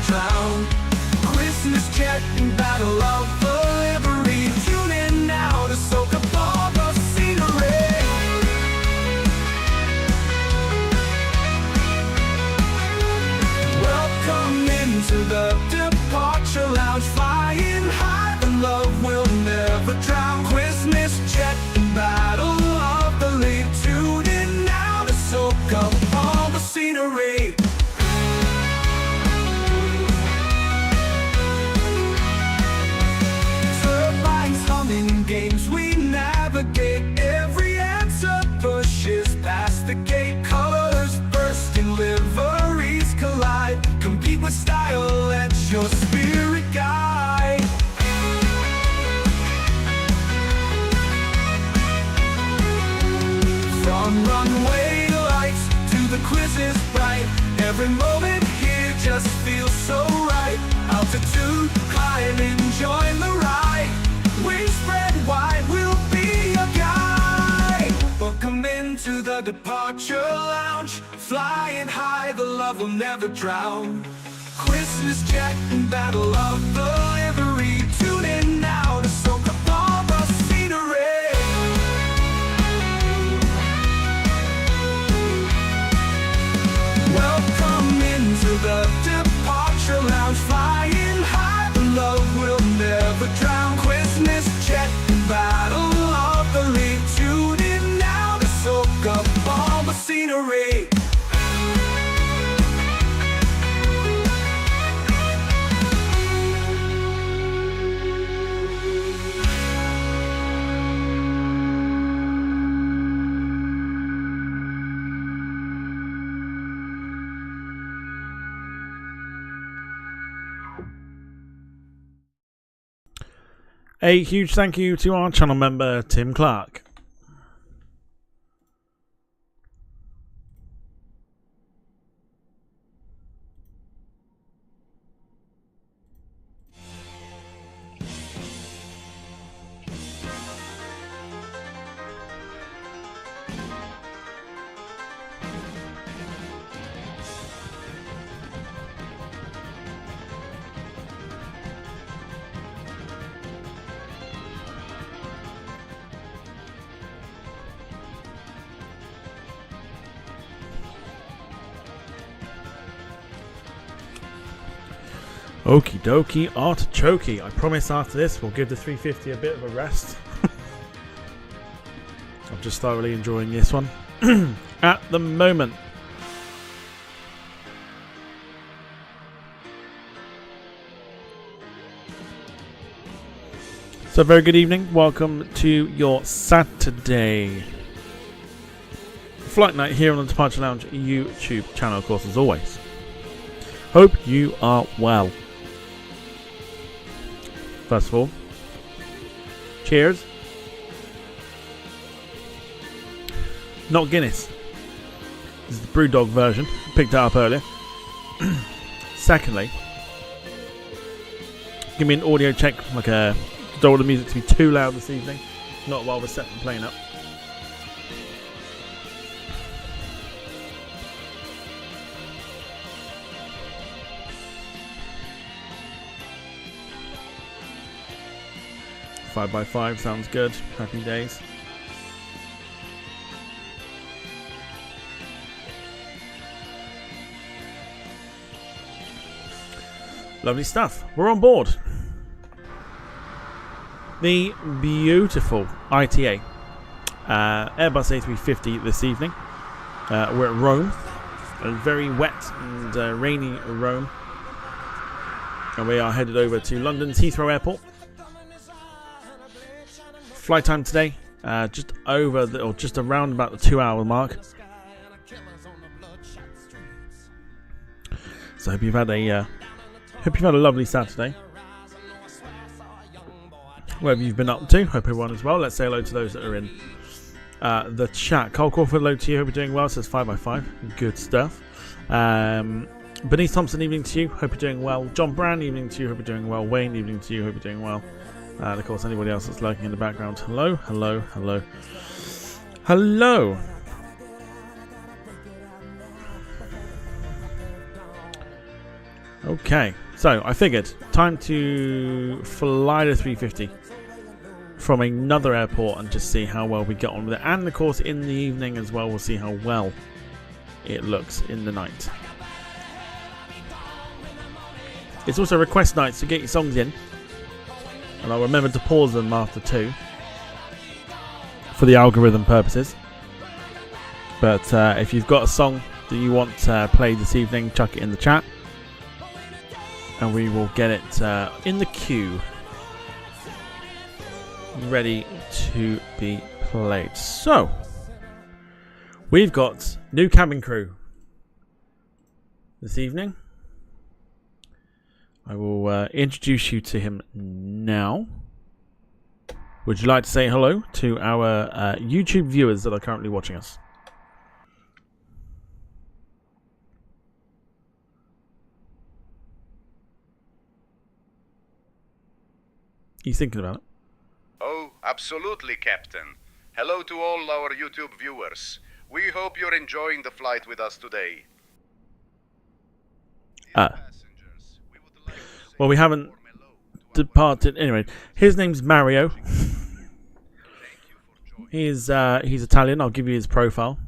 drown. Christmas jet and battle of the livery. Tune in now to soak up all the scenery. Welcome into the departure lounge, flying high, the love will never drown. Christmas jet and battle of the lead. Tune in now to soak up all the scenery. Turbines humming, games we navigate. Every answer pushes past the gate. Colors bursting, liveries collide. Compete with style, let your spirit guide. From runway lights to the quizzes bright, every moment here just feels so right. Altitude climb, enjoy the ride. Wings spread wide, we'll be your guide. Welcome into the departure lounge, flying high, the love will never drown. Christmas jet and battle of the livery. Tune in now to soak up all the scenery. Welcome into the departure lounge, flying high, the love will never drown. Christmas jet and battle of the lead. Tune in now to soak up all the scenery. A huge thank you to our channel member, Tim Clark. Okie dokie artichokey. I promise after this we'll give the 350 a bit of a rest. I'm just thoroughly enjoying this one at the moment. So very good evening. Welcome to your Saturday flight night here on the Departure Lounge YouTube channel, of course, as always. Hope you are well. First of all, cheers. Not Guinness. This is the Brewdog version. Picked it up earlier. Secondly, give me an audio check. Like don't want the music to be too loud this evening. Not while we're setting the plane up. Five by 5 sounds good. Happy days. Lovely stuff. We're on board. The beautiful ITA Airbus A350 this evening. We're at Rome. A very wet and rainy Rome. And we are headed over to London's Heathrow Airport. Flight time today, just over or just around about the 2-hour mark. So hope you've had a lovely Saturday. Wherever you've been up to, hope everyone is well. Let's say hello to those that are in the chat. Carl Crawford, hello to you. Hope you're doing well. Says 5x5, good stuff. Bernice Thompson, evening to you. Hope you're doing well. John Brown, evening to you. Hope you're doing well. Wayne, evening to you. Hope you're doing well. And of course, anybody else that's lurking in the background. Hello, hello, hello, hello. Okay, so I figured time to fly the 350 from another airport and just see how well we get on with it. And of course in the evening as well, we'll see how well it looks in the night. It's also request night, so get your songs in. And I'll remember to pause them after 2 for the algorithm purposes. But if you've got a song that you want played this evening, chuck it in the chat. And we will get it in the queue, ready to be played. So, we've got new cabin crew this evening. I will introduce you to him now. Would you like to say hello to our YouTube viewers that are currently watching us? He's thinking about it. Oh, absolutely, Captain. Hello to all our YouTube viewers. We hope you're enjoying the flight with us today. Well, we haven't departed. Anyway, his name's Mario. He's Italian. I'll give you his profile.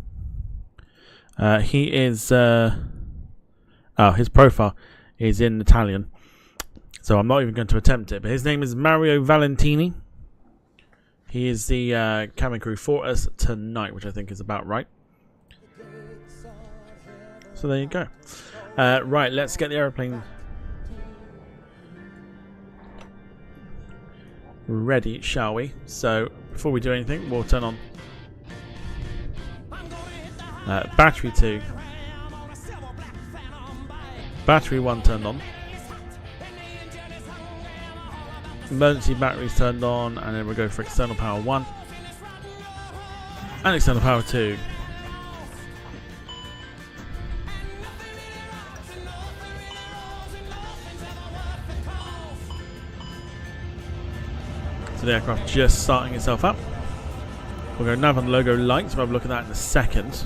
He is his profile is in Italian, so I'm not even going to attempt it. But his name is Mario Valentini. He is the cabin crew for us tonight, which I think is about right. So there you go. Right, let's get the aeroplane ready, shall we? So before we do anything, we'll turn on battery 2, battery 1 turned on, emergency batteries turned on, and then we'll go for external power 1 and external power 2. So the aircraft just starting itself up. We'll go nav on logo lights. We'll have a look at that in a second.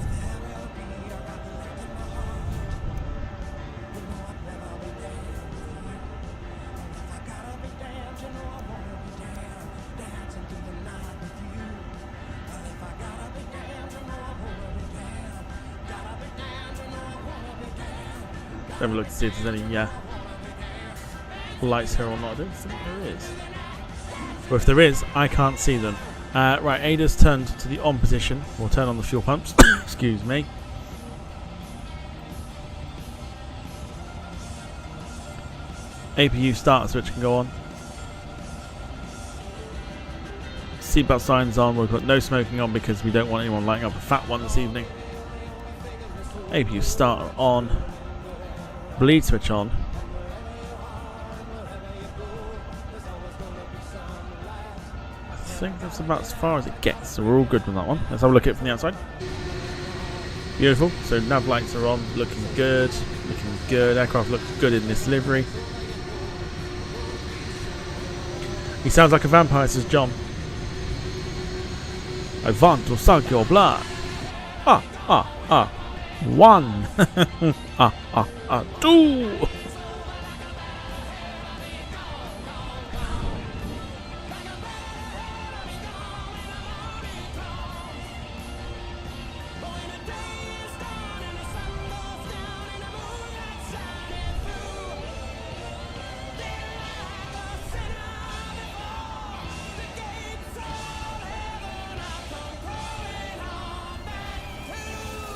Have a look to see if there's any lights here or not. I don't think there is. Or if there is, I can't see them. Right, ADA's turned to the on position. We'll turn on the fuel pumps. Excuse me. APU starter switch can go on. Seatbelt signs on. We've got no smoking on because we don't want anyone lighting up a fat one this evening. APU starter on. Bleed switch on. I think that's about as far as it gets, so we're all good with that one. Let's have a look at it from the outside. Beautiful. So nav lights are on, looking good. Looking good. Aircraft looks good in this livery. He sounds like a vampire, says John. I want to suck your blood. One. Two.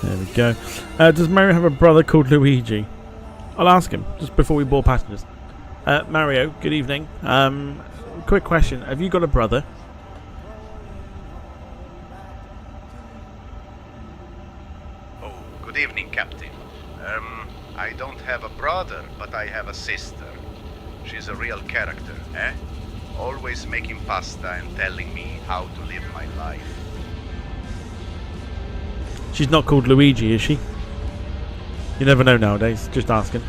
There we go. Does Mario have a brother called Luigi? I'll ask him just before we board passengers. Mario, good evening. Quick question. Have you got a brother? Oh, good evening, Captain. I don't have a brother, but I have a sister. She's a real character, eh? Always making pasta and telling me how to live my life. She's not called Luigi, is she? You never know nowadays. Just asking.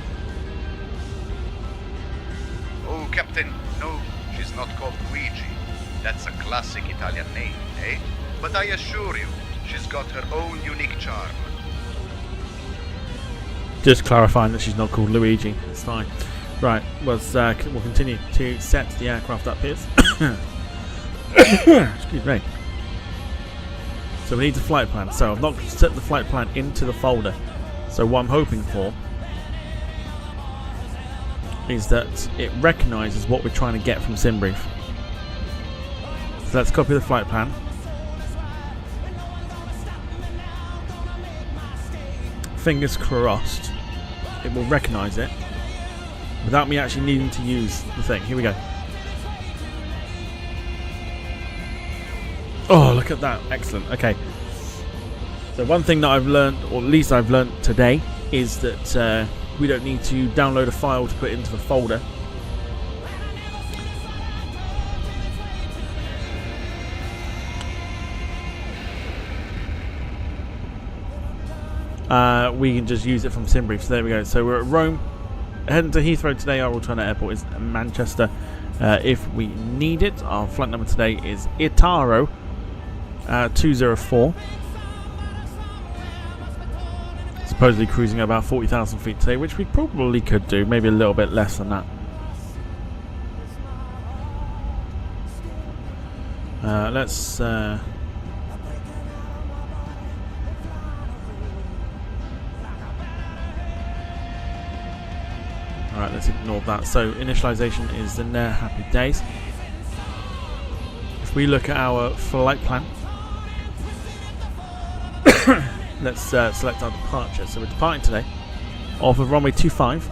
Oh, Captain, no, she's not called Luigi. That's a classic Italian name, eh? But I assure you, she's got her own unique charm. Just clarifying that she's not called Luigi. It's fine. Right, we'll continue to set the aircraft up here. Excuse me. So we need the flight plan. So I've not set the flight plan into the folder. So what I'm hoping for is that it recognises what we're trying to get from SimBrief. So let's copy the flight plan. Fingers crossed it will recognise it without me actually needing to use the thing. Here we go. Oh, look at that. Excellent. Okay. So one thing that I've learned, or at least I've learned today, is that we don't need to download a file to put into the folder. We can just use it from SimBrief. So there we go. So we're at Rome. Heading to Heathrow today. Our alternate airport is Manchester. If we need it, our flight number today is ITA 204. Supposedly cruising at about 40,000 feet today, which we probably could do, maybe a little bit less than that. Let's alright, let's ignore that. So initialization is in there. Happy days. If we look at our flight plan, let's select our departure. So we're departing today off of runway 25.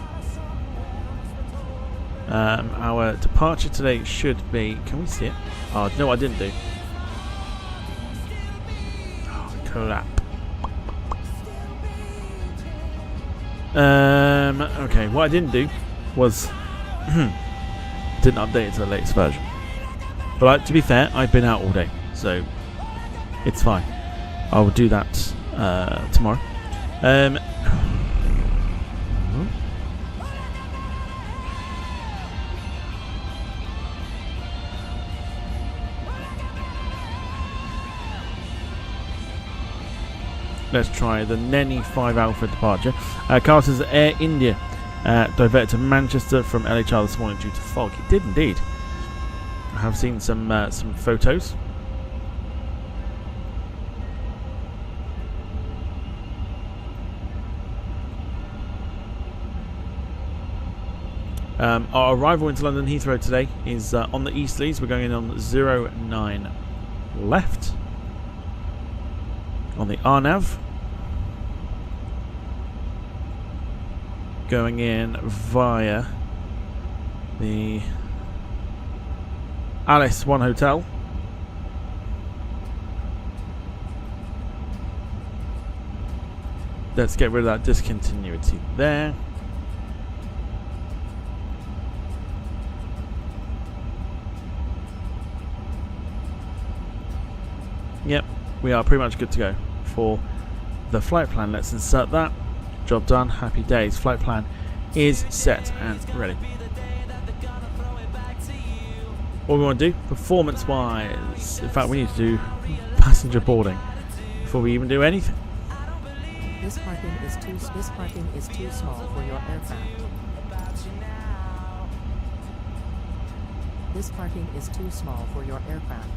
Our departure today should be... Can we see it? Oh, no, I didn't do. Oh, crap. Okay, what I didn't do was... didn't update it to the latest version. But to be fair, I've been out all day, so it's fine. I will do that tomorrow. Let's try the Nenny 5 Alpha departure. Carter's Air India diverted to Manchester from LHR this morning due to fog. It did indeed. I have seen some photos. Our arrival into London Heathrow today is on the Eastleys. We're going in on 09 left. On the RNAV. Going in via the Alice 1 Hotel. Let's get rid of that discontinuity there. Yep, we are pretty much good to go for the flight plan. Let's insert that. Job done. Happy days. Flight plan is set and ready. What we want to do, performance wise, in fact we need to do passenger boarding before we even do anything. This parking is too small for your aircraft. This parking is too small for your aircraft.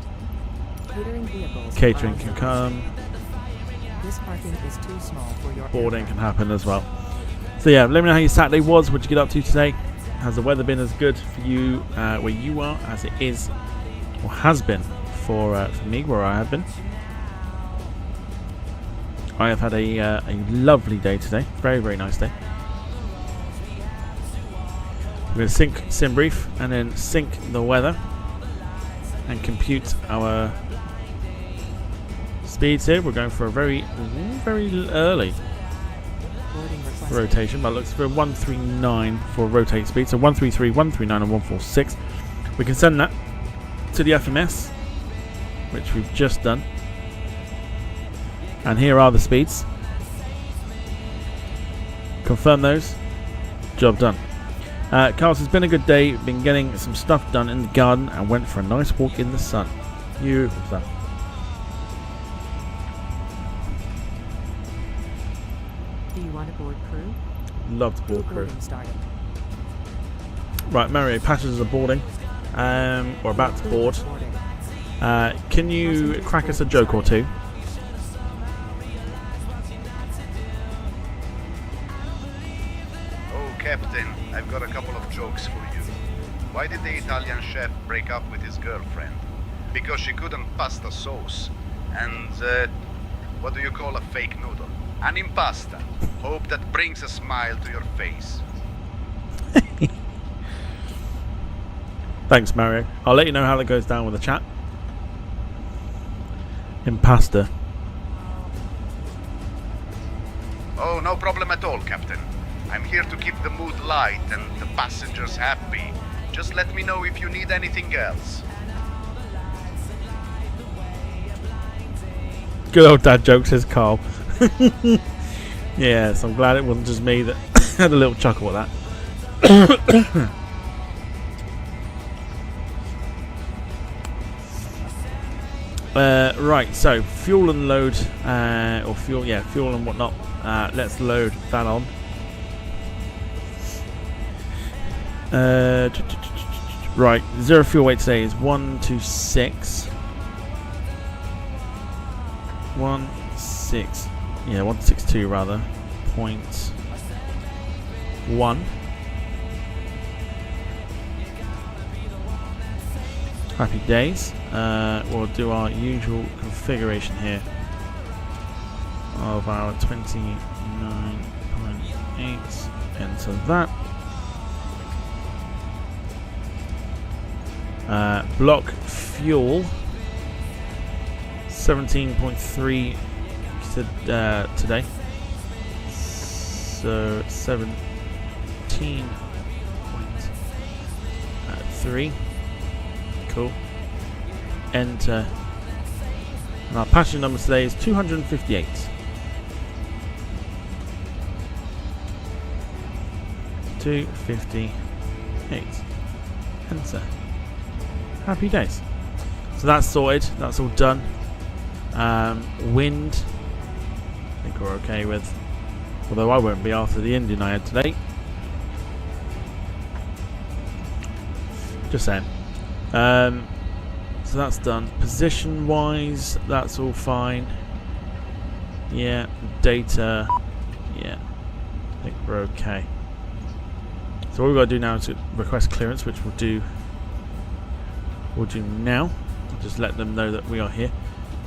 Catering vehicles. Catering can come. This parking is too small for your boarding can happen as well. So yeah, let me know how your Saturday was. What did you get up to today? Has the weather been as good for you where you are as it is or has been for me where I have been? I have had a lovely day today. Very, very nice day. We're going to sync SimBrief and then sync the weather and compute our speeds here. We're going for a very, very early rotation, but looks for 139 for rotate speed. So 133, 139 and 146. We can send that to the FMS, which we've just done. And here are the speeds. Confirm those. Job done. Carlos, it's been a good day. Been getting some stuff done in the garden and went for a nice walk in the sun. Beautiful stuff. Do you want a board crew? love to board crew. Boarding started. Right, Mario, passengers are boarding. Or about to board. Boarding. Can you crack us a joke or two? Oh, Captain, I've got a couple of jokes for you. Why did the Italian chef break up with his girlfriend? Because she couldn't pasta sauce. And, what do you call a fake noodle? An impasta. Hope that brings a smile to your face. Thanks, Mario. I'll let you know how that goes down with the chat. Impasta. Oh, no problem at all, Captain. I'm here to keep the mood light and the passengers happy. Just let me know if you need anything else. Good old dad joke, says Carl. Yes, I'm glad it wasn't just me that had a little chuckle at that. Right, so fuel and load, or fuel, yeah, fuel and whatnot. Let's load that on. Right, zero fuel weight today is 126. 162 rather. 0.1. Happy days. We'll do our usual configuration here of our 29.8. Enter that. Block fuel 17.3 today. So 17.3. Cool. Enter. And our passenger number today is 258. Enter. Happy days. So that's sorted. That's all done. Wind, I think we're okay with. Although I won't be after the Indian I had today. Just saying. So that's done. Position wise, that's all fine. Yeah. Data. Yeah. I think we're okay. So all we've got to do now is request clearance, which we'll do now. We'll just let them know that we are here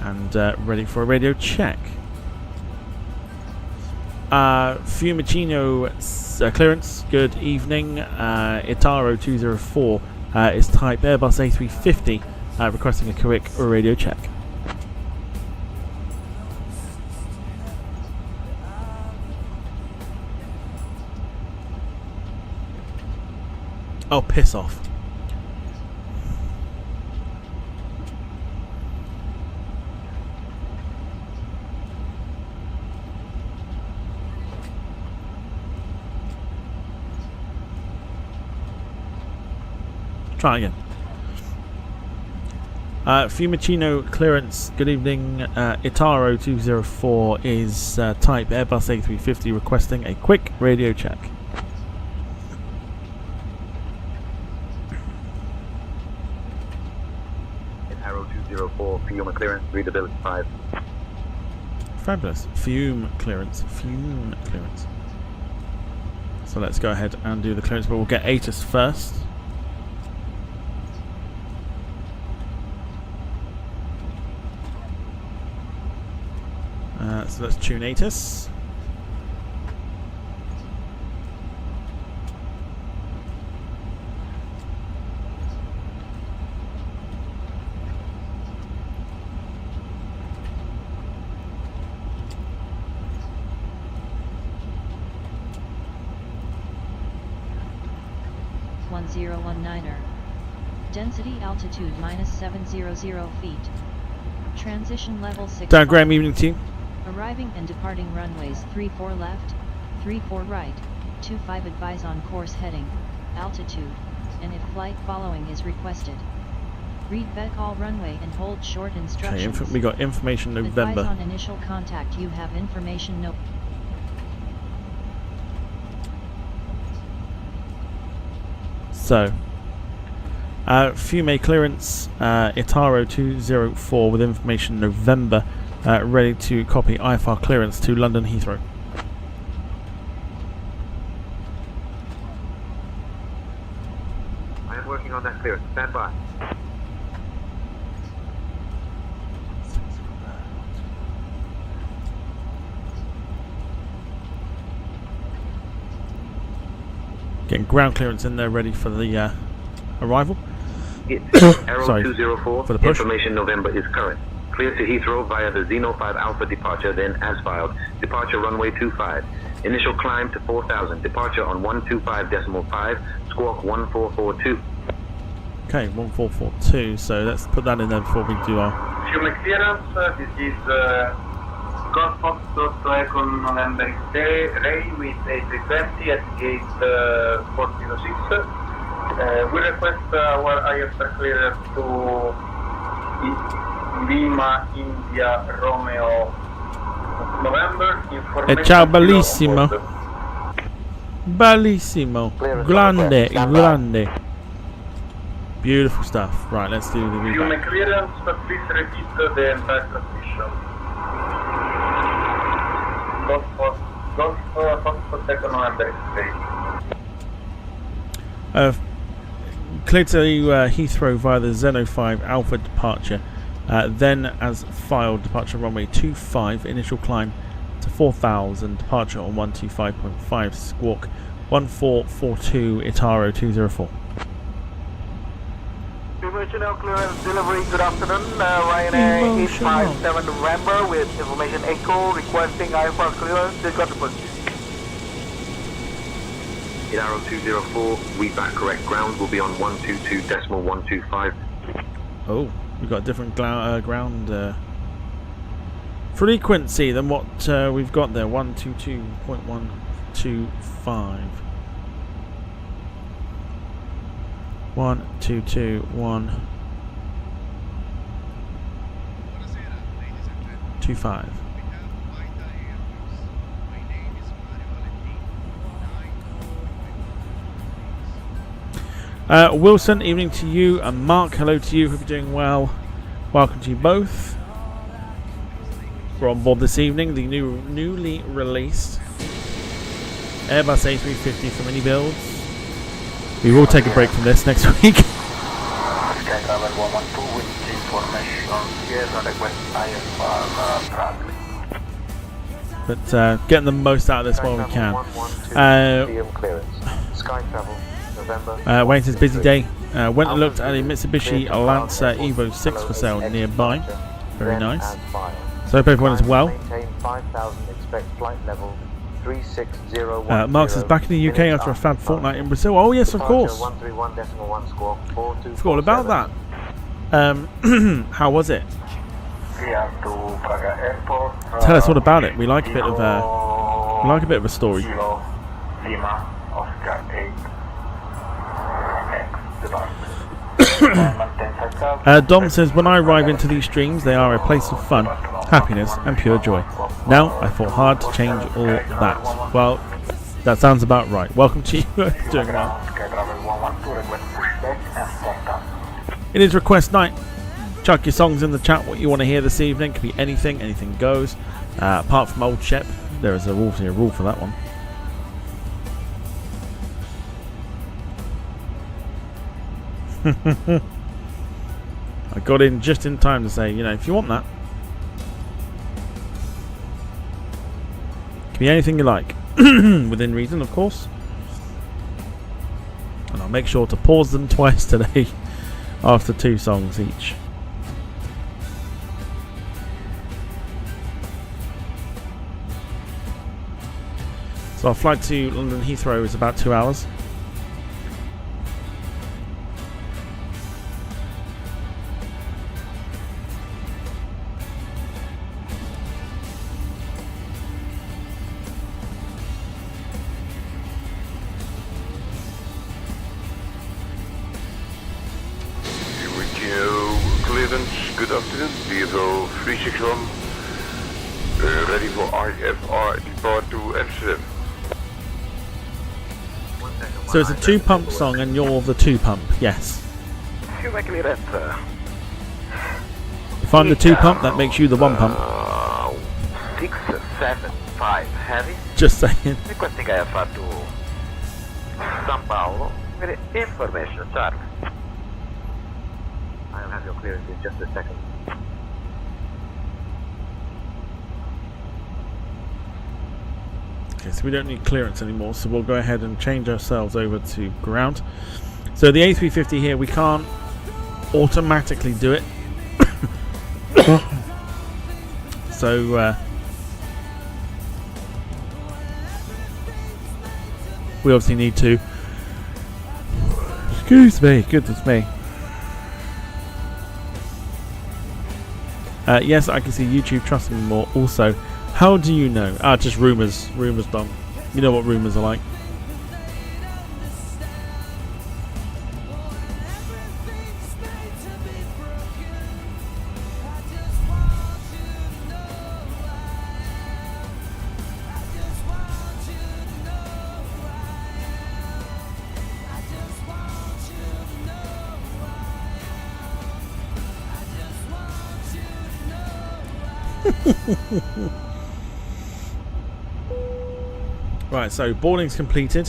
and ready for a radio check. Fiumicino clearance, good evening. ITA 204 is type Airbus A350, requesting a quick radio check. Oh, piss off. Try again. Fiumicino clearance, good evening. ITA 204 is type Airbus A350, requesting a quick radio check. ITA 204, fume clearance, readability 5. Fabulous. Fume clearance. So let's go ahead and do the clearance, but we'll get ATIS first. So let's tune ATIS. -1019er. Density altitude -700 feet. Transition level 6. Dan Graham, evening to you. Arriving and departing runways 34 left, 34 right, 25 advise on course heading, altitude, and if flight following is requested. Read back all runway and hold short instructions. Okay, we got information November. Advise on initial contact. You have information So, Fume clearance, Itaro 204 with information November, ready to copy IFR clearance to London Heathrow. I am working on that clearance. Stand by. Getting ground clearance in there ready for the arrival. Arrow Sorry, 204. for the push. Information November is current. Clear to Heathrow via the Zeno 5 Alpha departure, then as filed. Departure runway 25. Initial climb to 4,000. Departure on 125.5. Squawk 1442. Okay, 1442. So let's put that in there before we do our. Fume clearance, this is Golf Foxtrot Econ November X-Ray with A350 at gate 406. We request our IFR clearance to Lima, India, Romeo, November. Information Ciao, bellissimo. Bellissimo. Grande, grande. Beautiful stuff. Right, let's do the Fume reback. clearance, please repeat the entire transmission. Golf Foxtrot Econ November X-Ray. Clear to Heathrow via the Zeno 5 Alpha departure. Then, as filed, departure runway 25, initial climb to 4,000, departure on 125.5, squawk 1442, Itaro 204. Emotional clearance delivery, good afternoon. Ryanair 857 November with information Echo requesting IFR clearance. They got the purchase. In Arrow 204, we back correct ground will be on 122.125. Oh, we've got a different ground frequency than what we've got there. 122.125. 122.125. Wilson, evening to you, and Mark, hello to you. Hope you're doing well. Welcome to you both. We're on board this evening, the newly released Airbus A350 from iniBuilds. We will take a break from this next week. But getting the most out of this while we can. Sky travel. Waiting's busy day. Went and looked at a Mitsubishi Lancer Evo 6 for sale nearby. Very nice. So hope everyone is well. Mark's is back in the UK after a fab fortnight in Brazil. Oh yes, of course. Forgot all about that. How was it? Tell us all about it. We like a bit of a story. Dom says, when I arrive into these streams, they are a place of fun, happiness and pure joy. Now I fought hard to change all that. Well, that sounds about right. Welcome to you. Doing well. It is request night. Chuck your songs in the chat, what you want to hear this evening. Could be anything, anything goes. Apart from Old Shep, there is a rule for that one. I got in just in time to say, you know, if you want that, it can be anything you like, within reason, of course. And I'll make sure to pause them twice today after 2 songs each. So our flight to London Heathrow is about 2 hours. Good afternoon, Heathrow 361, ready for IFR depart to Amsterdam. So it's a 2-pump song and you're the 2-pump, yes. If I'm the 2-pump, that makes you the 1-pump. 675 heavy. Just saying. Requesting IFR to São Paulo. With information, Charlie. I'll have your clearance in just a second. Okay, so we don't need clearance anymore, so we'll go ahead and change ourselves over to ground. So the A350 here, we can't automatically do it. So we obviously need to. Excuse me, goodness me. Yes, I can see YouTube trusting me more. Also, how do you know? Just rumours. Rumours, Dom. You know what rumours are like. Right, so boarding's completed,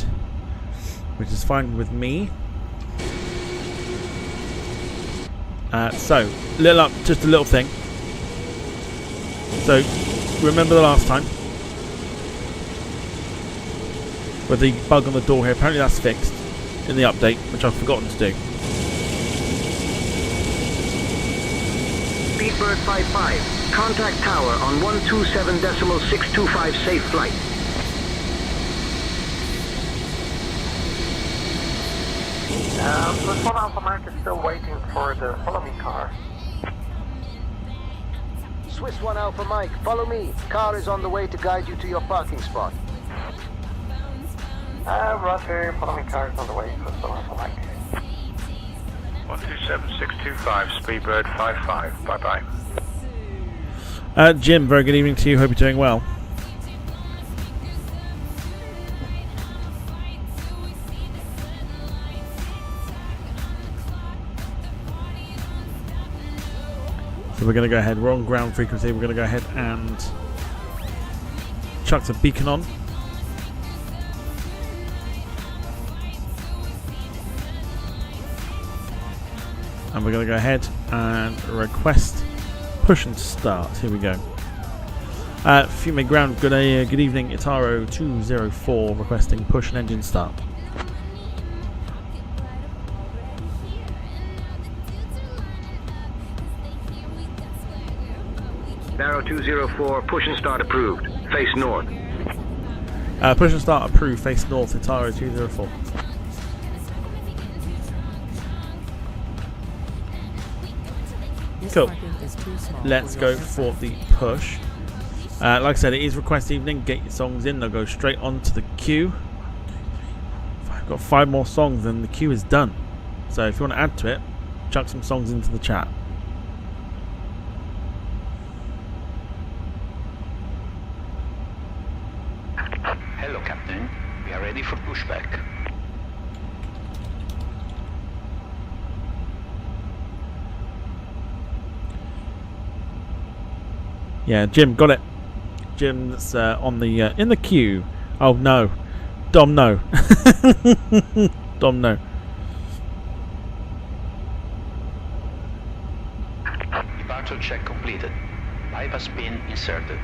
which is fine with me. So, just a little thing. So, remember the last time with the bug on the door here? Apparently that's fixed in the update, which I've forgotten to do. Speedbird 55, contact tower on 127.625 safe flight. Swiss 1 Alpha Mike is still waiting for the follow me car. Swiss 1 Alpha Mike, follow me. Car is on the way to guide you to your parking spot. Roger, follow me car is on the way, Swiss 1 Alpha Mike. 127625, Speedbird 55, bye-bye. Jim, very good evening to you. Hope you're doing well. So we're going to go ahead. We're on ground frequency. We're going to go ahead and chuck the beacon on. And we're going to go ahead and request push and start. Here we go. Fume ground, good evening. Itaro 204 requesting push and engine start. Barrow 204, push and start approved. Face north. Push and start approved. Face north. Itaro 204. Cool. Let's go for the push. Like I said, it is request evening. Get your songs in. They'll go straight onto the queue. I've got 5 more songs and the queue is done. So if you want to add to it, chuck some songs into the chat. Hello, Captain. We are ready for pushback. Yeah, Jim, got it. Jim's on the in the queue. Oh no, Dom, no. Dom, no. Departure check completed. Bypass pin inserted.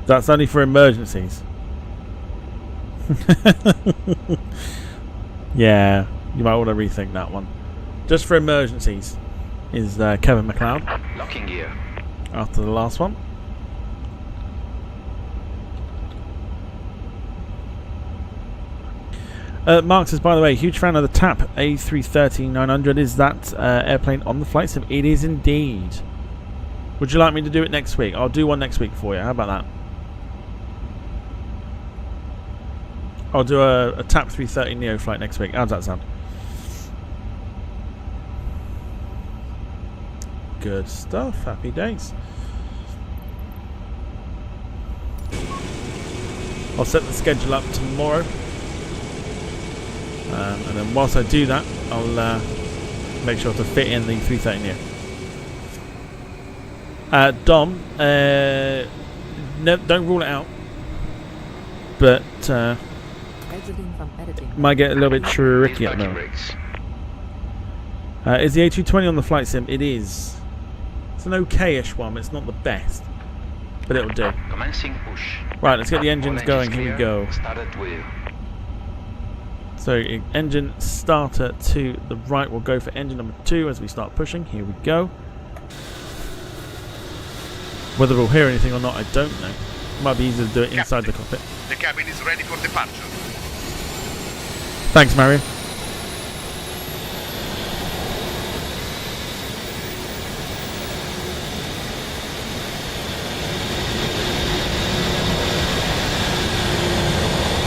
That's only for emergencies. Yeah, you might want to rethink that one. Just for emergencies is Kevin McLeod. Locking gear. After the last one. Mark says, by the way, huge fan of the TAP A330-900. Is that airplane on the flight sim? It is indeed. Would you like me to do it next week? I'll do one next week for you. How about that? I'll do a TAP 330 Neo flight next week. How does that sound? Good stuff. Happy days. I'll set the schedule up tomorrow. And then whilst I do that, I'll make sure to fit in the 330 Neo. Dom, no, don't rule it out, but might get a little bit tricky at the moment. Is the A320 on the flight sim? It is. It's an okay-ish one, but it's not the best, but it'll do. Right, let's get the engines going. Here we go. So engine starter to the right. We'll go for engine number 2 as we start pushing. Here we go. Whether we'll hear anything or not, I don't know. Might be easier to do it inside the cockpit. The cabin is ready for departure. Thanks, Mario.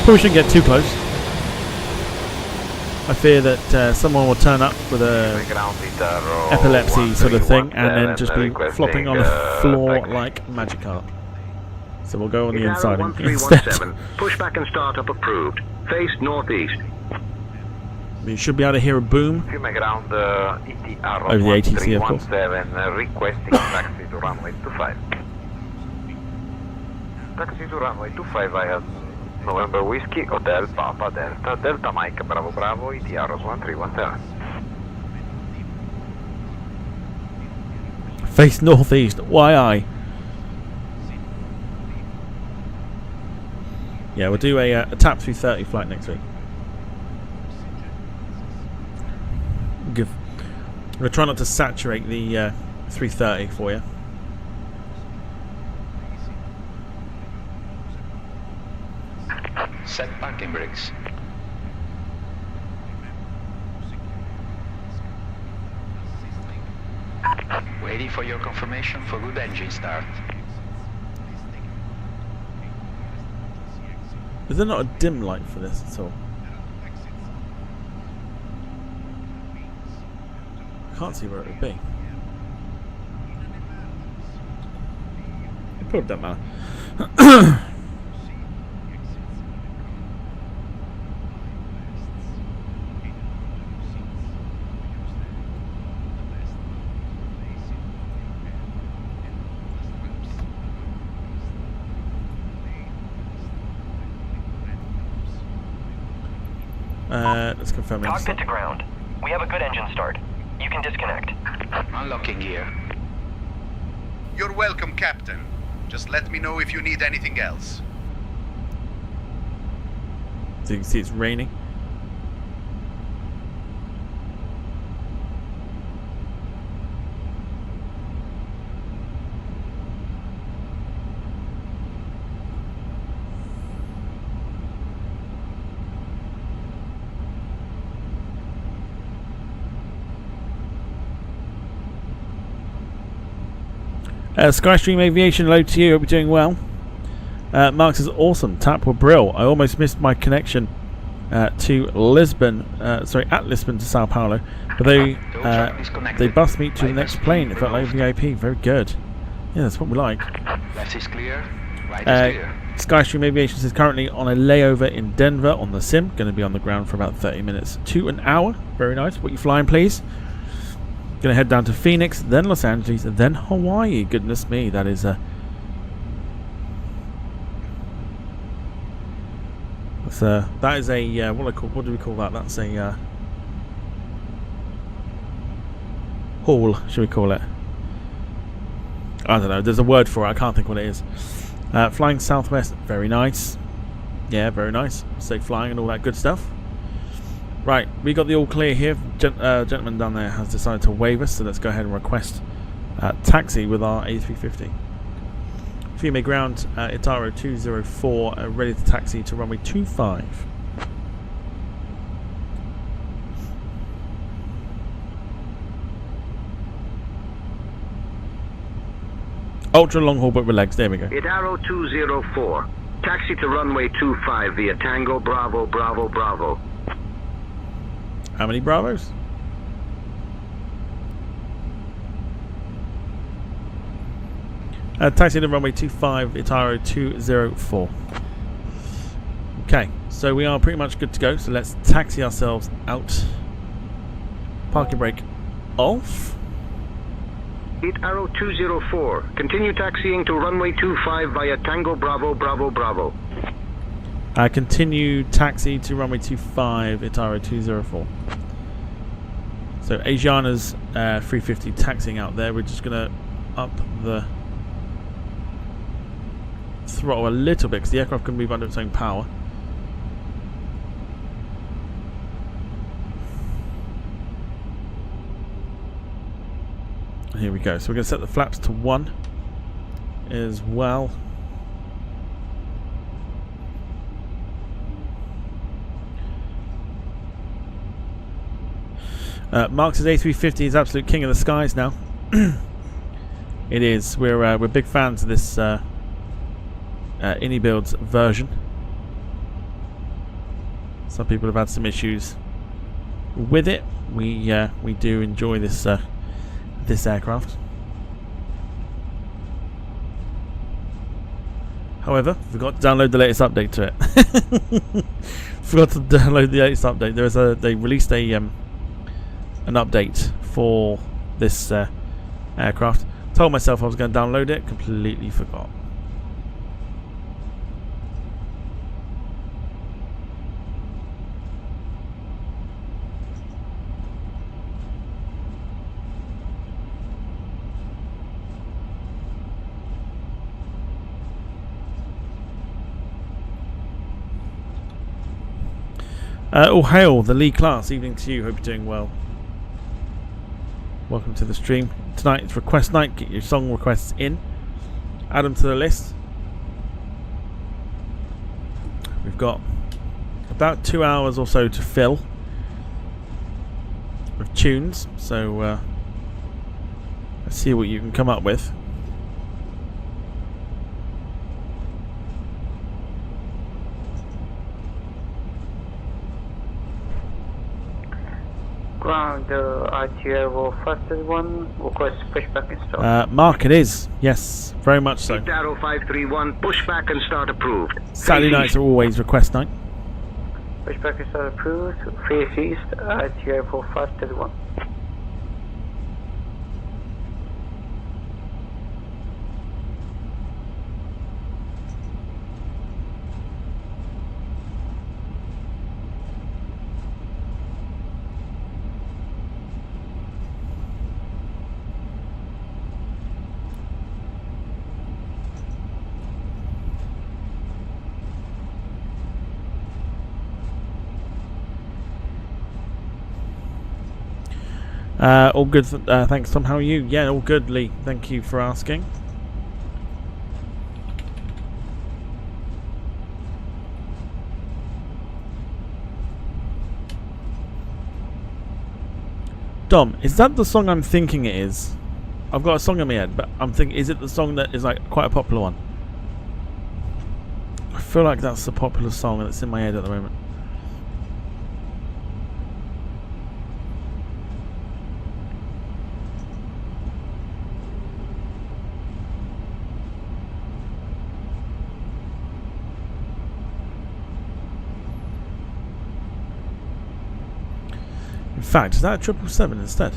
Probably shouldn't get too close. I fear that someone will turn up with a epilepsy sort of thing and then just be flopping on the floor like Magikarp. So we'll go on the inside instead. Pushback and startup approved. Face northeast. You should be able to hear a boom over the ATC, of course. Requesting taxi to runway 25. Taxi to runway 25 via November Whiskey, Hotel, Papa, Delta, Delta Mike, Bravo, Bravo, ITA Airways 1317. Face northeast. Why I? Yeah, we'll do a TAP 330 flight next week. I'm going to try not to saturate the 330 for you. Set parking brakes. Waiting for your confirmation for good engine start. Is there not a dim light for this at all? I can't see where it would be. It probably doesn't matter. Let's confirm it. Cockpit to ground. We have a good engine start. You can disconnect. Unlocking gear. You're welcome, Captain. Just let me know if you need anything else. So you can see it's raining. Skystream Aviation, hello to you. Hope you're doing well. Mark says, awesome. Tap were brill. I almost missed my connection to Lisbon. At Lisbon to Sao Paulo. But they bussed me to the next plane. It felt like VIP. Very good. Yeah, that's what we like. Left is clear. Right is clear. Skystream Aviation says currently on a layover in Denver on the sim. Going to be on the ground for about 30 minutes to an hour. Very nice. What you flying, please? Gonna head down to Phoenix, then Los Angeles, then Hawaii. Goodness me, that is a what do we call that? That's a haul, should we call it? I don't know. There's a word for it. I can't think what it is. Flying Southwest, very nice. Yeah, very nice. Safe flying and all that good stuff. Right, we got the all clear here. Gentleman down there has decided to waive us, so let's go ahead and request taxi with our A350. Fiume ground, Itaro 204, ready to taxi to runway 25. Ultra long haul but with legs, there we go. Itaro 204, taxi to runway 25 via Tango Bravo Bravo Bravo. How many Bravos? Taxi to runway 25, ITA 204. Okay, so we are pretty much good to go. So let's taxi ourselves out. Parking brake off. ITA 204. Continue taxiing to runway 25 via Tango Bravo Bravo Bravo. Continue taxi to runway 25, ITA 204. So Asiana's 350 taxiing out there. We're just going to up the throttle a little bit because the aircraft can move under its own power. Here we go. So we're going to set the flaps to 1 as well. Marx's A350 is absolute king of the skies now. It is. We're big fans of this iniBuilds version. Some people have had some issues with it. We do enjoy this this aircraft. However, forgot to download the latest update to it. Forgot to download the latest update. They released an update for this aircraft. Told myself I was going to download it, completely forgot. All hail the Lee class. Evening to you. Hope you're doing well. Welcome to the stream. Tonight it's request night. Get your song requests in. Add them to the list. We've got about 2 hours or so to fill with tunes. So let's see what you can come up with. Ground ITA Airways fastest one, request pushback and start. Mark, it is. Yes, very much so. Arrow 531, pushback and start approved. Saturday nights are always request night. Pushback and start approved, face east, ITA Airways fastest one. All good. Thanks, Tom. How are you? Yeah, all good, Lee. Thank you for asking. Dom, is that the song I'm thinking it is? I've got a song in my head, but I'm thinking, is it the song that is like quite a popular one? I feel like that's the popular song that's in my head at the moment. In fact, is that a 777 instead?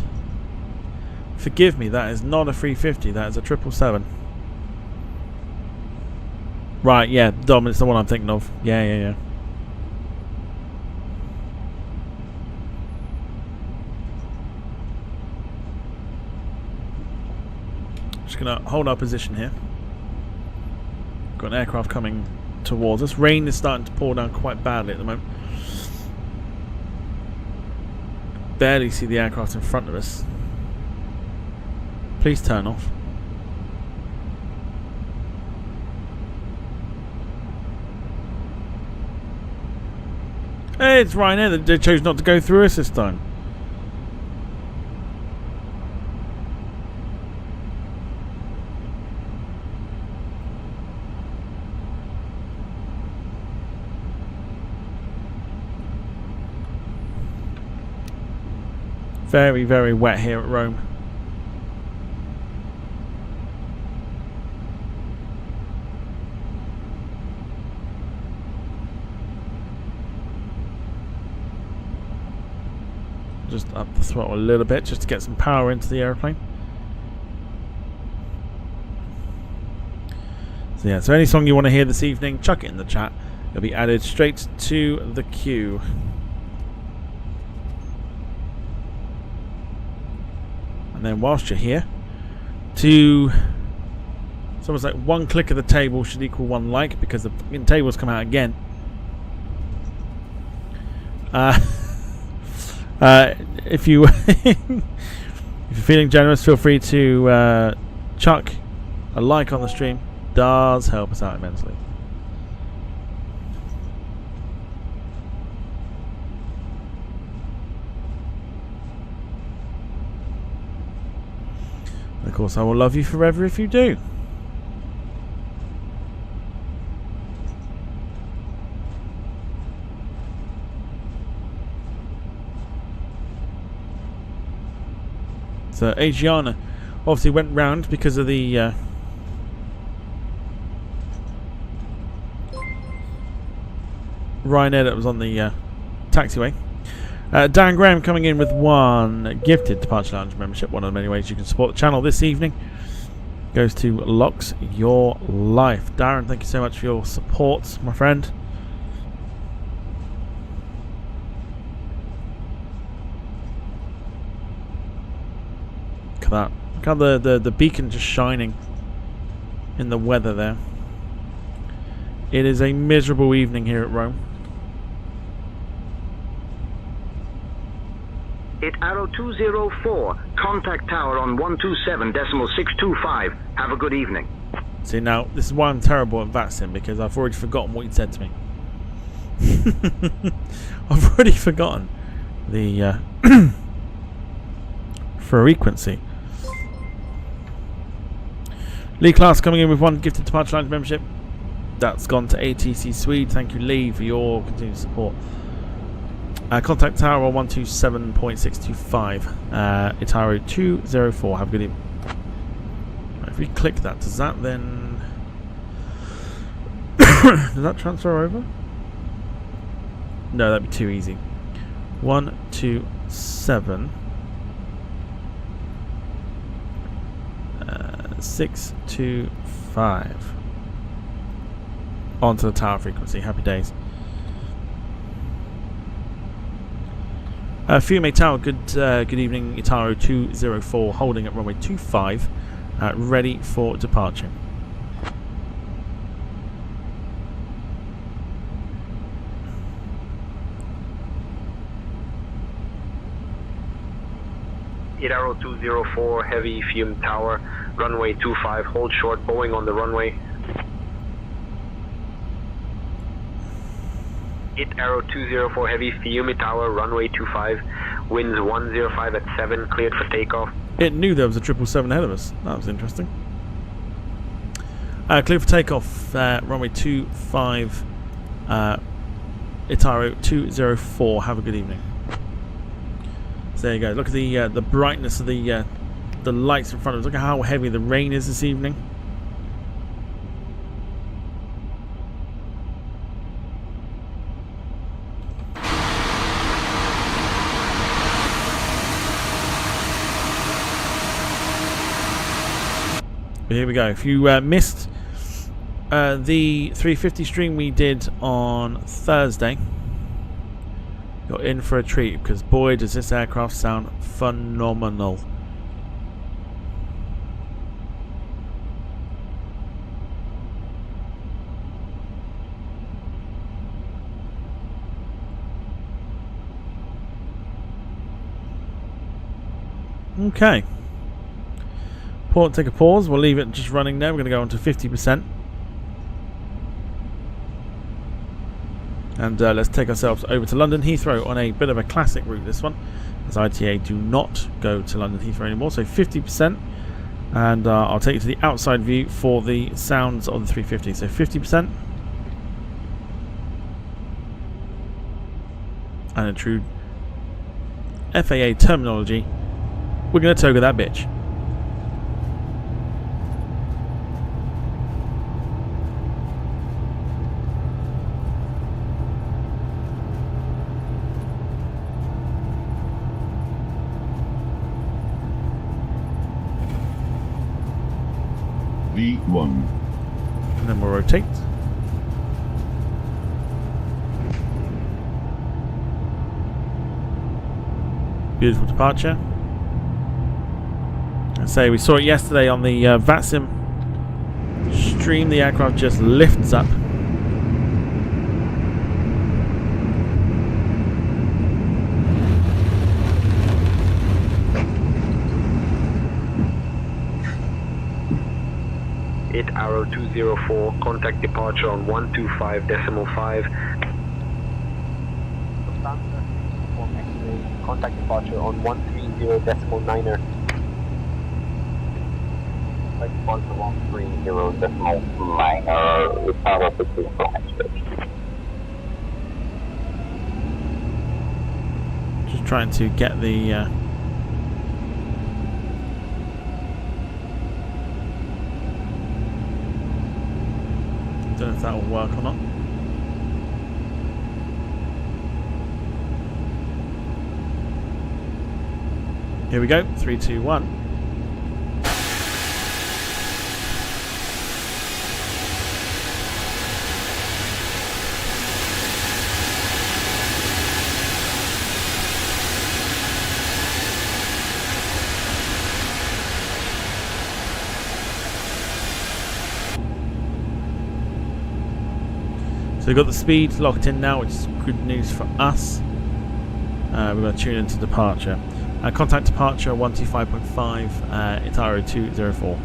Forgive me, that is not a 350, that is a 777. Right, yeah, Dom, it's the one I'm thinking of. Yeah. Just gonna hold our position here. Got an aircraft coming towards us. Rain is starting to pour down quite badly at the moment. Barely see the aircraft in front of us. Please turn off. Hey, it's Ryanair. They chose not to go through us this time. Very, very wet here at Rome. just up the throttle a little bit just to get some power into the airplane. So yeah, so any song you want to hear this evening, chuck it in the chat. It'll be added straight to the queue. And then whilst you're here, it's almost like one click of the table should equal one like, because the fucking tables come out again. If you if you're feeling generous, feel free to chuck a like on the stream. Does help us out immensely. And of course, I will love you forever if you do. So Adriana obviously went round because of the Ryanair that was on the taxiway. Dan Graham coming in with one gifted Departure Lounge membership. One of the many ways you can support the channel this evening goes to Locks Your Life. Darren, thank you so much for your support, my friend. Look at that. Look how the beacon just shining in the weather there. It is a miserable evening here at Rome. It Arrow 204, contact tower on 127.625. Have a good evening. See, now, this is why I'm terrible at VATSIM, because I've already forgotten what you said to me. I've already forgotten the frequency. Lee Class coming in with one gifted Departure Lounge membership. That's gone to ATC Swede. Thank you, Lee, for your continued support. Contact tower on 127.625. Itaru 204. Have a good evening. Right, if we click that, does that then... does that transfer over? No, that'd be too easy. 127. 625. Onto the tower frequency. Happy days. Fiume Tower, good evening. Itaru 204, holding at runway 25, ready for departure. Itaru 204, heavy Fiume Tower, runway 25, hold short, Boeing on the runway. Itaru 204, heavy Fiume Tower, runway 25, winds 105 at 7, cleared for takeoff. It knew there was a 777 ahead of us. That was interesting. Cleared for takeoff, runway 25, Itaru 204. Have a good evening. So there you go. Look at the brightness of the lights in front of us. Look at how heavy the rain is this evening. But here we go. If you missed the 350 stream we did on Thursday, you're in for a treat, because boy does this aircraft sound phenomenal. Okay. Take a pause. We'll leave it just running there. We're going to go on to 50%. And let's take ourselves over to London Heathrow on a bit of a classic route, this one, as ITA do not go to London Heathrow anymore. So 50%. And I'll take you to the outside view for the sounds of the 350. So 50%. And in true FAA terminology, we're going to toga that bitch. V1. And then we'll rotate. Beautiful departure. I say we saw it yesterday on the VATSIM stream. The aircraft just lifts up. Arrow 204, contact departure on 125.5. Contact departure on 130.9er. Contact departure 130.9er. Just trying to get the don't know if that will work or not. Here we go. 3, 2, 1. So we've got the speed locked in now, which is good news for us. We're going to tune into departure. Contact departure 125.5, ITA 204.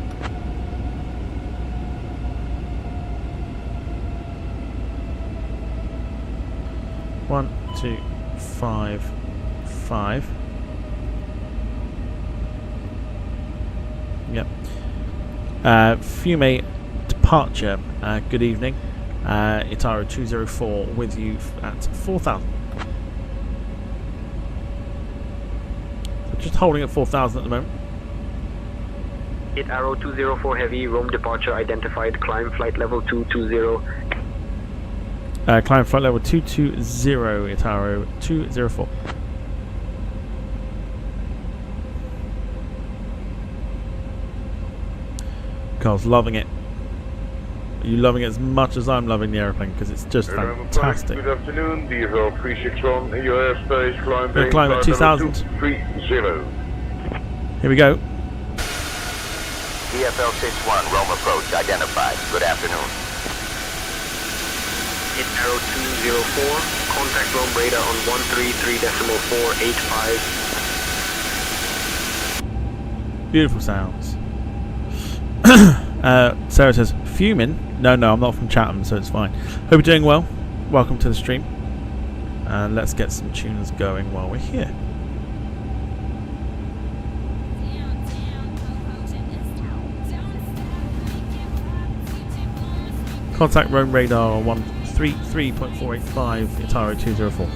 One, 2, 5, 5. Yep. Fiume departure. Good evening. ITA 204 with you at 4,000. So just holding at 4,000 at the moment. Hit arrow 204 heavy, Rome departure identified, climb flight level 220. Climb flight level 220, ITA 204. Carl's loving it. Are you loving it as much as I'm loving the aeroplane? Because it's just fantastic. Good afternoon, DFL 361, in your airspace, We're climbing at 2,000. 230. Here we go. DFL 61, Rome approach identified. Good afternoon. Hit arrow 204, contact Rome radar on 133.485. Beautiful sounds. Sarah says, fuming? No, I'm not from Chatham, so it's fine. Hope you're doing well. Welcome to the stream. And let's get some tunes going while we're here. Contact Rome radar on 133.485, ITA 204.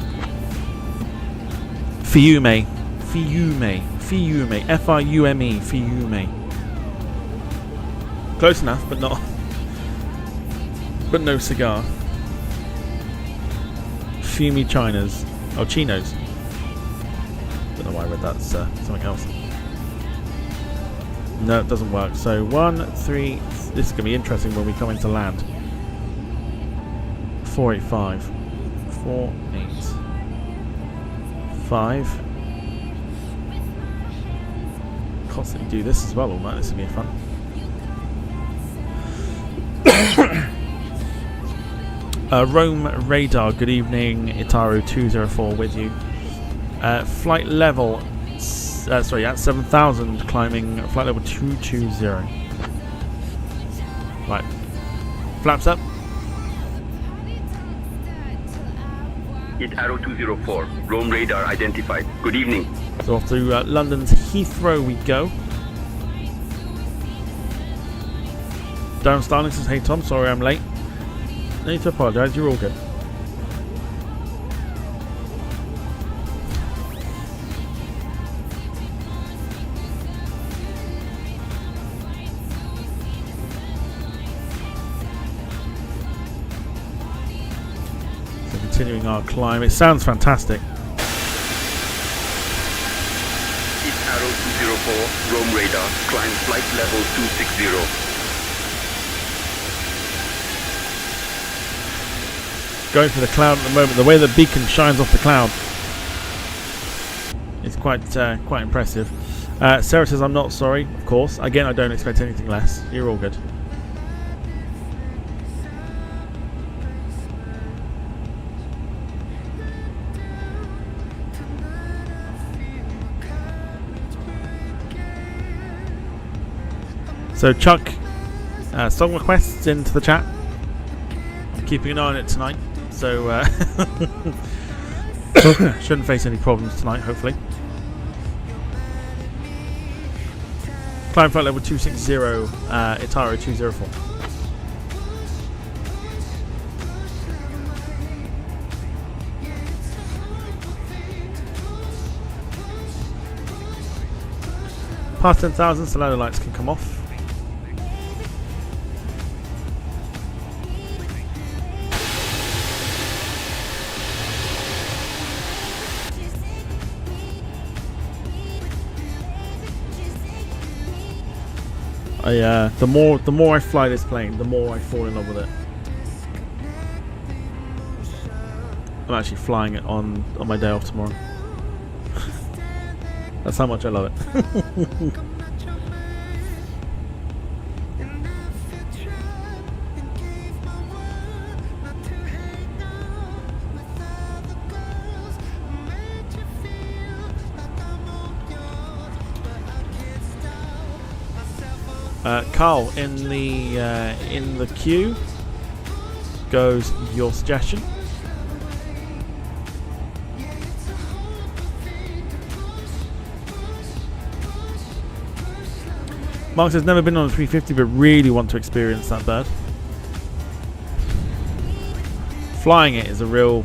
Fiume. Fiume. Fiume. F-I-U-M-E. Fiume. Close enough, but not. But no cigar. Fumi Chinas. Oh, Chinos. Don't know why I read that's something else. No, it doesn't work. So 1, 3. This is going to be interesting when we come into land. 485. 4, 8. 5. Constantly do this as well all night. This will be fun. Rome radar, good evening, ITA 204 with you. Flight level, at 7,000, climbing flight level 220. Right, flaps up. ITA 204, Rome radar identified. Good evening. So off to London's Heathrow we go. Darren Starling says, hey Tom, sorry I'm late. No need to apologise, you're all good. So continuing our climb, it sounds fantastic. ITA 204, Rome radar, climb flight level 260. Going for the cloud at the moment. The way the beacon shines off the cloud is quite impressive. Sarah says, I'm not sorry, of course. Again, I don't expect anything less. You're all good. So Chuck, song requests into the chat. I'm keeping an eye on it tonight, so shouldn't face any problems tonight, hopefully. Climb flight level 260, ITA 204. Past 10,000, so ladder lights can come off. The more I fly this plane, the more I fall in love with it. I'm actually flying it on my day off tomorrow. That's how much I love it. Carl, in the queue goes your suggestion. Mark says never been on a 350 but really want to experience that bird. Flying it is a real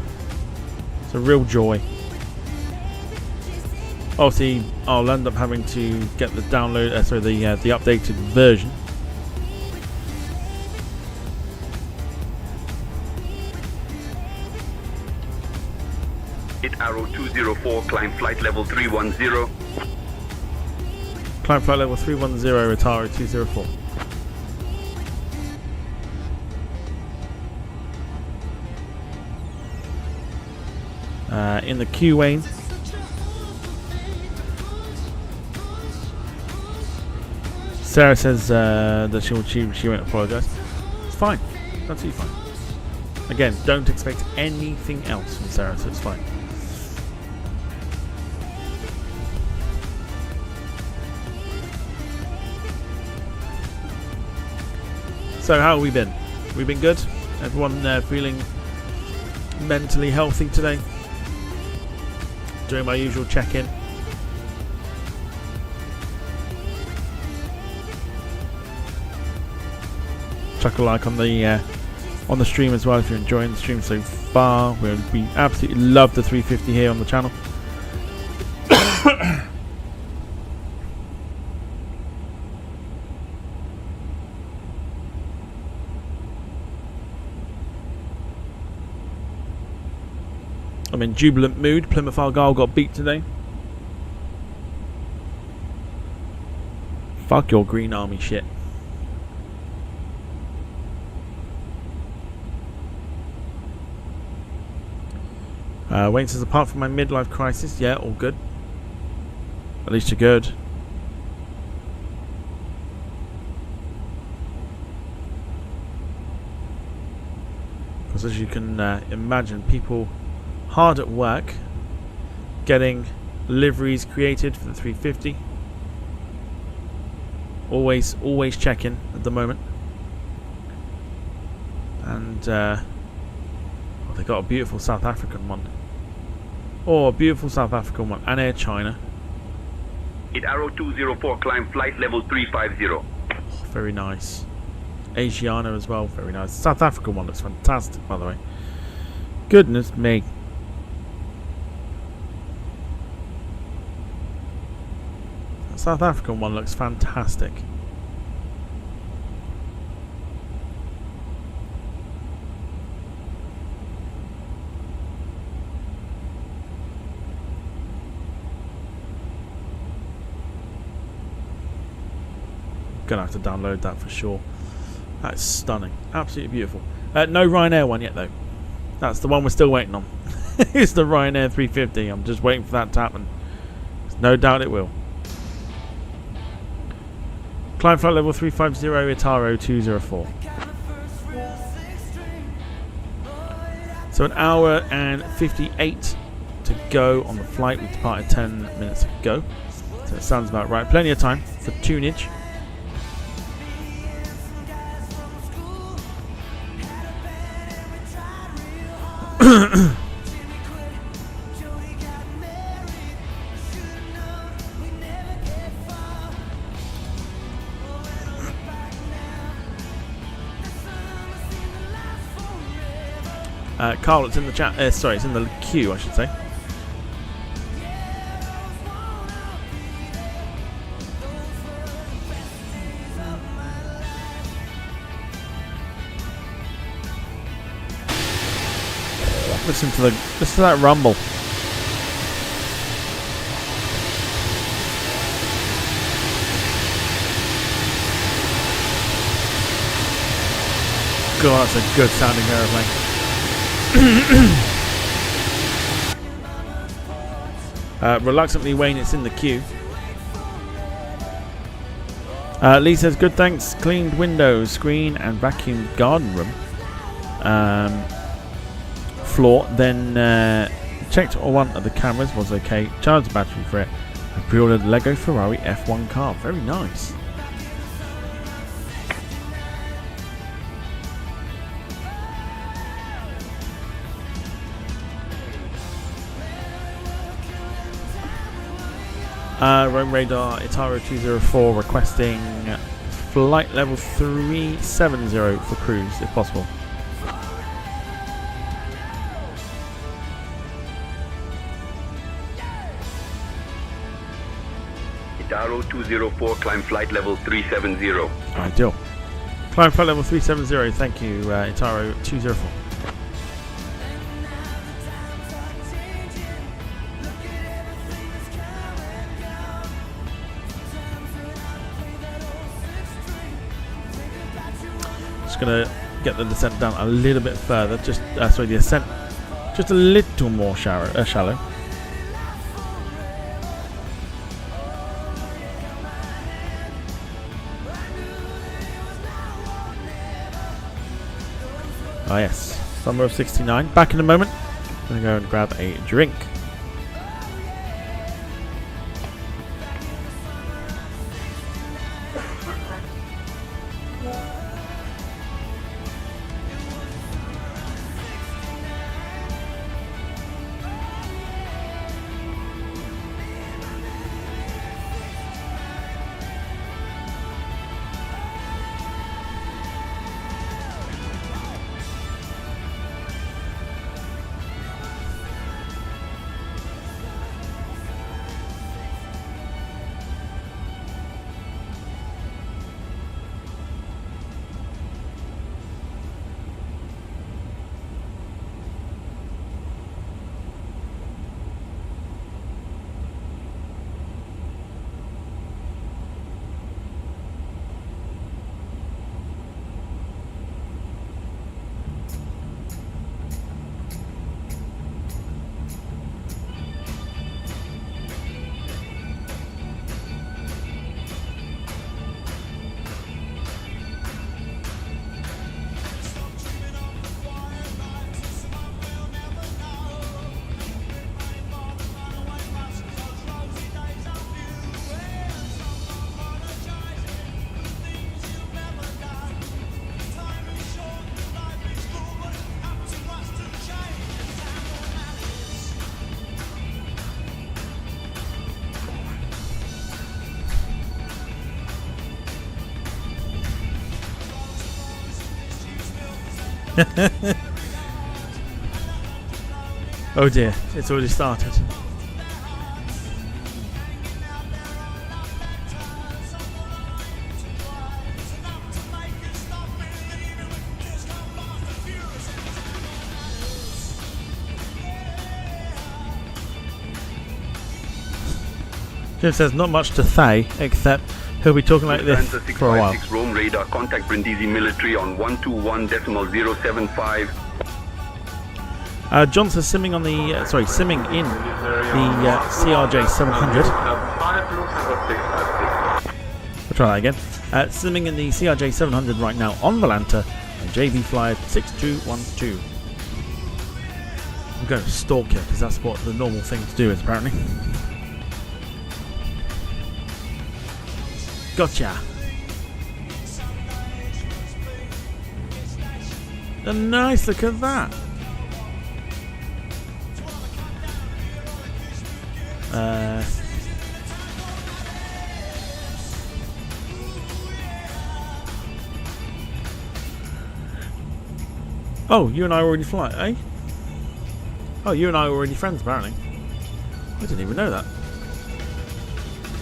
joy. Obviously, I'll end up having to get the download, the updated version. Hit arrow 204, climb flight level 310. Climb flight level 310, ITA 204. In the queue, Wayne. Sarah says that she won't apologise. It's fine. That's absolutely fine. Again, don't expect anything else from Sarah, so it's fine. So how have we been? We've been good? Everyone feeling mentally healthy today? Doing my usual check-in. Chuck a like on the stream as well if you're enjoying the stream so far. We absolutely love the 350 here on the channel. I'm in jubilant mood. Plymouth Argyle got beat today. Fuck your Green Army shit. Wayne says, apart from my midlife crisis, yeah, all good. At least you're good. Because as you can imagine, people hard at work getting liveries created for the 350. Always checking at the moment. And they got a beautiful South African one. Oh, a beautiful South African one. And Air China. Hit arrow 204, climb flight level 350. Oh, very nice. Asiana as well, very nice. South African one looks fantastic, by the way. Goodness me. The South African one looks fantastic. Gonna have to download that for sure. That's stunning, absolutely beautiful. No Ryanair one yet though. That's the one we're still waiting on. It's the Ryanair 350. I'm just waiting for that to happen. There's no doubt it will. Climb flight level 350, Itaro 204. So an hour and 58 to go on the flight. We departed 10 minutes ago. So it sounds about right. Plenty of time for tunage. Carl, it's in the chat. Sorry, it's in the queue, I should say. Listen to that rumble. God, that's a good sounding aeroplane. Reluctantly, Wayne, it's in the queue. Lee says, good thanks. Cleaned windows, screen and vacuum garden room floor. Then checked all one of the cameras was okay. Charged the battery for it. I pre-ordered Lego Ferrari F1 car. Very nice. Roam radar Itaro 204 requesting flight level 370 for cruise if possible. Itaro 204, climb flight level 370. Ideal. Climb flight level 370, thank you, Itaro 204. Just gonna get the descent down a little bit further. Just sorry, the ascent just a little more shallow. Ah yes, summer of '69. Back in a moment. I'm gonna go and grab a drink. Oh dear, it's already started. Jim says not much to say, except he'll be talking like this for a while. Roam radar, contact Brindisi military on 121.075. Johnson simming on the simming in the CRJ 700. We'll try that again. Simming in the CRJ 700 right now on Volanta and JB Flyer 6212. I'm going to stalk it because that's what the normal thing to do is apparently. Gotcha. A nice look at that. Oh, you and I already fly, eh? Oh, you and I are already friends, apparently. I didn't even know that.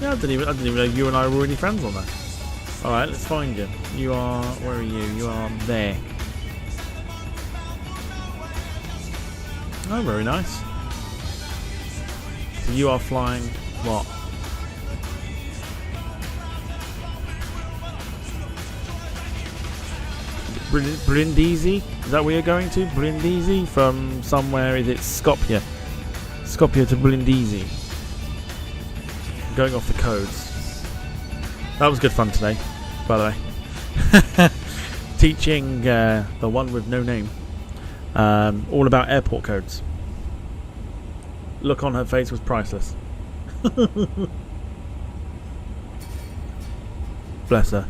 Yeah, I didn't even know you and I were already friends on that. All right, let's find you. You are, where are you? You are there. Oh, very nice. So you are flying what? Brindisi? Is that where you're going to? Brindisi? From somewhere, is it Skopje? Skopje to Brindisi. Going off the codes. That was good fun today, by the way. Teaching the one with no name all about airport codes. Look on her face was priceless. Bless her.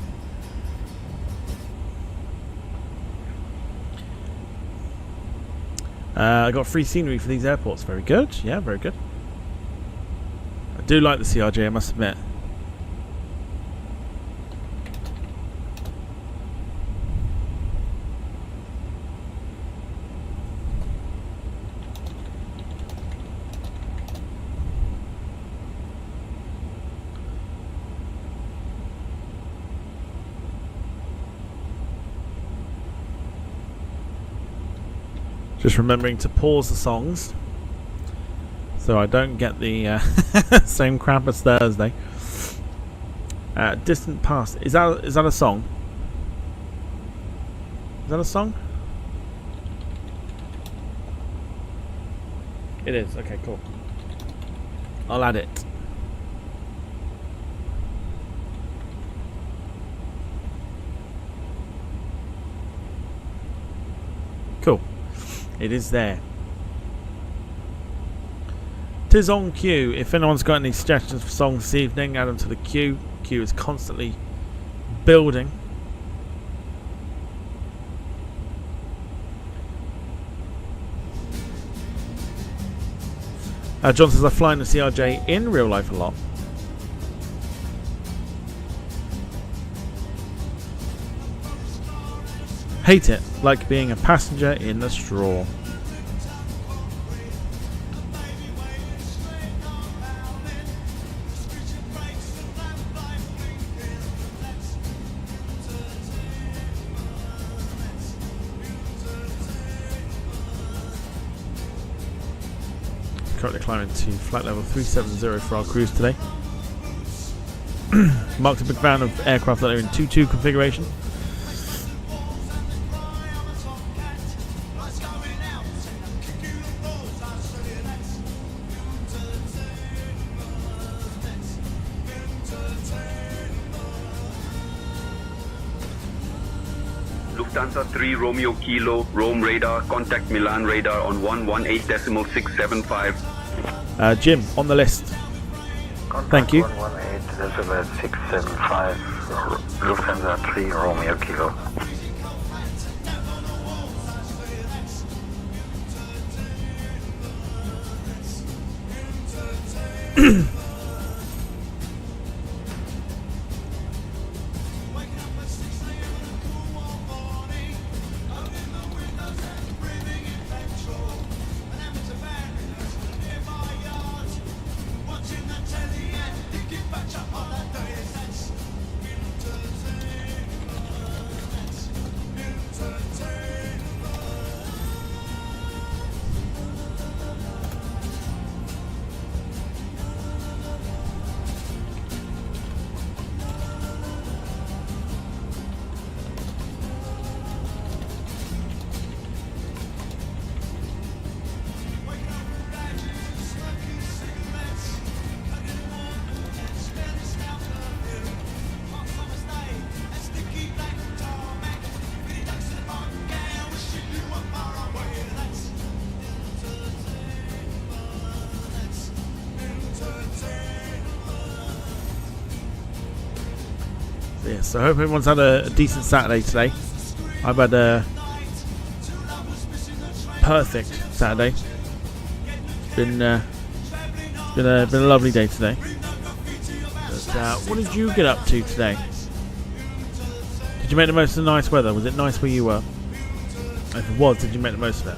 I got free scenery for these airports. Very good. Yeah, very good. I do like the CRJ, I must admit. Just remembering to pause the songs so I don't get the same crap as Thursday. Distant past. Is that a song? Is that a song? It is. Okay, cool. I'll add it. Cool. It is there. Tis on queue. If anyone's got any suggestions for songs this evening, add them to the queue. Queue is constantly building. John says I fly in the CRJ in real life a lot. Hate it, like being a passenger in a straw. Currently climbing to flight level 370 for our cruise today. Mark's a big fan of aircraft that are in 2-2 configuration. Lufthansa 3 Romeo Kilo, Rome radar, contact Milan radar on 118.675. Jim, on the list. Contact Thank you. 118.675, Lufthansa 3 Romeo Kilo. Yeah, so I hope everyone's had a decent Saturday today. I've had a perfect Saturday. It's been a lovely day today. But, what did you get up to today? Did you make the most of the nice weather? Was it nice where you were? If it was, did you make the most of it?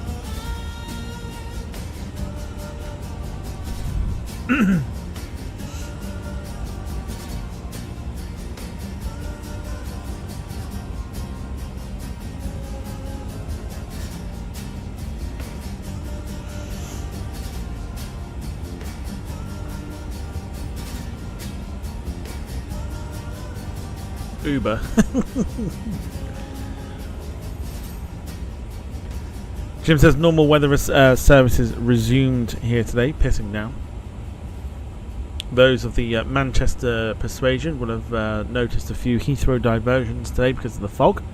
Uber. Jim says normal weather services resumed here today, pissing down. Those of the Manchester persuasion will have noticed a few Heathrow diversions today because of the fog,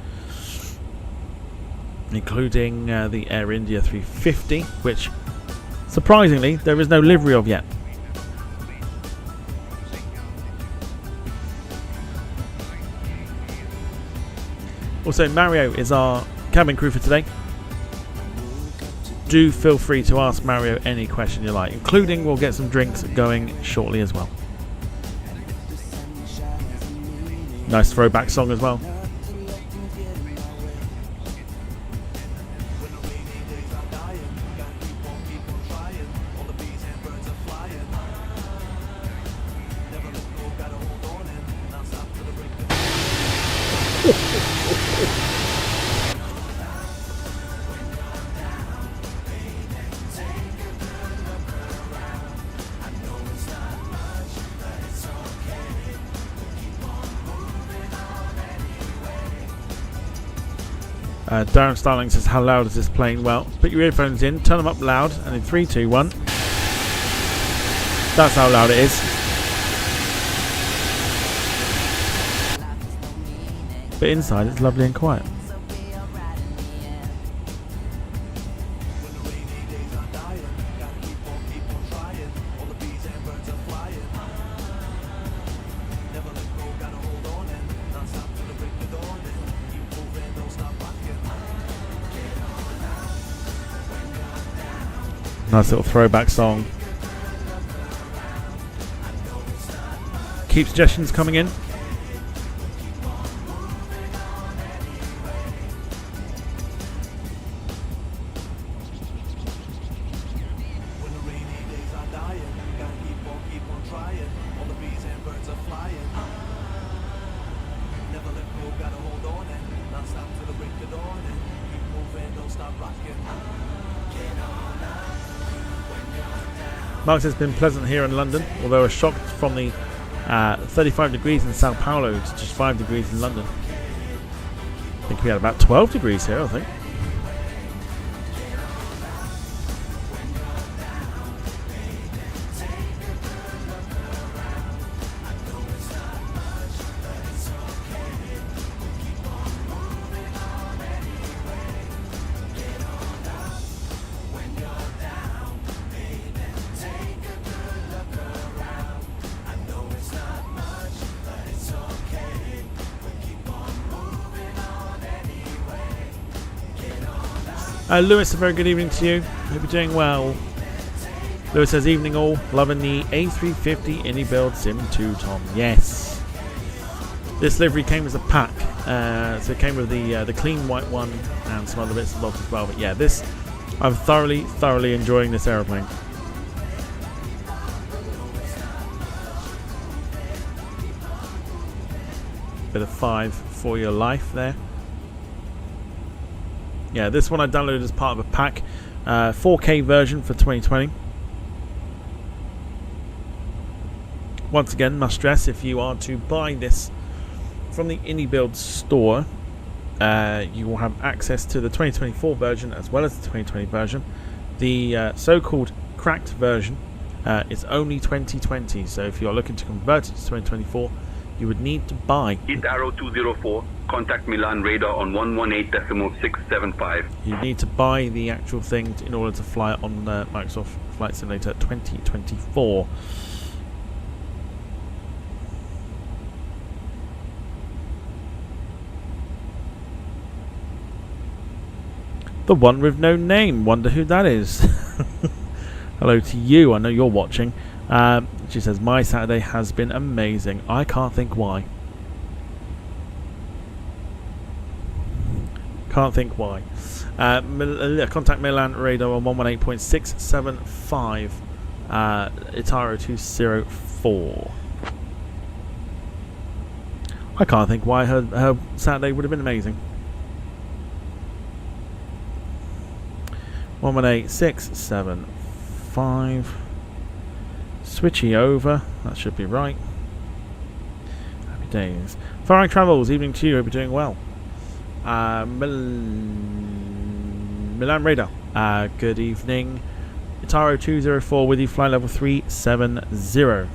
including the Air India 350, which surprisingly there is no livery of yet. Also, Mario is our cabin crew for today. Do feel free to ask Mario any question you like, including we'll get some drinks going shortly as well. Nice throwback song as well. Darren Starling says, how loud is this plane? Well, put your earphones in, turn them up loud, and in 3, 2, 1. That's how loud it is. But inside it's lovely and quiet. Nice little throwback song. Keep suggestions coming in. Mark says it's been pleasant here in London, although a shock from the 35 degrees in Sao Paulo to just 5 degrees in London. I think we had about 12 degrees here, I think. Lewis, a very good evening to you. Hope you're doing well. Lewis says, evening all. Loving the A350 iniBuilds Sim 2 Tom. Yes. This livery came as a pack. So it came with the clean white one and some other bits and bobs as well. But yeah, this, I'm thoroughly enjoying this aeroplane. Bit of 5 for your life there. Yeah, this one I downloaded as part of a pack, 4K version for 2020. Once again, must stress, if you are to buy this from the iniBuilds store, you will have access to the 2024 version as well as the 2020 version. The so-called cracked version is only 2020, so if you're looking to convert it to 2024, you would need to buy. Heat arrow 204, contact Milan radar on 118.675. You need to buy the actual thing in order to fly it on Microsoft Flight Simulator 2024. The one with no name. Wonder who that is. Hello to you. I know you're watching. She says, my Saturday has been amazing. I can't think why. Can't think why. Contact Milan radar on 118.675. ITA 204. I can't think why her Saturday would have been amazing. 118.675. Switchy over. That should be right. Happy days. Firing Travels, evening to you. Hope you're doing well. Milan Radar. Good evening. ITA 204 with you, flight level 370.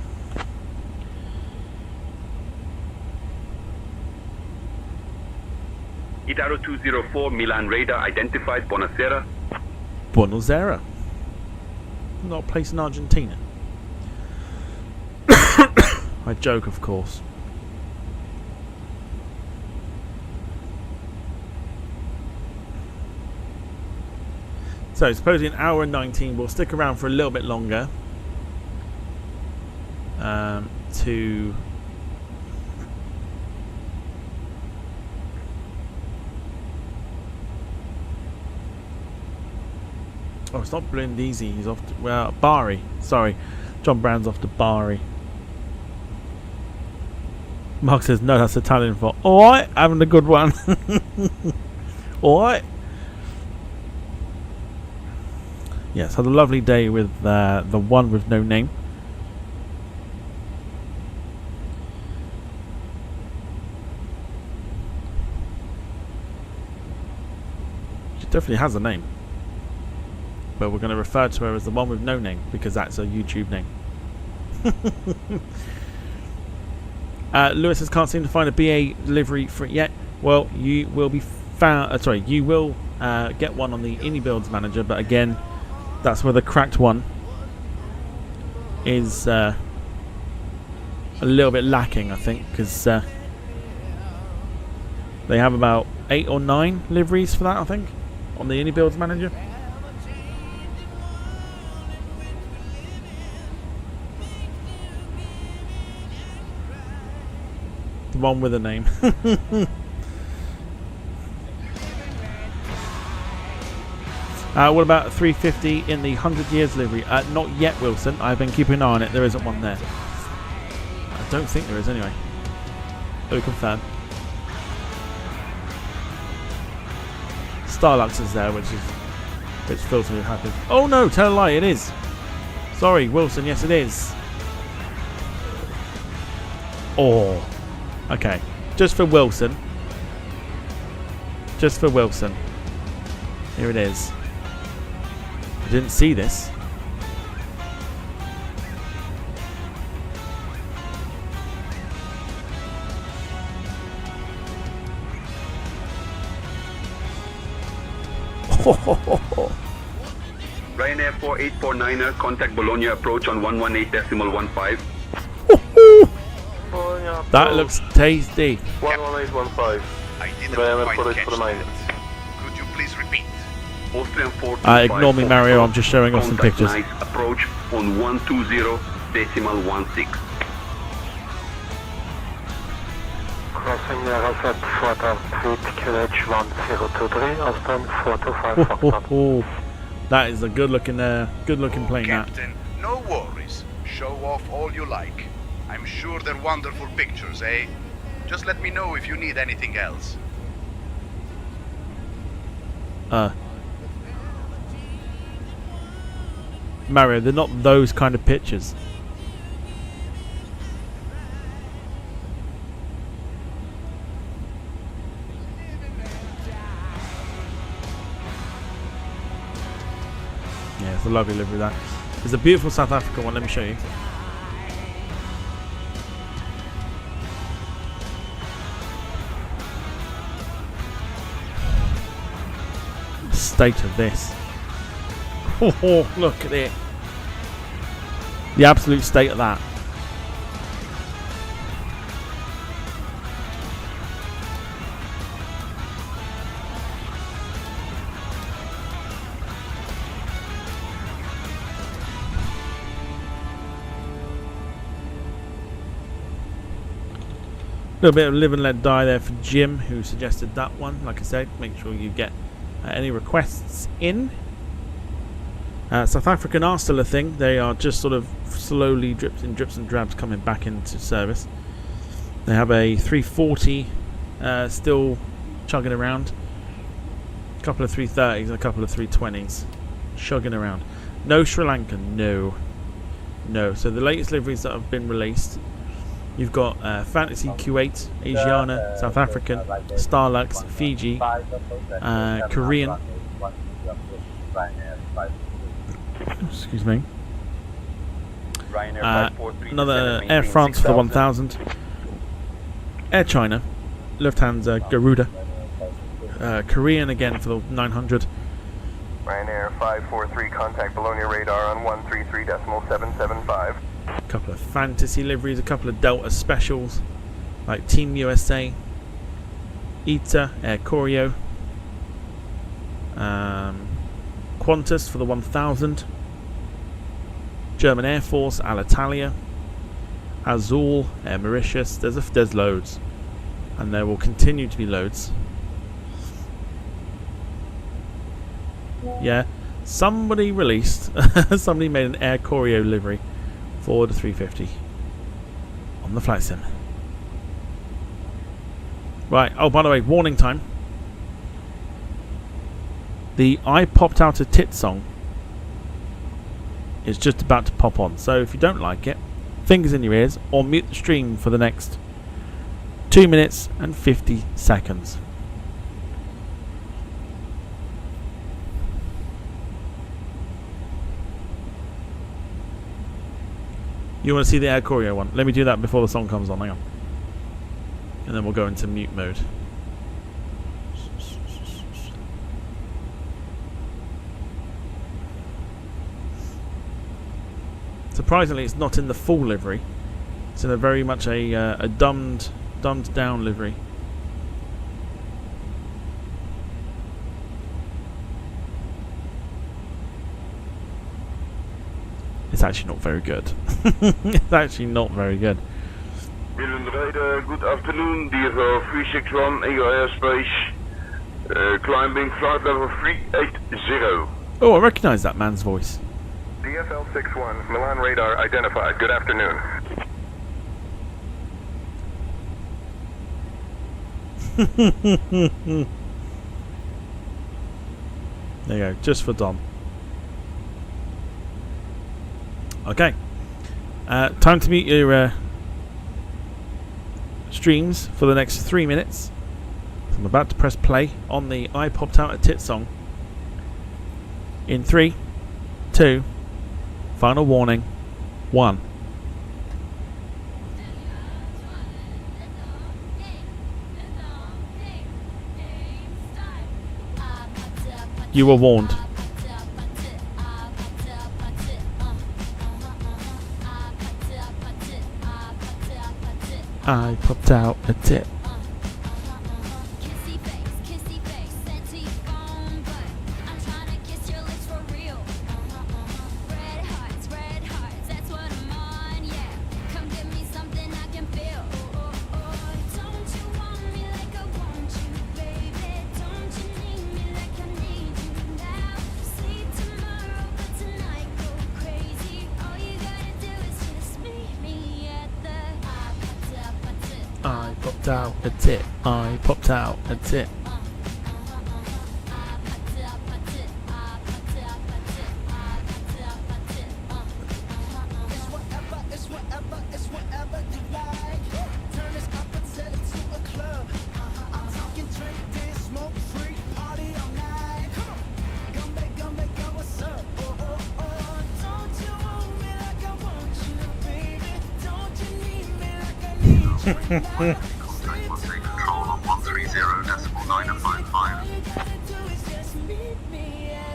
ITA 204, Milan Radar identified. Buonasera. Buonasera. Not a place in Argentina. I joke, of course. So, supposedly an hour and 19. We'll stick around for a little bit longer. To... Oh, it's not Brindisi. He's off to... Well, Bari. Sorry. John Brown's off to Bari. Mark says, no, that's Italian for alright, having a good one. Alright. Yes, had a lovely day with the one with no name. She definitely has a name. But we're going to refer to her as the one with no name because that's her YouTube name. Lewis says, can't seem to find a BA livery for it yet. Well, you will be found. You will get one on the iniBuilds manager, but again, that's where the cracked one is a little bit lacking, I think, because they have about 8 or 9 liveries for that, I think, on the iniBuilds manager. The one with a name. What about 350 in the 100 years livery? Not yet, Wilson. I've been keeping an eye on it. There isn't one there. I don't think there is anyway. Let me confirm. Starlux is there, which fills me with happy. Oh no, tell a lie, it is. Sorry, Wilson, yes it is. Oh. Okay, just for Wilson. Just for Wilson. Here it is. I didn't see this. Ryanair 4849er, contact Bologna approach on 118.15. That looks tasty. I 11815. didn't quite catch that. Could you please repeat? Austrian 425. Ignore me, Mario. I'm just showing off some pictures. Nice approach on 120.16. Crossing Level 4 with QH 1023, Austin 425. That is a good looking plane. Captain, no worries. Show off all you like. I'm sure they're wonderful pictures, eh? Just let me know if you need anything else. Mario, they're not those kind of pictures. Yeah, it's a lovely livery that. There's a beautiful South African one, let me show you. The state of this. Oh, look at it. The absolute state of that. little bit of live and let die there for Jim, who suggested that one. Like I said, make sure you get any requests in. South African are still a thing. They are just sort of slowly drips and drabs coming back into service. They have a 340 still chugging around, a couple of 330s and a couple of 320s chugging around. No Sri Lanka, no. So the latest liveries that have been released, you've got Fantasy Kuwait, Asiana, South African, Starlux, Fiji, Korean. Excuse me. Another Air France for the 1000, Air China, Lufthansa Garuda, Korean again for the 900. Ryanair 543, contact Bologna radar on 133.775. A couple of fantasy liveries, a couple of Delta specials like Team USA, ITA Air Koryo, Qantas for the 1000, German Air Force Alitalia, Azul Air Mauritius. There's loads, and there will continue to be loads. Yeah, somebody released, somebody made an Air Koryo livery for the 350 on the flight sim. Right, oh, by the way, warning time. The I Popped Out a Tit song is just about to pop on, so if you don't like it, fingers in your ears or mute the stream for the next 2 minutes and 50 seconds. You want to see the Air Koryo one? Let me do that before the song comes on, hang on. And then we'll go into mute mode. Surprisingly, it's not in the full livery. It's in a very much a dumbed down livery. It's actually not very good. It's actually not very good. Good afternoon, DFL 361 in your airspace. Climbing flight level 380. Oh, I recognise that man's voice. DFL 61, Milan radar identified. Good afternoon. There you go, just for Dom. Okay, time to mute your streams for the next 3 minutes. I'm about to press play on the I Popped Out a Tit song. In 3, 2, final warning, 1. You were warned. I popped out a tit. I popped out a tit. I popped out a tit.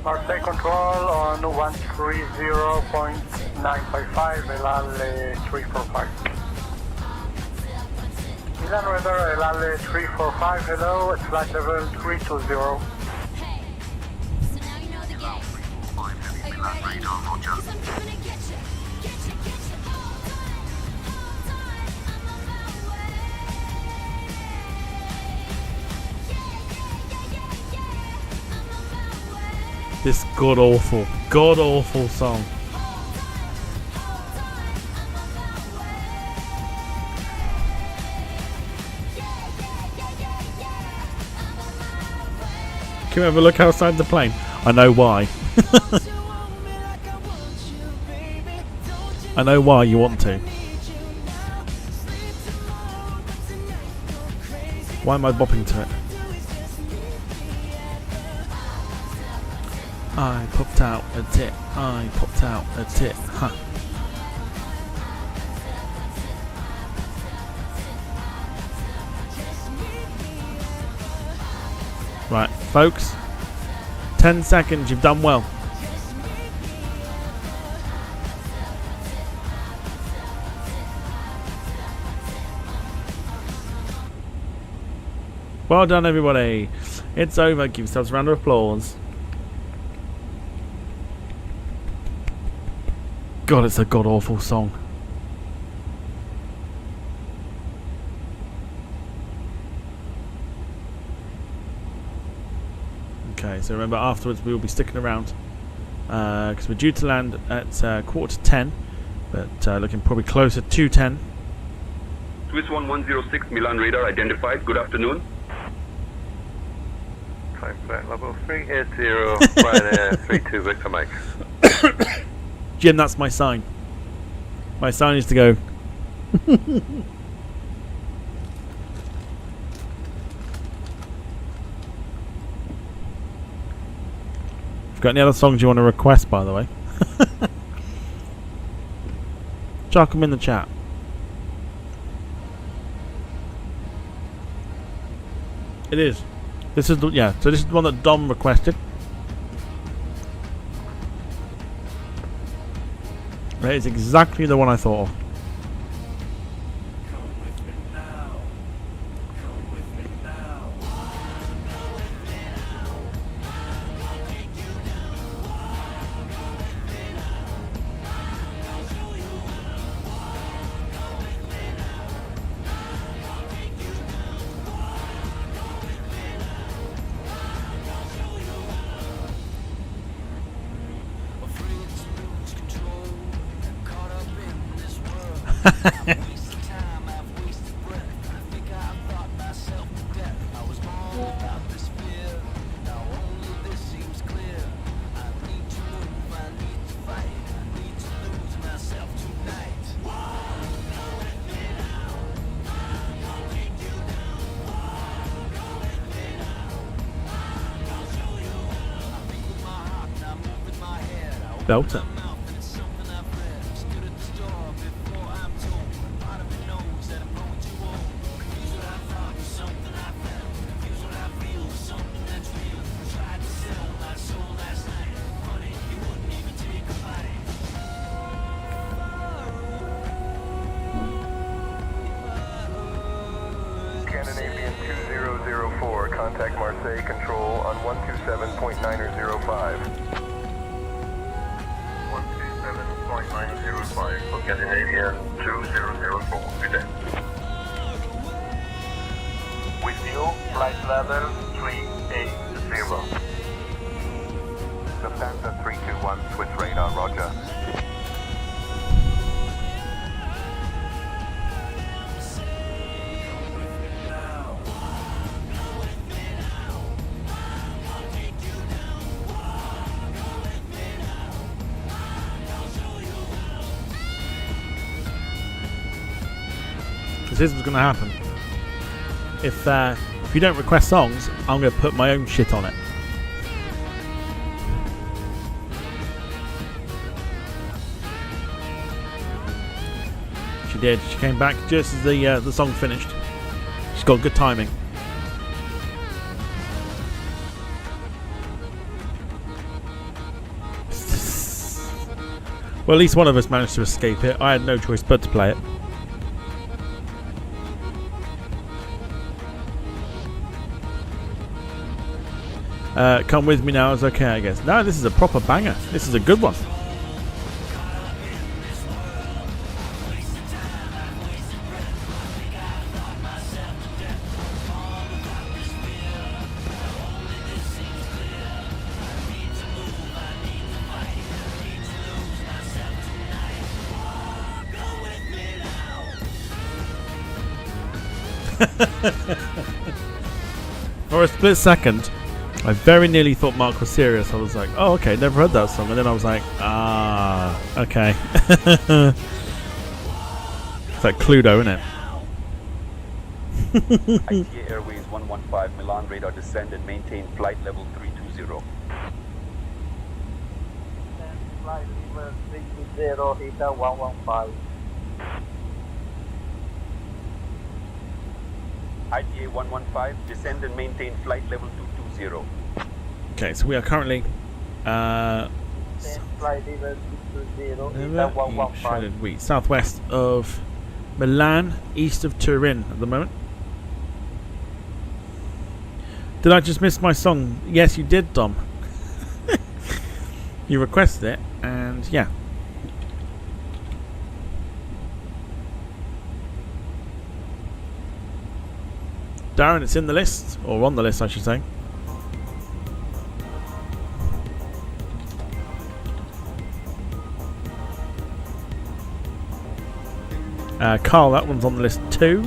Marseille control on 130.955, Elal 345. Milan radar, Elal 345, hello, at flight level 320. This god awful song. Can we have a look outside the plane? I know why. I know why you want to. Why am I bopping to it? I popped out a tit. I popped out a tit. Huh. Right, folks. 10 seconds, you've done well. Well done, everybody. It's over. Give yourselves a round of applause. God, it's a god-awful song. Okay, so remember, afterwards we will be sticking around because we're due to land at 9:45, but looking probably closer to 10. Swiss 1106 Milan radar identified. Good afternoon. Time flight level 380, Ryanair 32 Victor Mike. Jim, that's my sign. My sign is to go. Got any other songs you want to request, by the way? Chuck them in the chat. It is. This is the so this is the one that Dom requested. That is exactly the one I thought of. Belter. Scandinavian 2004, contact Marseille Control on 127.905. 127.905 for Scandinavian 2004. Good day. With you, flight level 380. Lufthansa 321, Swiss radar, roger. This is what's going to happen. If you don't request songs, I'm going to put my own shit on it. She did. She came back just as the song finished. She's got good timing. Well, at least one of us managed to escape it. I had no choice but to play it. Come with me now is okay, I guess. No, this is a proper banger. This is a good one. For a split second, I very nearly thought Mark was serious. I was like, oh, okay, never heard that song. And then I was like, ah, okay. It's like Cluedo, isn't it? ITA Airways 115, Milan radar descend and maintain flight level 320. Flight level 320, Heathrow 115. ITA 115, descend and maintain flight level 220. Okay, so we are currently Flight level 220, Heathrow 115. shredded wheat, southwest of Milan, east of Turin at the moment. Did I just miss my song? Yes, you did, Dom. You requested it, and yeah. Darren, it's in the list, or on the list, I should say. Carl, that one's on the list too.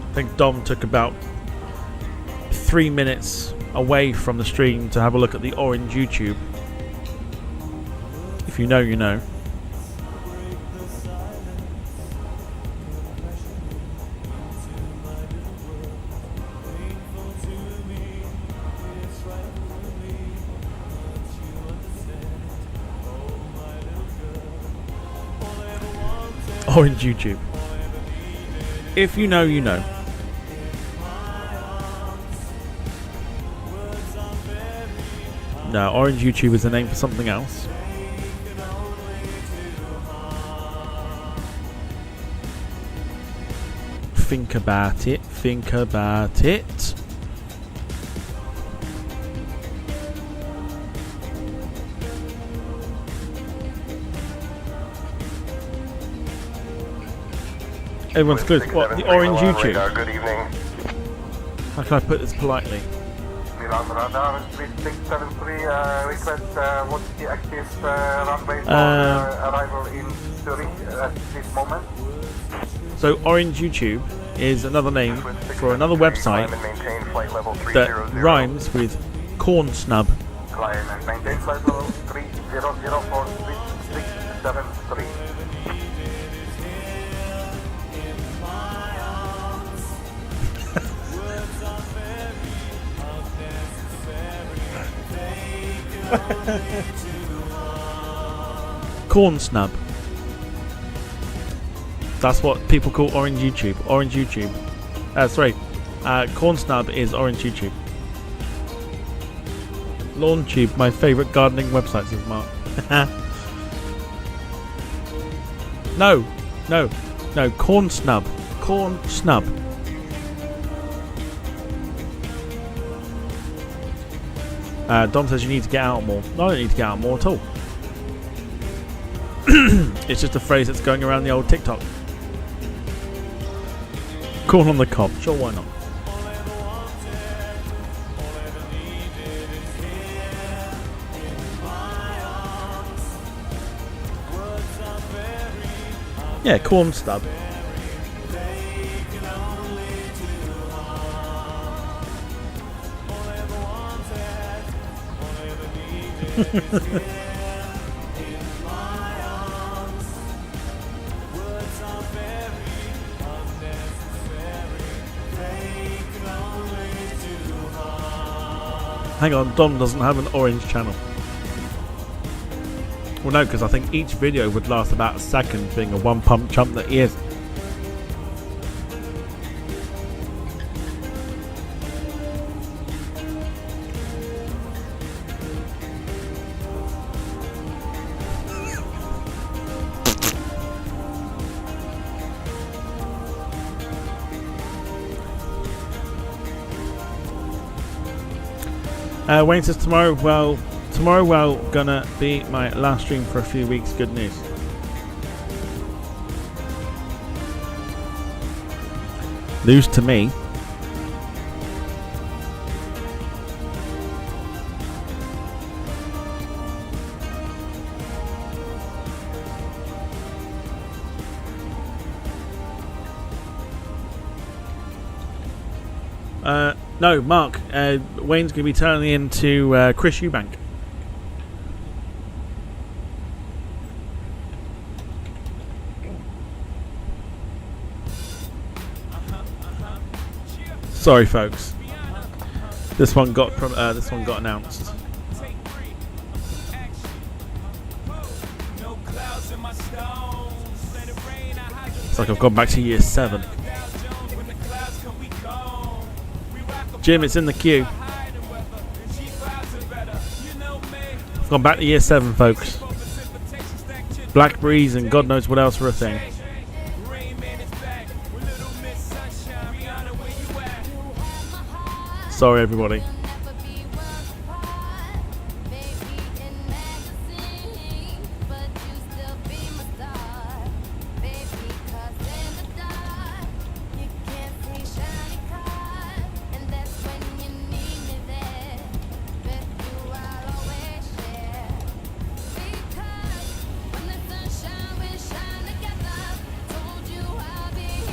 I think Dom took about 3 minutes away from the stream to have a look at the orange YouTube. If you know, you know. Orange YouTube. If you know, you know. No, Orange YouTube is the name for something else. Think about it. Think about it. Everyone's good. What? The Orange YouTube? Radar, good evening. How can I put this politely? Milan radar 3673, request what's the active runway for arrival in Zurich at this moment? So Orange YouTube is another name for another website that rhymes with corn snub. Climb and maintain flight level 300 for 3673. Corn snub. That's what people call Orange YouTube. Orange YouTube. Sorry. Corn snub is Orange YouTube. LawnTube, my favourite gardening website, says Mark. No. Corn snub. Corn snub. Dom says you need to get out more. No, I don't need to get out more at all. It's just a phrase that's going around the old TikTok. Corn on the cob. Sure, why not? Yeah, corn stub. Hang on, Dom doesn't have an orange channel. Well, no, because I think each video would last about a second, being a one-pump chump that he is. Wayne says tomorrow, gonna be my last stream for a few weeks. Good news. News to me. No, Mark. Wayne's going to be turning into Chris Eubank. Sorry, folks. This one got announced. It's like I've gone back to year 7. Jim, it's in the queue. I've gone back to year 7, folks. Blackberries and God knows what else were a thing. Sorry, everybody.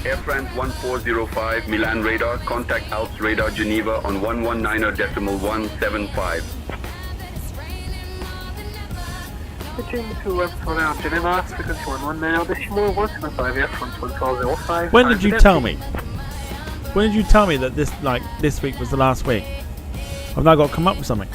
Air France 1405, Milan radar, contact Alps radar Geneva on 119.175. When did you tell me? When did you tell me that this week was the last week? I've now got to come up with something.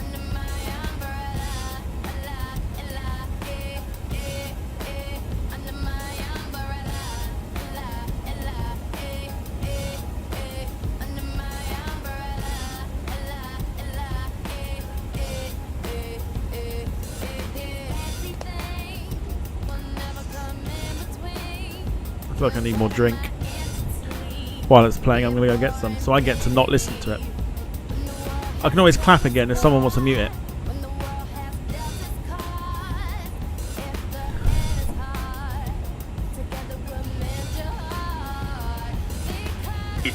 I feel like I need more drink. While it's playing, I'm going to go get some, so I get to not listen to it. I can always clap again if someone wants to mute it.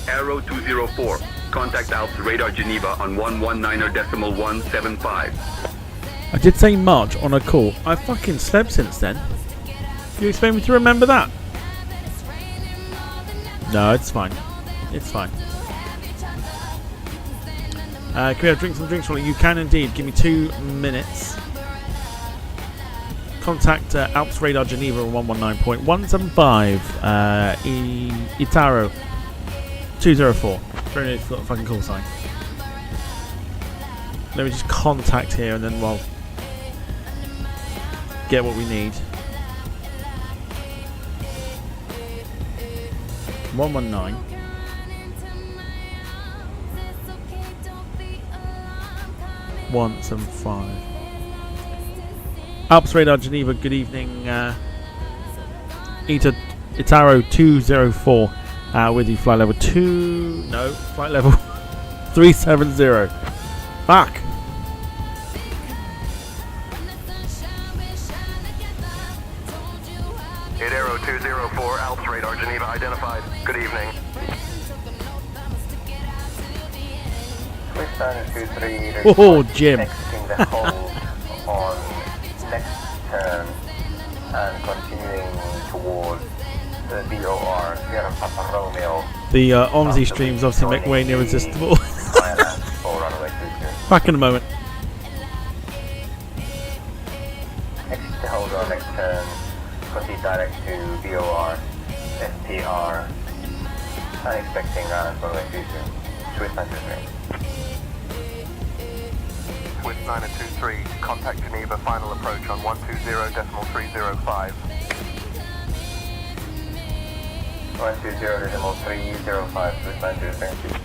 Arrow 204, contact Alps radar Geneva on 119.175. I did say March on a call. I fucking slept since then. You expect me to remember that? No, it's fine. It's fine. Can we have some drinks? You can indeed. Give me 2 minutes. Contact Alps Radar Geneva on 119.175. Itaro 204. Very nice fucking call sign. Let me just contact here and then we'll get what we need. 119. One 175. Alps Radar Geneva, good evening. Itaro 204 with you, flight level 2. No, flight level 370. Fuck. Arrow 204, Alps Radar Geneva identified. Good evening. Oh, Jim. Exiting the hold on next turn and continuing towards the BOR, Sierra Papa Romeo. The OMSI streams obviously make way irresistible. Back in a moment. Exit the hold on next turn, proceed direct to BOR, SPR, and expecting runway 22, Swiss 923. Swiss 923, contact Geneva, final approach on 120.305. 120.305, Swiss 923.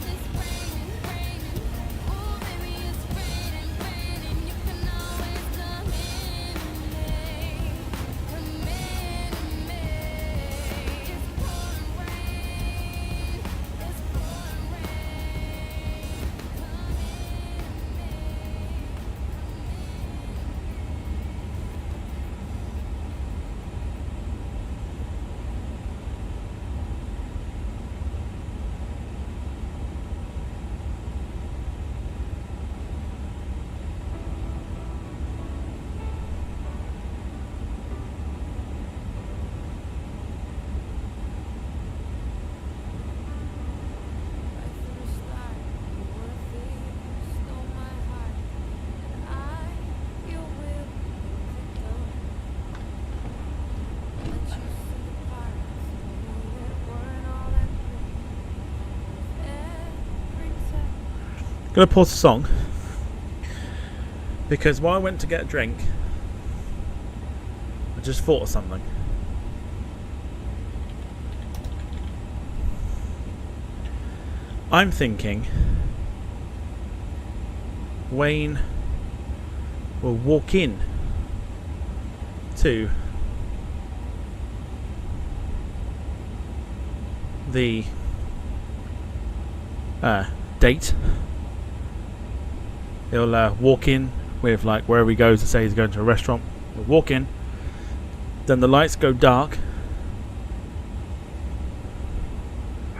going to pause the song because while I went to get a drink, I just thought of something. I'm thinking Wayne will walk in to the date. He'll walk in with, like, wherever he goes, to say he's going to a restaurant. He'll walk in, then the lights go dark.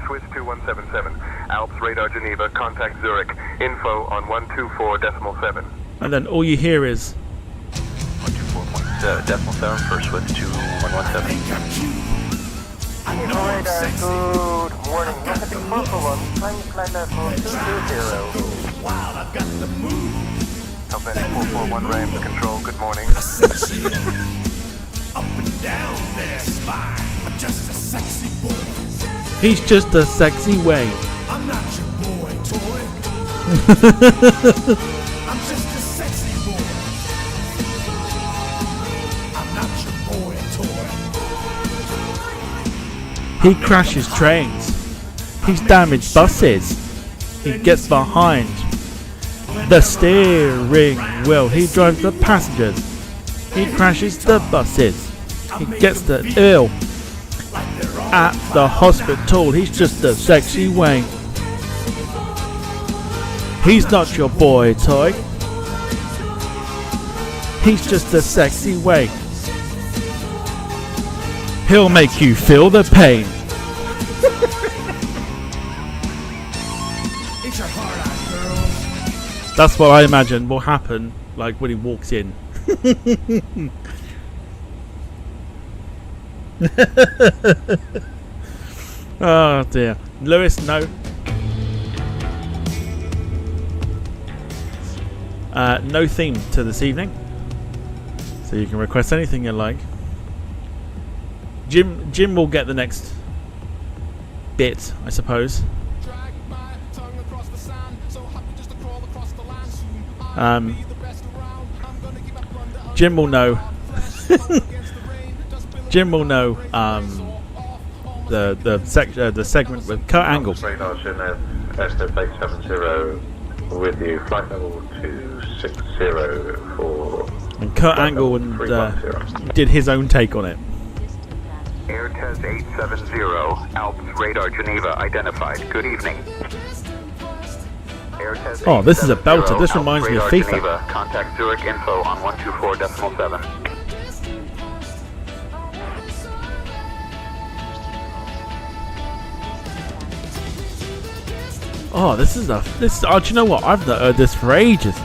Swiss 2177, Alps radar Geneva, contact Zurich, info on 124.7. And then all you hear is 124.7 for Swiss 2117. Radar, good morning. Look at the purple one. Climb flight level 220. Wild, I've got the move. Helvetic 441 Rams control, good morning. Up and down their spine. I'm just a sexy boy. he's just a sexy Wayne. I'm not your boy toy. I'm just a sexy boy. I'm not your boy toy. He crashes trains. He's damaged buses. He gets behind the steering wheel. He drives the passengers. He crashes the buses. He gets the ill at the hospital. He's just a sexy Wayne. He's not your boy toy. He's just a sexy Wayne. He'll make you feel the pain. That's what I imagine will happen, like when he walks in. Oh dear. Lewis, no. No theme to this evening, so you can request anything you like. Jim will get the next bit, I suppose. Jim will know. Jim will know the segment with Kurt Angle. Radar MSFS2020 with you. Flight level 260 for. And Kurt Angle did his own take on it. AirTest 870, Alps radar Geneva identified. Good evening. Oh, this is a belter. This reminds me of FIFA. Geneva, contact Zurich info on 124.7. Oh, this is. Oh, do you know what? I've not heard this for ages.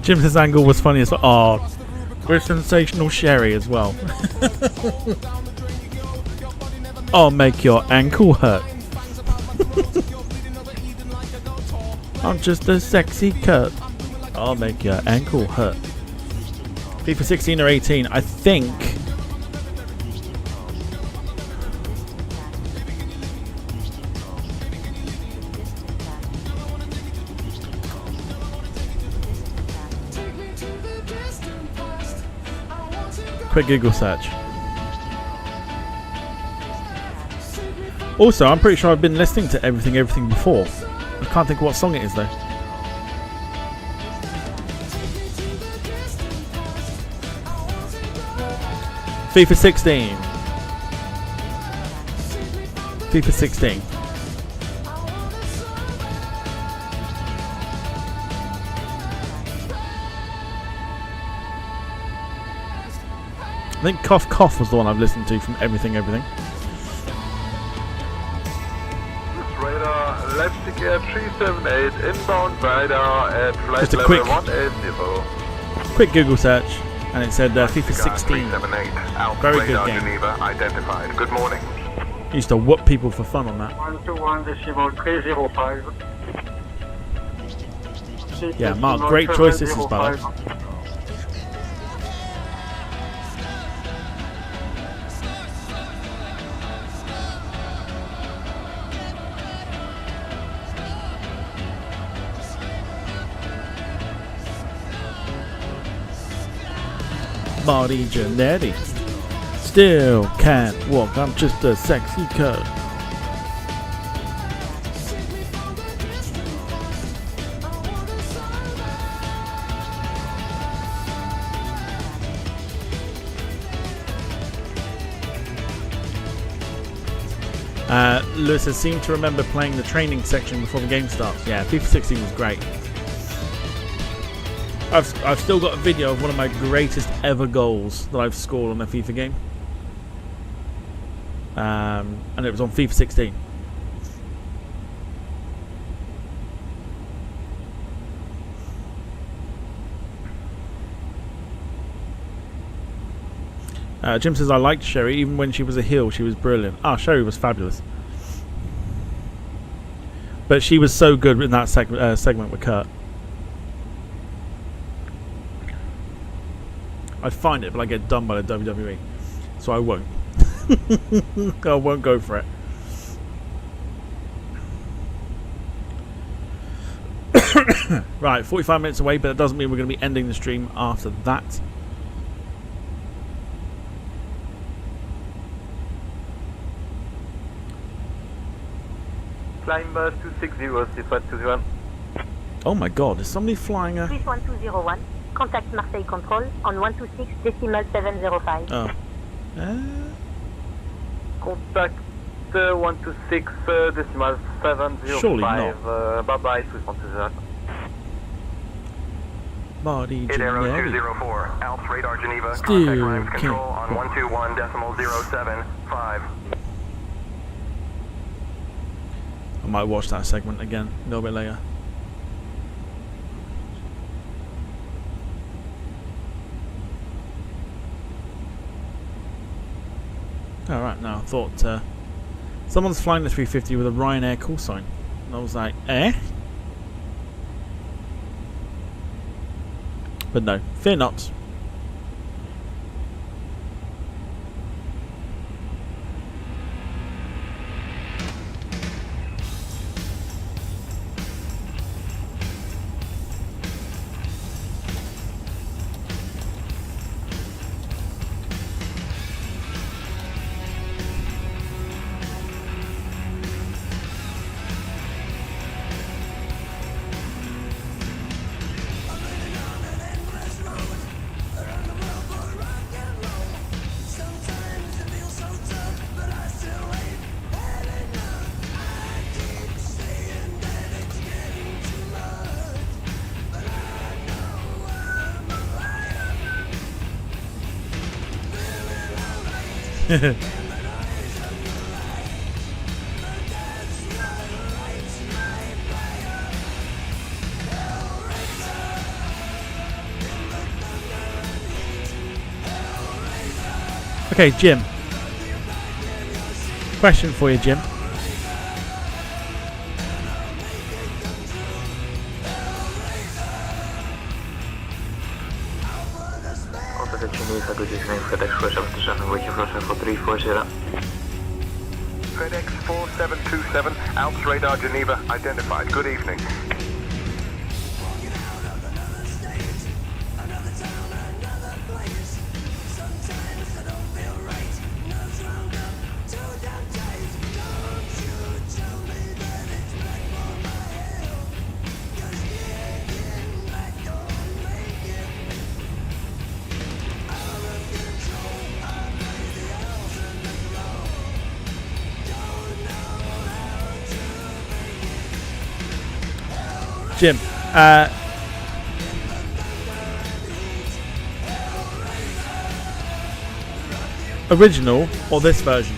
Jim's angle was funny as well. Oh, with sensational sherry as well. I'll make your ankle hurt. I'm just a sexy Kurt. I'll make your ankle hurt. FIFA 16 or 18, I think. Quick Google search. Also, I'm pretty sure I've been listening to Everything before. I can't think of what song it is though. FIFA 16. FIFA 16. I think Cough Cough was the one I've listened to from Everything. Radar Leipzig Air 378 inbound radar at flight Just a level quick 180. Quick Google search, and it said FIFA 16. Very good game. Geneva identified. Good morning. Used to whoop people for fun on that. 121.305. Yeah, Mark, great choice this is, by the way. Body genetic. Still can't walk, I'm just a sexy cut. Lewis has seemed to remember playing the training section before the game starts. Yeah, FIFA 16 was great. I've still got a video of one of my greatest ever goals that I've scored on a FIFA game. And it was on FIFA 16. Jim says, I liked Sherry, even when she was a heel, she was brilliant. Ah, Sherry was fabulous. But she was so good in that segment with Kurt. I'd find it, but I get done by the WWE. So I won't. I won't go for it. Right, 45 minutes away, but that doesn't mean we're going to be ending the stream after that. Climb 260, Seaflight 201. Oh my god, is somebody flying a... Please 1201, contact Marseille Control on 126.705. Oh. Contact 126.705. Surely not. Bye-bye, Swiss 120. Body ITA Airways 204, Alps Radar Geneva, contact Grimes Control on 121.075. I might watch that segment again a little bit later. Alright, now I thought someone's flying the 350 with a Ryanair call sign. And I was like, eh? But no, fear not. Okay, Jim. Question for you, Jim. FedEx 4727, Alps Radar Geneva identified. Good evening. Jim, original or this version?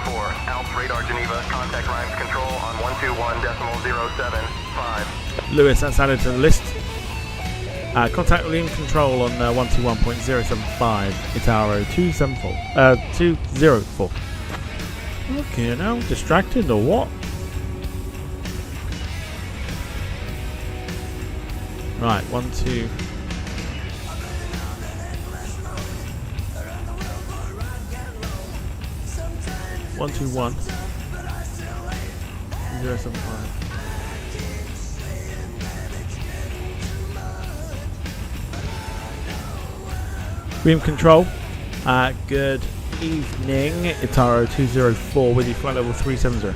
4, Alps radar Geneva, contact lines control on 121.075. Lewis, that's added to the list. Contact Lime Control on 121.075. ITA 204. Okay, now distracted or what? Right, 1, 2. One, 2, 1. 075. Beam control. Good evening. Itaro 204 with you, flight level 370.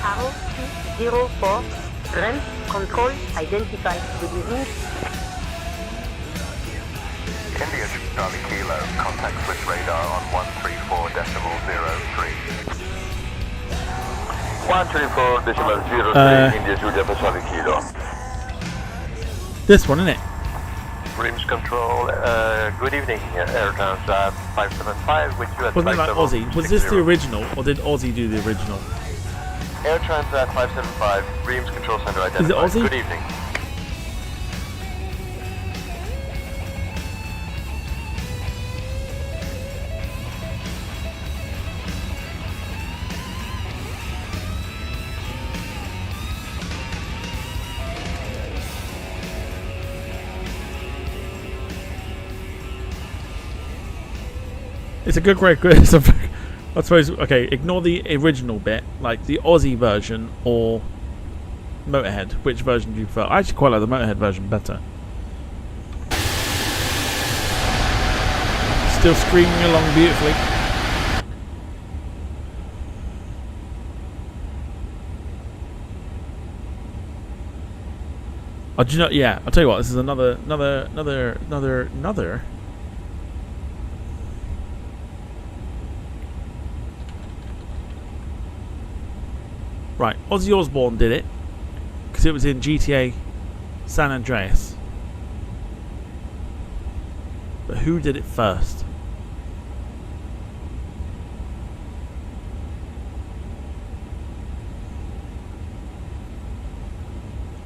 Arrow 204, run control identified. Good evening. India Charlie Kilo, contact switch radar on 134.03. 134.03, India Julia Charlie Kilo. This one, isn't it? Rims control, good evening, Air Transat 575 with you at Wasn't it like level Aussie? Was this the original, or did Aussie do the original? Air Transat 575, Reams Control Center identified. Is it Aussie? Good evening. It's a good great. I suppose. Okay, ignore the original bit, like the Aussie version or Motorhead. Which version do you prefer? I actually quite like the Motorhead version better. Still screaming along beautifully. Oh, do you know? Yeah, I'll tell you what. This is another. Right, Ozzy Osbourne did it because it was in GTA San Andreas. But who did it first?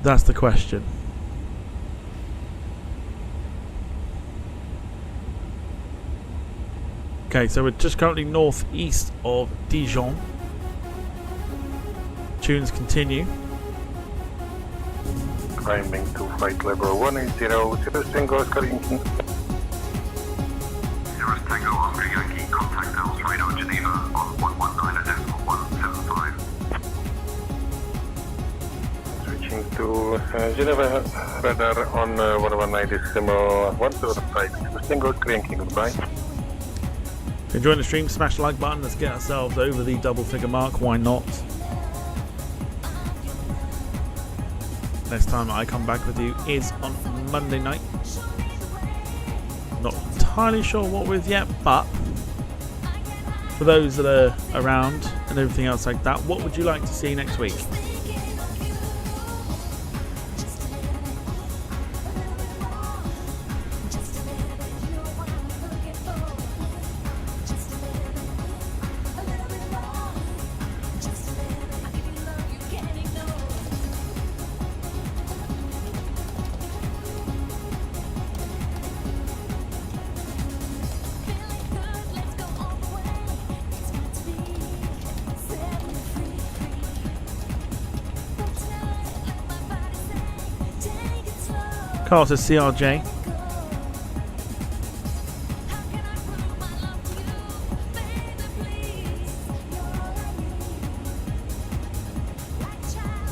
That's the question. Okay, so we're just currently northeast of Dijon. Tunes continue. Climbing to flight level 180, Tango Oscar Yankee. Cirrus Tango Oscar Yankee, contact Alps radar Geneva on 119.175. Switching to Geneva radar on 119.105. Tango Oscar Yankee, goodbye. Enjoying the stream, smash the like button. Let's get ourselves over the double figure mark. Why not? Next time I come back with you is on Monday night. Not entirely sure what with yet, but for those that are around and everything else like that, what would you like to see next week? Carl says CRJ.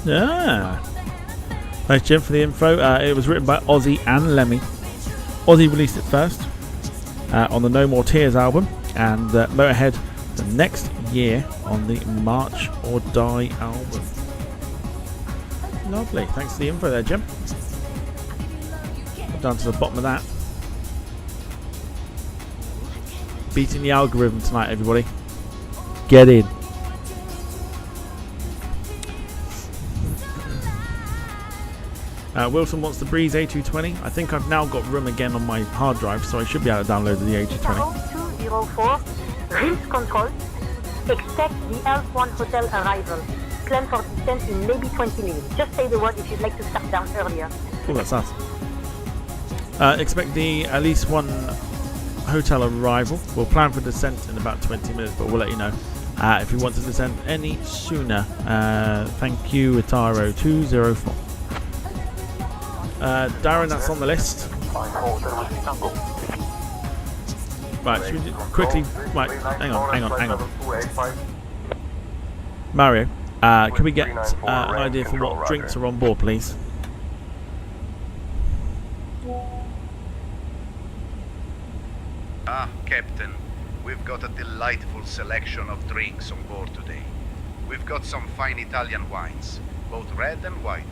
Yeah. Thanks, Jim, for the info. It was written by Ozzy and Lemmy. Ozzy released it first on the No More Tears album, and Motorhead the next year on the March or Die album. Lovely. Thanks for the info there, Jim. Down to the bottom of that. Beating the algorithm tonight, everybody. Get in. Wilson wants the Breeze A220. I think I've now got room again on my hard drive, so I should be able to download the A220. 204, Rims control. Expect the LF1 hotel arrival. Plan for descent in maybe 20 minutes. Just say the word if you'd like to start down earlier. Oh, that's us. Expect the at least one hotel arrival. We'll plan for descent in about 20 minutes, but we'll let you know if you want to descend any sooner. Thank you, ITA 204. Darren, that's on the list. Right, should we quickly... Right, hang on. Mario, can we get an idea for what drinks are on board, please? Captain, we've got a delightful selection of drinks on board today. We've got some fine Italian wines, both red and white,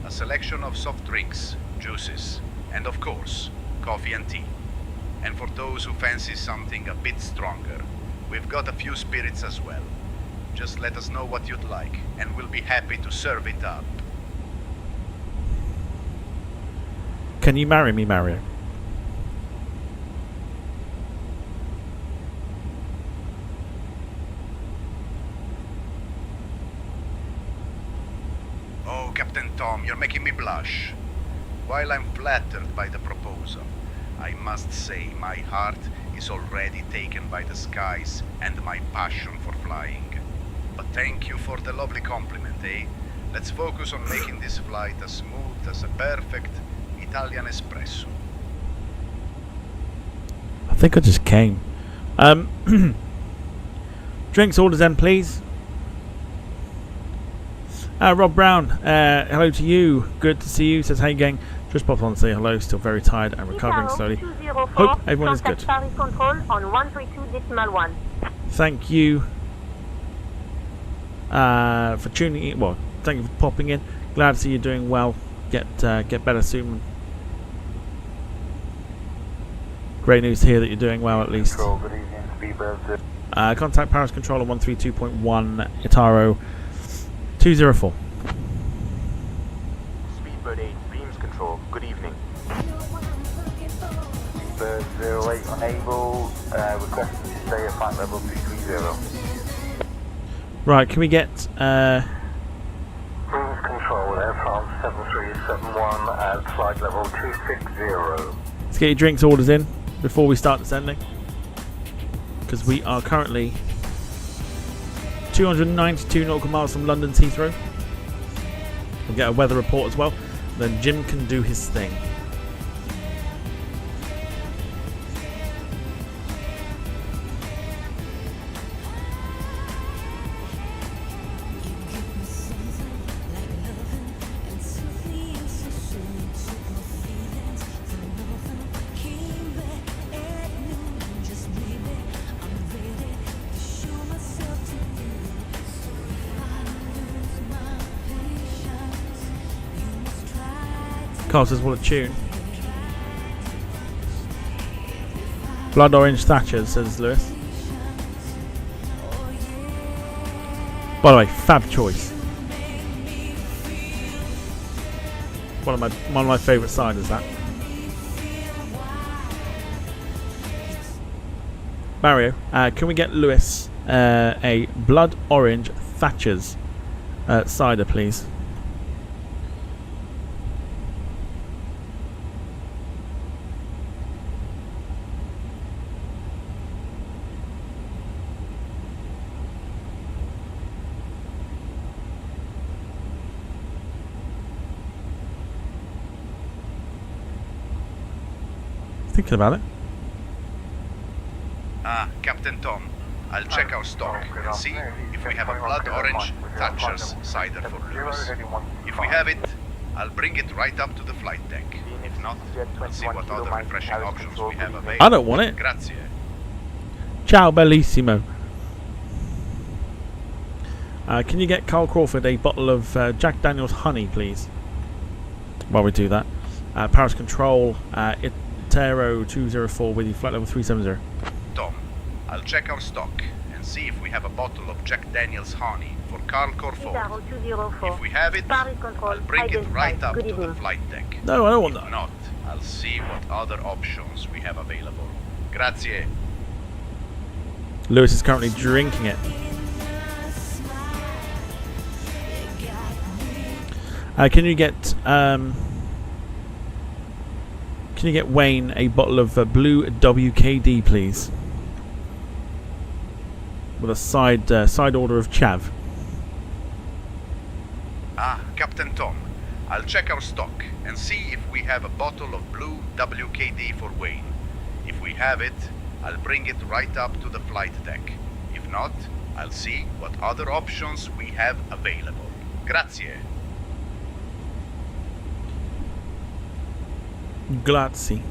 a selection of soft drinks, juices, and of course, coffee and tea. And for those who fancy something a bit stronger, we've got a few spirits as well. Just let us know what you'd like, and we'll be happy to serve it up. Can you marry me, Mario? Oh, Captain Tom, you're making me blush. While I'm flattered by the proposal, I must say my heart is already taken by the skies and my passion for flying. But thank you for the lovely compliment, eh? Let's focus on making this flight as smooth as a perfect Italian espresso. I think I just came. Drinks orders then, please. Rob Brown, hello to you. Good to see you. Says, hey gang. Just popped on to say hello. Still very tired and recovering slowly. Hope everyone is good. Control on 132.1. Thank you for tuning in. Well, thank you for popping in. Glad to see you doing well. Get better soon. Great news to hear that you're doing well, at least. Contact Paris Control on 132.1 ITA 204. Speedbird 8, beams control, good evening. Speedbird 08 unable, requesting to stay at flight level 230. Right, can we get... Beams control, Air France 7371 at flight level 260. Let's get your drinks orders in before we start descending. Because we are currently 292 nautical miles from London's Heathrow. We'll get a weather report as well. Then Jim can do his thing. Carl says, what a tune. Blood Orange Thatcher, says Lewis. By the way, fab choice. One of my favourite ciders, that. Mario, can we get Lewis a Blood Orange Thatcher's cider, please? Thinking about it. Captain Tom, I'll check our stock and see if we have a Blood Orange Thatcher's cider for Lewis. If we have it, I'll bring it right up to the flight deck. If not, we'll see what other refreshing options we have available. I don't want it. Grazie. Ciao, bellissimo. Can you get Carl Crawford a bottle of Jack Daniel's honey, please? While we do that. Paris Control, ITA 204 with you, flight level 370. Tom, I'll check our stock and see if we have a bottle of Jack Daniel's honey for Carl Corford. Arrow 204. If we have it, Paris control I'll bring it right identified. up Good to the evening. flight deck. No, I don't want If that. not, I'll see what other options we have available. Grazie. Lewis is currently drinking it. Can you get Wayne a bottle of blue WKD, please? With a side order of chav. Captain Tom, I'll check our stock and see if we have a bottle of blue WKD for Wayne. If we have it, I'll bring it right up to the flight deck. If not, I'll see what other options we have available. Grazie. Grazie.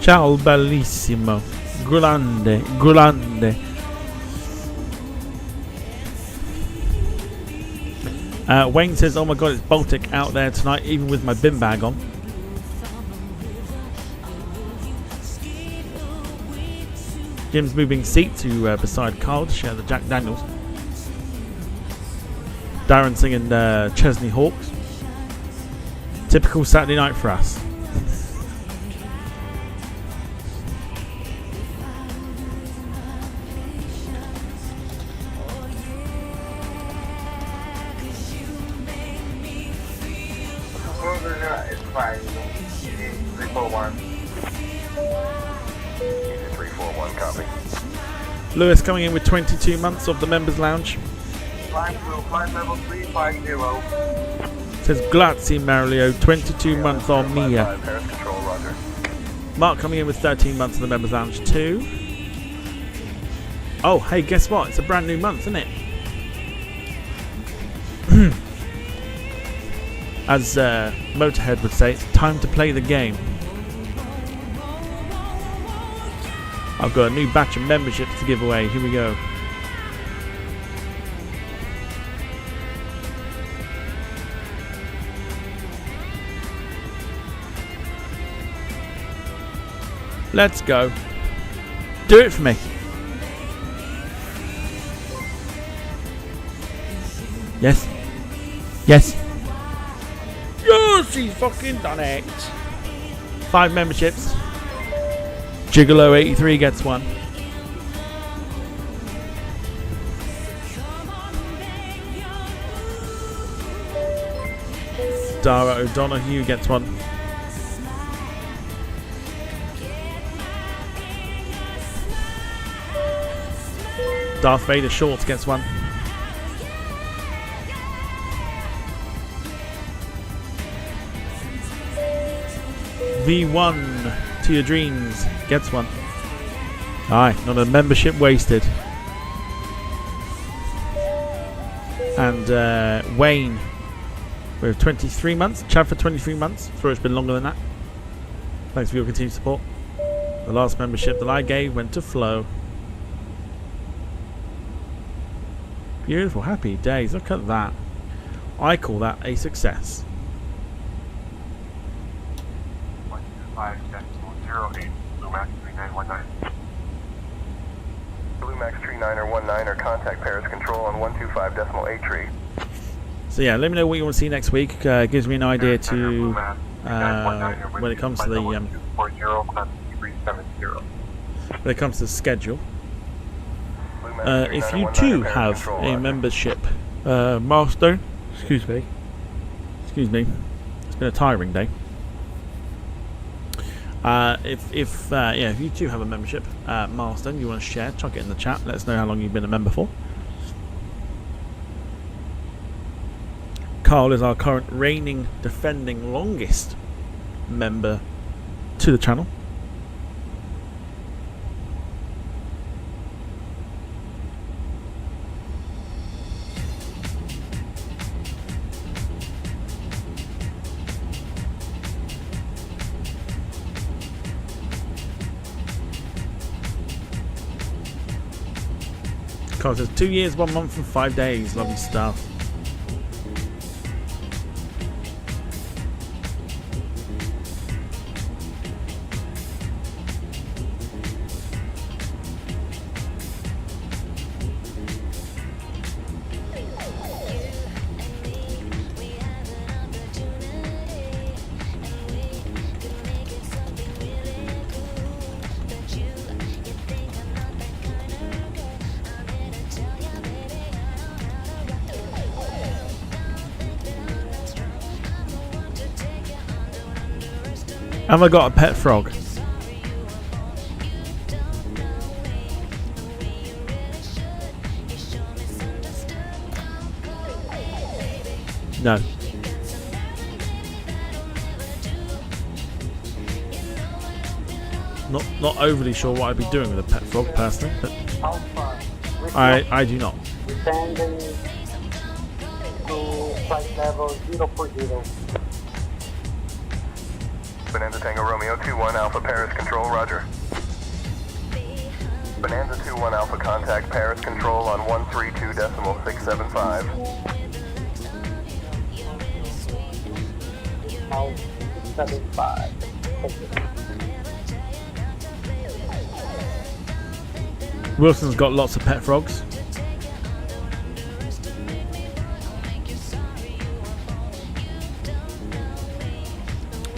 Ciao bellissimo. Grande, grande. Wayne says, oh my god, it's Baltic out there tonight, even with my bin bag on. Jim's moving seat to beside Carl to share the Jack Daniels. Darren singing Chesney Hawks. Typical Saturday night for us. It's fine. 341. 341, copy. Lewis coming in with 22 months of the members lounge. Flight level 350. Says grazie Mario, 22 months on Mia. Paris control, roger. Mark coming in with 13 months of the members lounge too. Oh, hey, guess what? It's a brand new month, isn't it? As Motorhead would say, it's time to play the game. I've got a new batch of memberships to give away. Here we go. Let's go. Do it for me. Yes. Yes. Yes, he's fucking done it. 5 memberships. Gigolo 83 gets one. Dara O'Donoghue gets one. Darth Vader Shorts gets one. V1 to your dreams gets one. Aye, not a membership wasted. And Wayne with 23 months. Chad for 23 months. I'm sure it's been longer than that. Thanks for your continued support. The last membership that I gave went to Flo. Beautiful, happy days. Look at that. I call that a success. 125.08, Lumax 3919. Lumax 3919 or contact Paris control on 125.8 tree. So yeah, let me know what you want to see next week. Gives me an idea to when it comes to the when it comes to the schedule. If you too have a membership milestone, excuse me, it's been a tiring day. If you too have a membership milestone you want to share, chuck it in the chat. Let us know how long you've been a member for. Carl is our current reigning, defending, longest member to the channel. Carl says 2 years, 1 month and 5 days. Lovely stuff. Have I got a pet frog? No. Not overly sure what I'd be doing with a pet frog personally, but I do not. Descending to flight level 040. Bonanza Tango Romeo 21 Alpha Paris Control, roger. Bonanza 21 Alpha contact Paris Control on 132.675. Now 675. Wilson's got lots of pet frogs.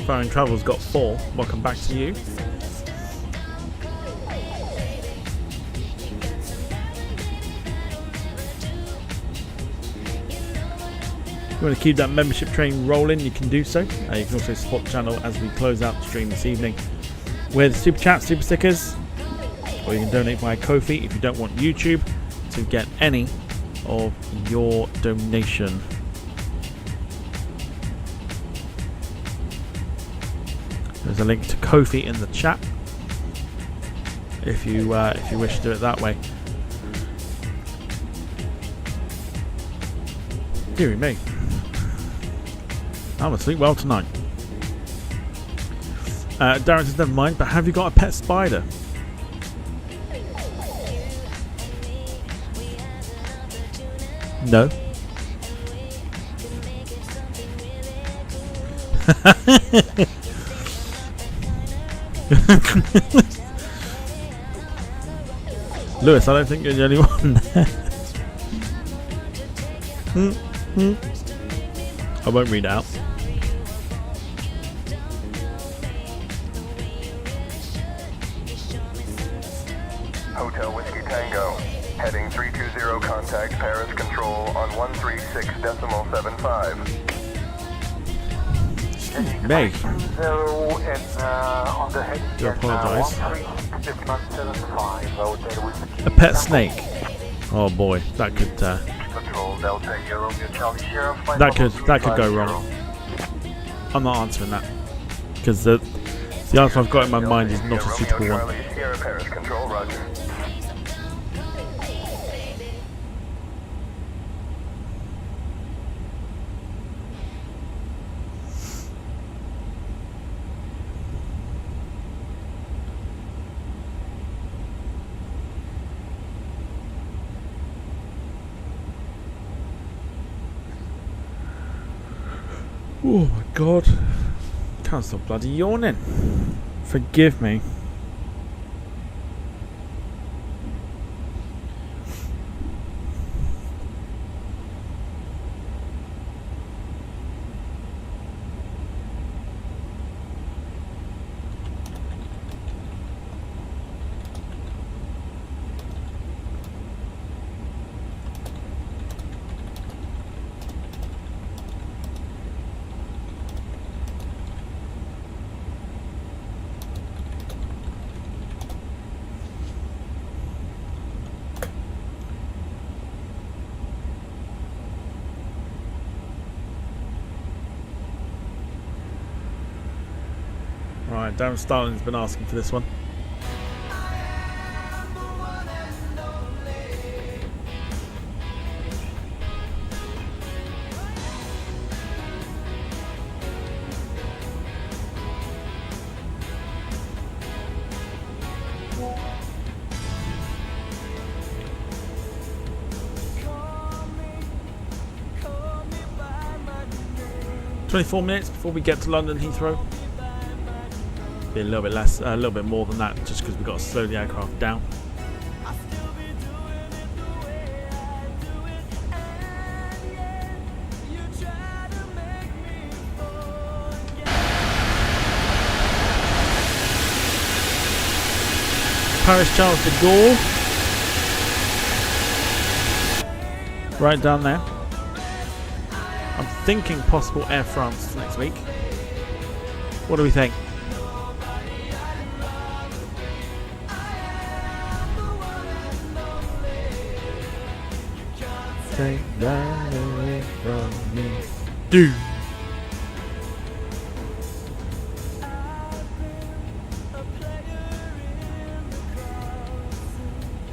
Foreign Travel's got 4. Welcome back to you. If you want to keep that membership train rolling, you can do so. You can also support the channel as we close out the stream this evening with super chats, super stickers, or you can donate via Ko-fi if you don't want YouTube to get any of your donation. There's a link to Ko-fi in the chat if you wish to do it that way. Deary me, I'm asleep well tonight. Darren says never mind, but have you got a pet spider? No. Lewis, I don't think you're the only one. I won't read it out. Hotel Whiskey Tango, heading 320, contact Paris Control on 136.75. May. On the head Do apologise. 1375. A pet snake. Oh boy, that could that could go wrong. I'm not answering that because the answer I've got in my mind is not a suitable one. Oh my god. Can't stop bloody yawning. Forgive me. Right, Darren Starling's been asking for this one. "24 minutes before we get to London Heathrow." Be a little bit less, a little bit more than that, just because we've got to slow the aircraft down. Paris Charles de Gaulle, right down there. I'm thinking possible Air France next week. What do we think? take that away from me. Dude.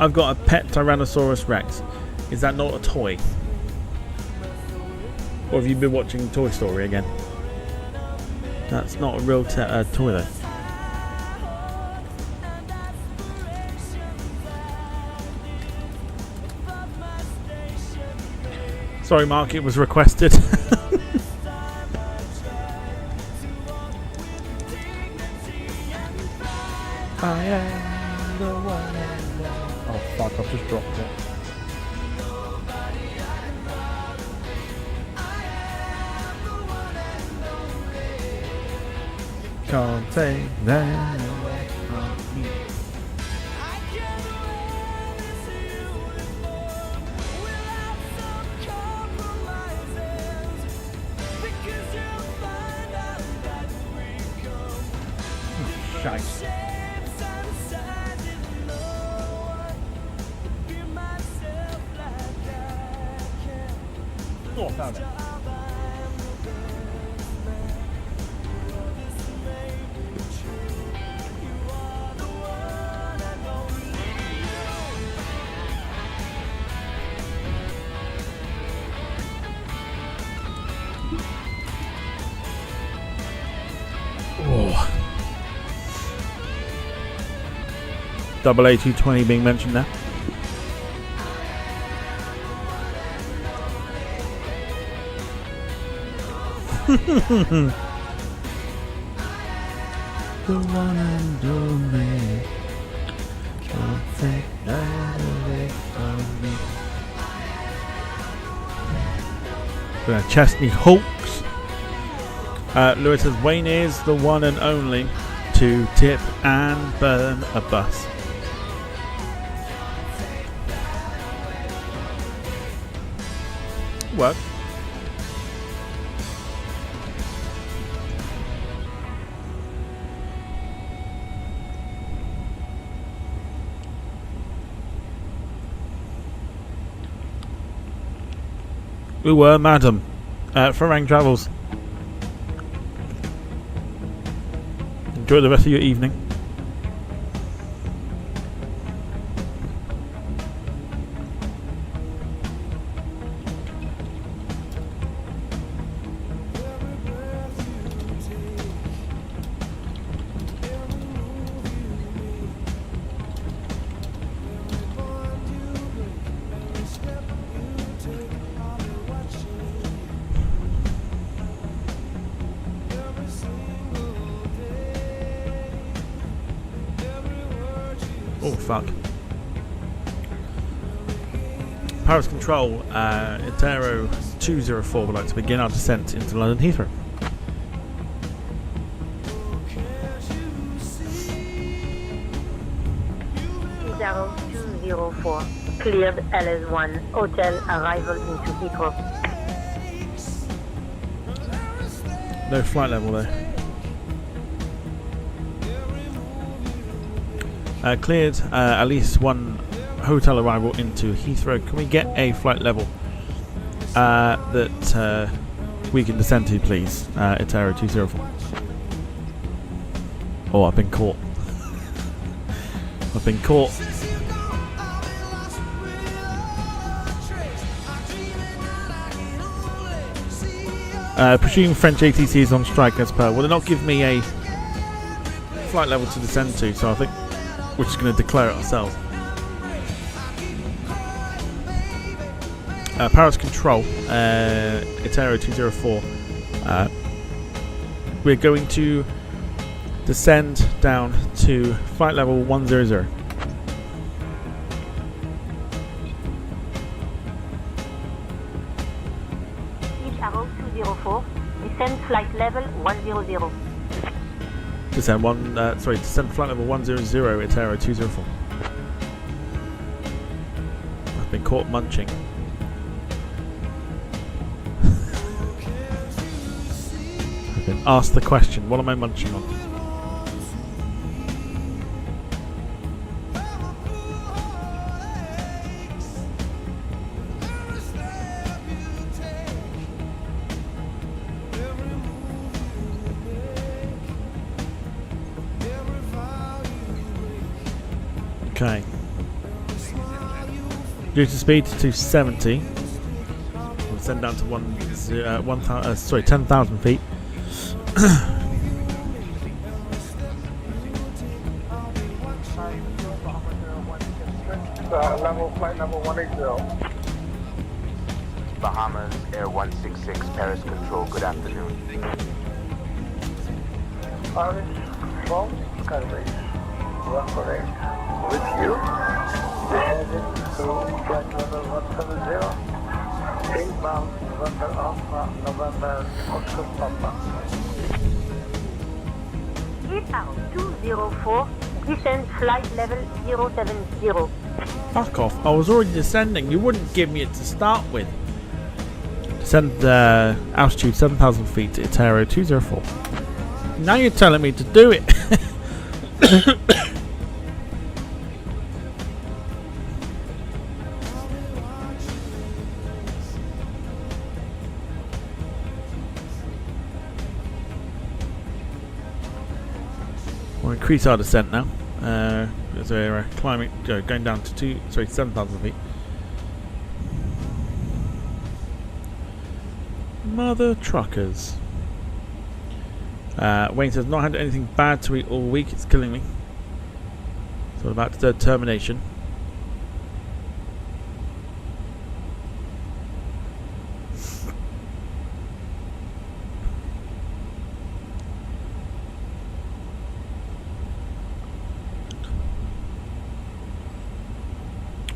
I've got a pet Tyrannosaurus Rex. Is that not a toy? Or have you been watching Toy Story again? That's not a real toy though. Sorry Mark, it was requested. I am the one. Oh fuck, I've just dropped it. Can't take that away from me. Shite. Oh, found it. Oh. Double A350 being mentioned now. The one and only. Can't take that away from me. Chesney Hawks. Lewis says Wayne is the one and only to tip and burn a bus. What? We were, madam. Farang Travels. Enjoy the rest of your evening. Oh fuck. Paris Control, ITA 204 would like to begin our descent into London Heathrow. ITA 204, cleared LS1, hotel arrival into Heathrow. No flight level though. Cleared at least one hotel arrival into Heathrow. Can we get a flight level that we can descend to, please? ITA 204. Oh, I've been caught. I've been caught. Presume French ATC is on strike as per. Will they not give me a flight level to descend to? So I think we're just going to declare it ourselves. Paris Control, ITA 204. We're going to descend down to flight level 100. ITA 204, descend flight level 100. Descend descend flight level 100, ITA 204. I've been caught munching. I've been asked the question, what am I munching on? Okay. Due to speed to 270. We'll send down to 10,000 feet. Level flight number 180. Bahamas Air 166, Paris Control, good afternoon. Paris, Control, Skybase, 148. With you. Descending to flight level 170. Inbound, November Alpha, November Oscar Papa. ITA 204, descend flight level 070. Fuck off. I was already descending. You wouldn't give me it to start with. Descend altitude 7,000 feet to ITA 204. Now you're telling me to do it. We'll increase our descent now. So we're climbing, going down to 7,000 feet. Mother truckers. Wayne says, not had anything bad to eat all week, it's killing me. So about determination.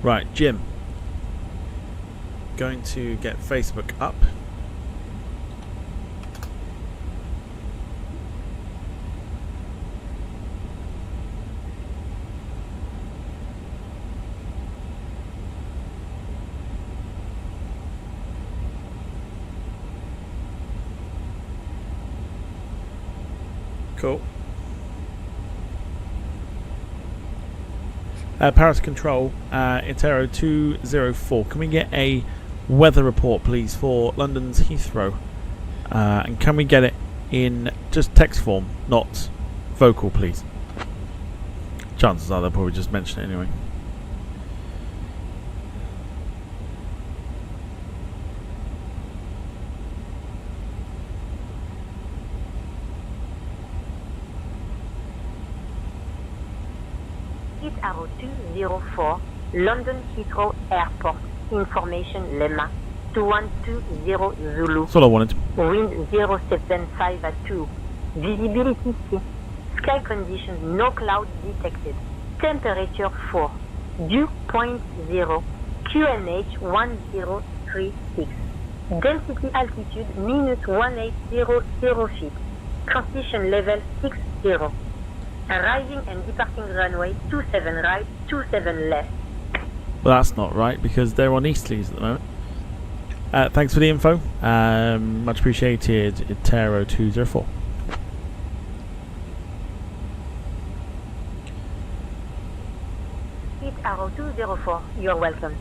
Right, Jim. Going to get Facebook up. Cool. Paris Control, ITA 204. Can we get a weather report, please, for London's Heathrow? And can we get it in just text form, not vocal, please? Chances are they'll probably just mention it anyway. ITA 204, London Heathrow Airport. Information Lema 2120 Zulu. That's all I wanted. Wind 075 at 2. Visibility C. Sky conditions no cloud detected. Temperature 4. Dew point 0. QNH 1036. Density altitude -1800 feet. Transition level 60. Arriving and departing runway 27 right, 27 left. Well, that's not right because they're on easterlies at the moment. Thanks for the info. Much appreciated, ITA 204. ITA 204, you're welcome.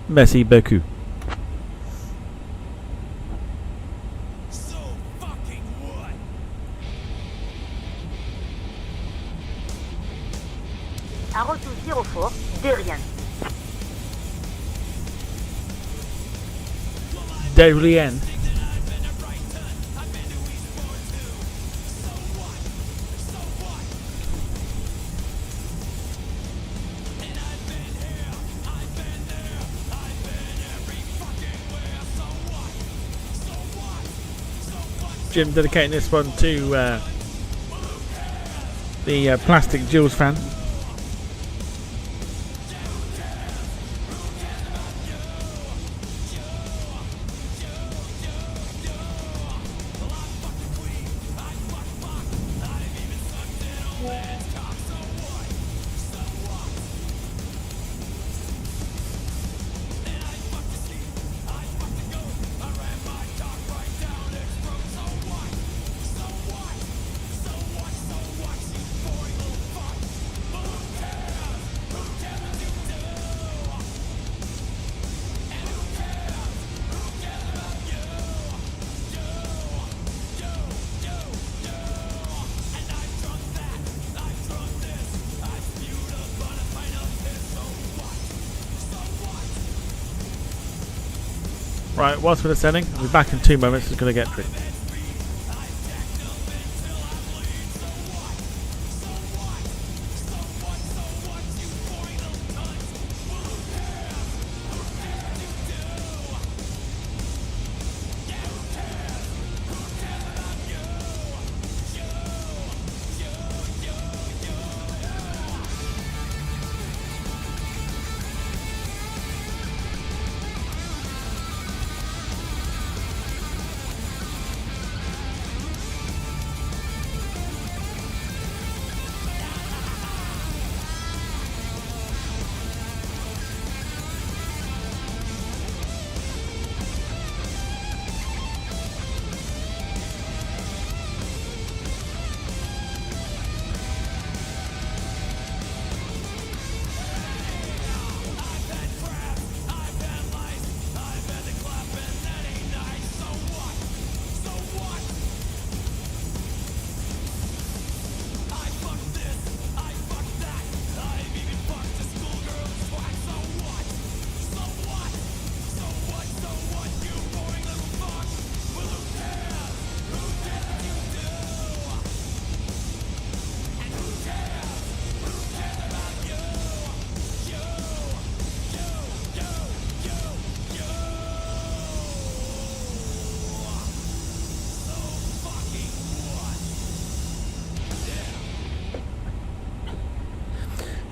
Merci beaucoup. ITA 204, de rien. De rien. Jim dedicating this one to the Plastic Jules fan. Right, whilst we're descending, I'll be back in 2 moments. Just going to get a drink.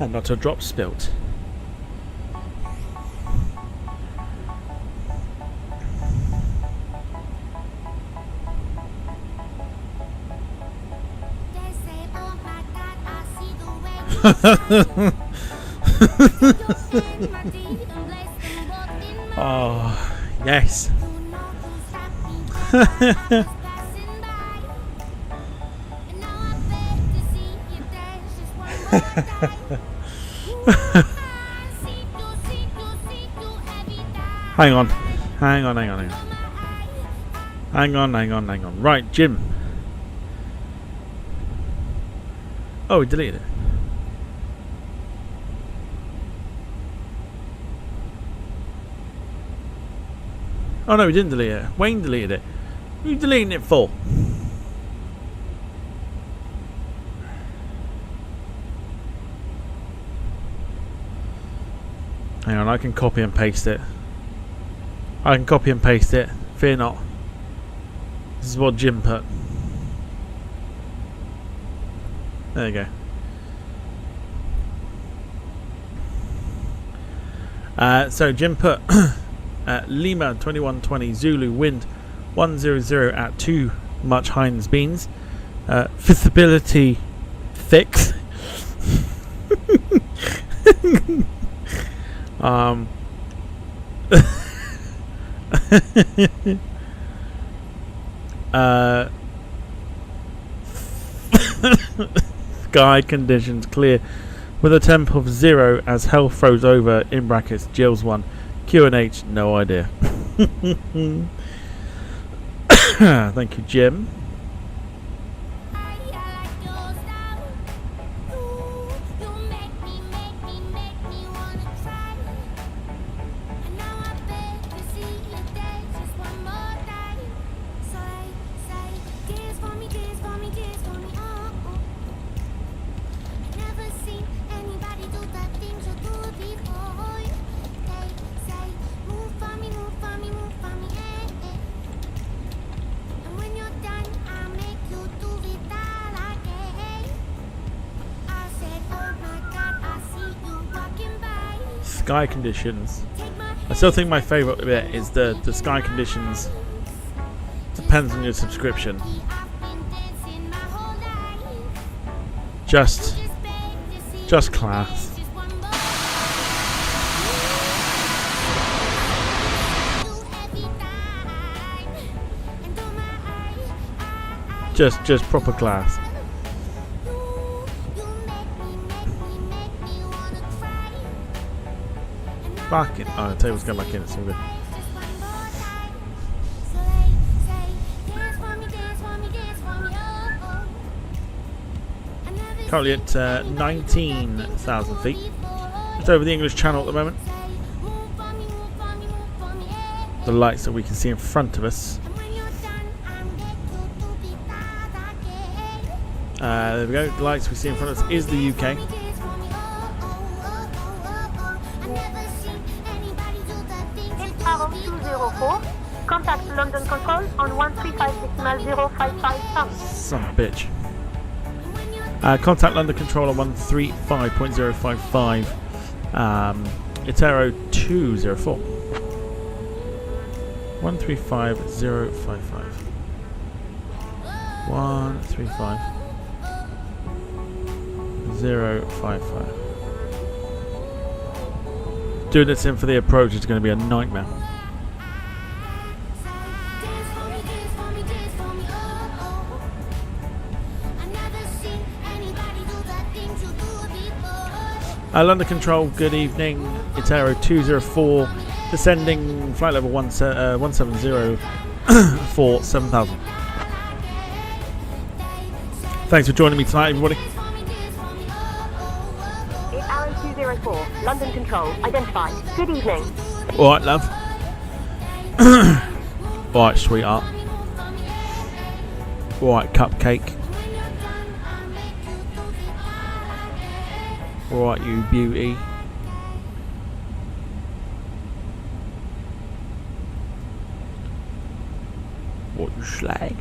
And not a drop spilt. Oh, yes. Hang on. Right, Jim. Oh, we deleted it. Oh no, we didn't delete it. Wayne deleted it. Who are you deleting it for? Hang on, I can copy and paste it. Fear not. This is what Jim put. There you go. So Jim put Lima 2120 Zulu wind 100 at too much Heinz beans. Visibility fix. Sky conditions clear with a temp of 0 as hell froze over in brackets Jill's 1 Q&H no idea. Thank you, Jim. Sky conditions. I still think my favourite bit is the sky conditions. Depends on your subscription. Just class. Just proper class. Back in. Oh, the table's going back in. It's all good. Currently at 19,000 feet. It's over the English Channel at the moment. the lights that we can see in front of us. There we go. The lights we see in front of us is the UK. Arrow 204. Contact London Control on 135.055 Son of a bitch. Contact London Control on 135.055. ITA 204. 135.055. 135.055. Doing this in for the approach is going to be a nightmare. London Control, good evening. ITA 204, descending flight level 170 for 7,000. Thanks for joining me tonight, everybody. Arrow 204, London Control, identified. Good evening. Alright, love. Alright, sweetheart. Alright, cupcake. Alright, you beauty. What you slag.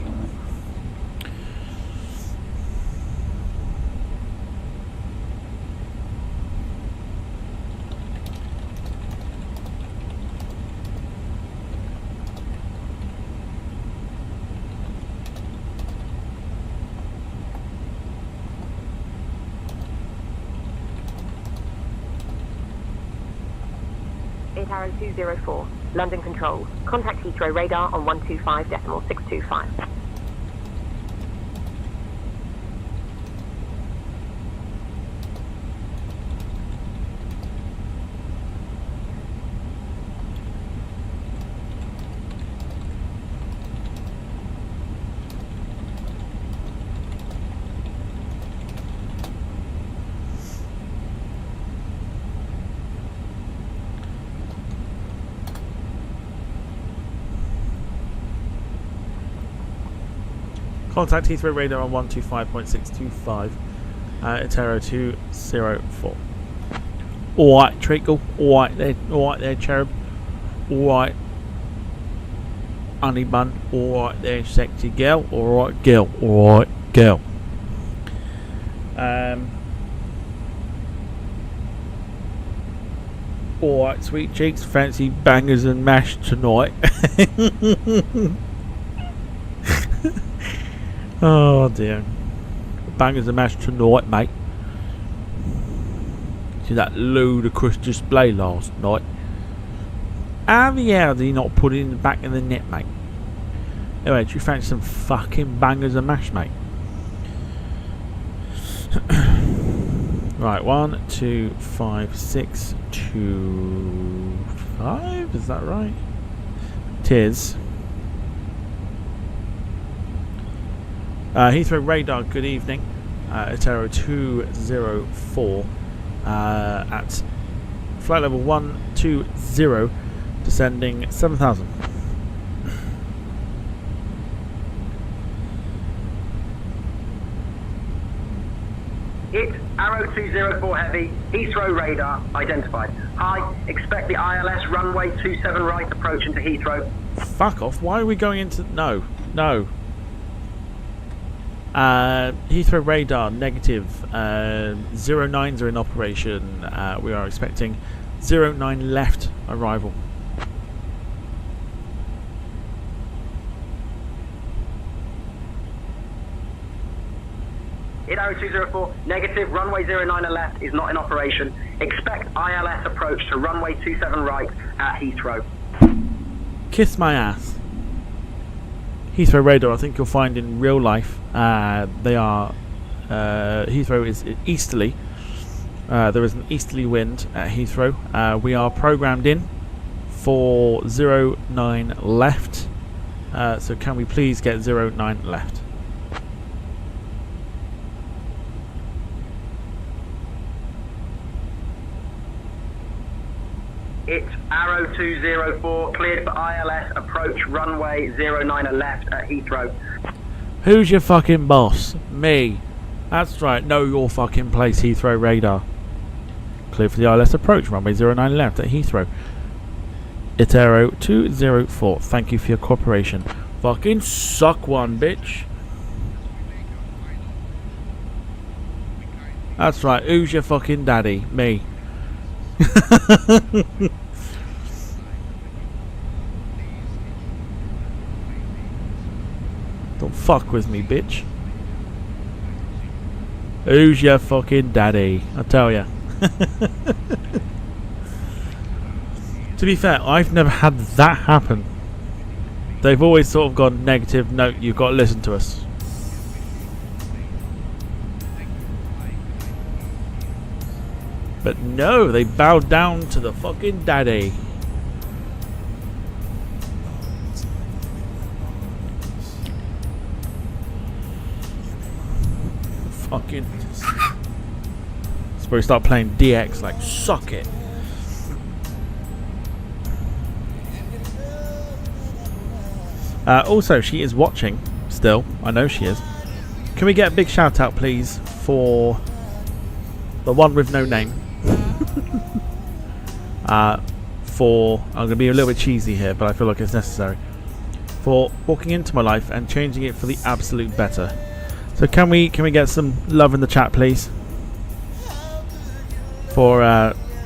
Arrow 204, London Control. Contact Heathrow radar on 125.625. Contact Heathrow radar on 125.625. ITA 204. Alright, Treacle. Alright there, cherub. Alright, honey bun. Alright there, sexy girl. Alright, girl. Alright, girl. Alright, sweet cheeks. Fancy bangers and mash tonight. Oh dear. Bangers and mash tonight, mate. See that ludicrous display last night? How the hell did he not put it in the back of the net, mate? Anyway, do you fancy some fucking bangers and mash, mate? Right, 1, 2, 5, 6, 2, 5. Is that right? Tis. Heathrow radar, good evening. ITA 204 at flight level 120, descending 7,000. Hit Arrow 204 Heavy, Heathrow radar, identified. Hi, expect the ILS runway 27 right approach into Heathrow. Fuck off, why are we going into... No. Heathrow radar, negative. 09s are in operation. We are expecting 09 left arrival. Hit Arrow 204, negative, runway 09 left is not in operation. Expect ILS approach to runway 27 right at Heathrow. Kiss my ass. Heathrow radar, I think you'll find in real life, they are, Heathrow is easterly. There is an easterly wind at Heathrow. We are programmed in for 09 left. So can we please get 09 left? It's Arrow 204, cleared for ILS, approach runway 09 left at Heathrow. Who's your fucking boss? Me. That's right, know your fucking place, Heathrow radar. Clear for the ILS approach, runway 09 left at Heathrow. ITA Airways 204, thank you for your cooperation. Fucking suck one, bitch. That's right, who's your fucking daddy? Me. Don't fuck with me, bitch. Who's your fucking daddy? I tell ya. To be fair, I've never had that happen. They've always sort of gone negative, no, you've got to listen to us. But no, they bowed down to the fucking daddy. Fucking. Supposed to start playing DX like suck it. Also, she is watching still. I know she is. Can we get a big shout out, please, for the one with no name? I'm going to be a little bit cheesy here, but I feel like it's necessary. For walking into my life and changing it for the absolute better. So can we get some love in the chat, please? For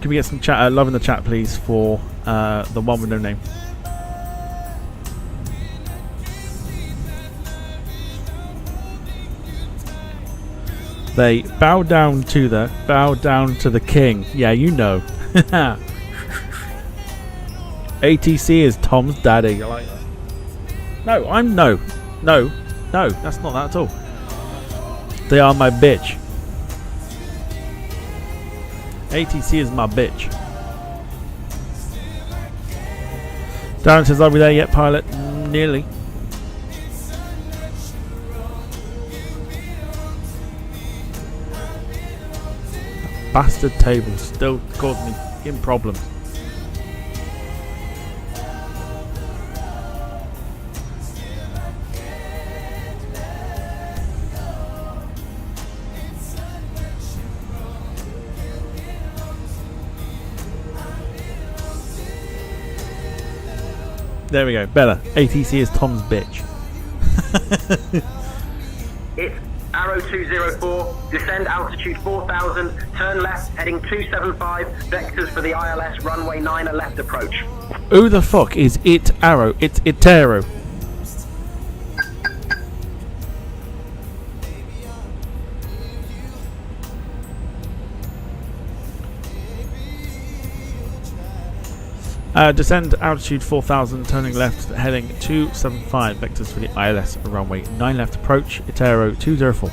can we get some love in the chat, please, for the one with no name? They bow down to the king. Yeah, you know. ATC is Tom's daddy. I like that. No, no, that's not that at all. They are my bitch. ATC is my bitch. Darren says, are we there yet, pilot? Nearly. Bastard table still causing me in problems. There we go. Better. ATC is Tom's bitch. It's Arrow 204, descend altitude 4000, turn left, heading 275, vectors for the ILS runway 9 left approach. Who the fuck is it Arrow? It's Itero. Descend altitude 4000, turning left, heading 275, vectors for the ILS runway 9 left approach, Itero 204.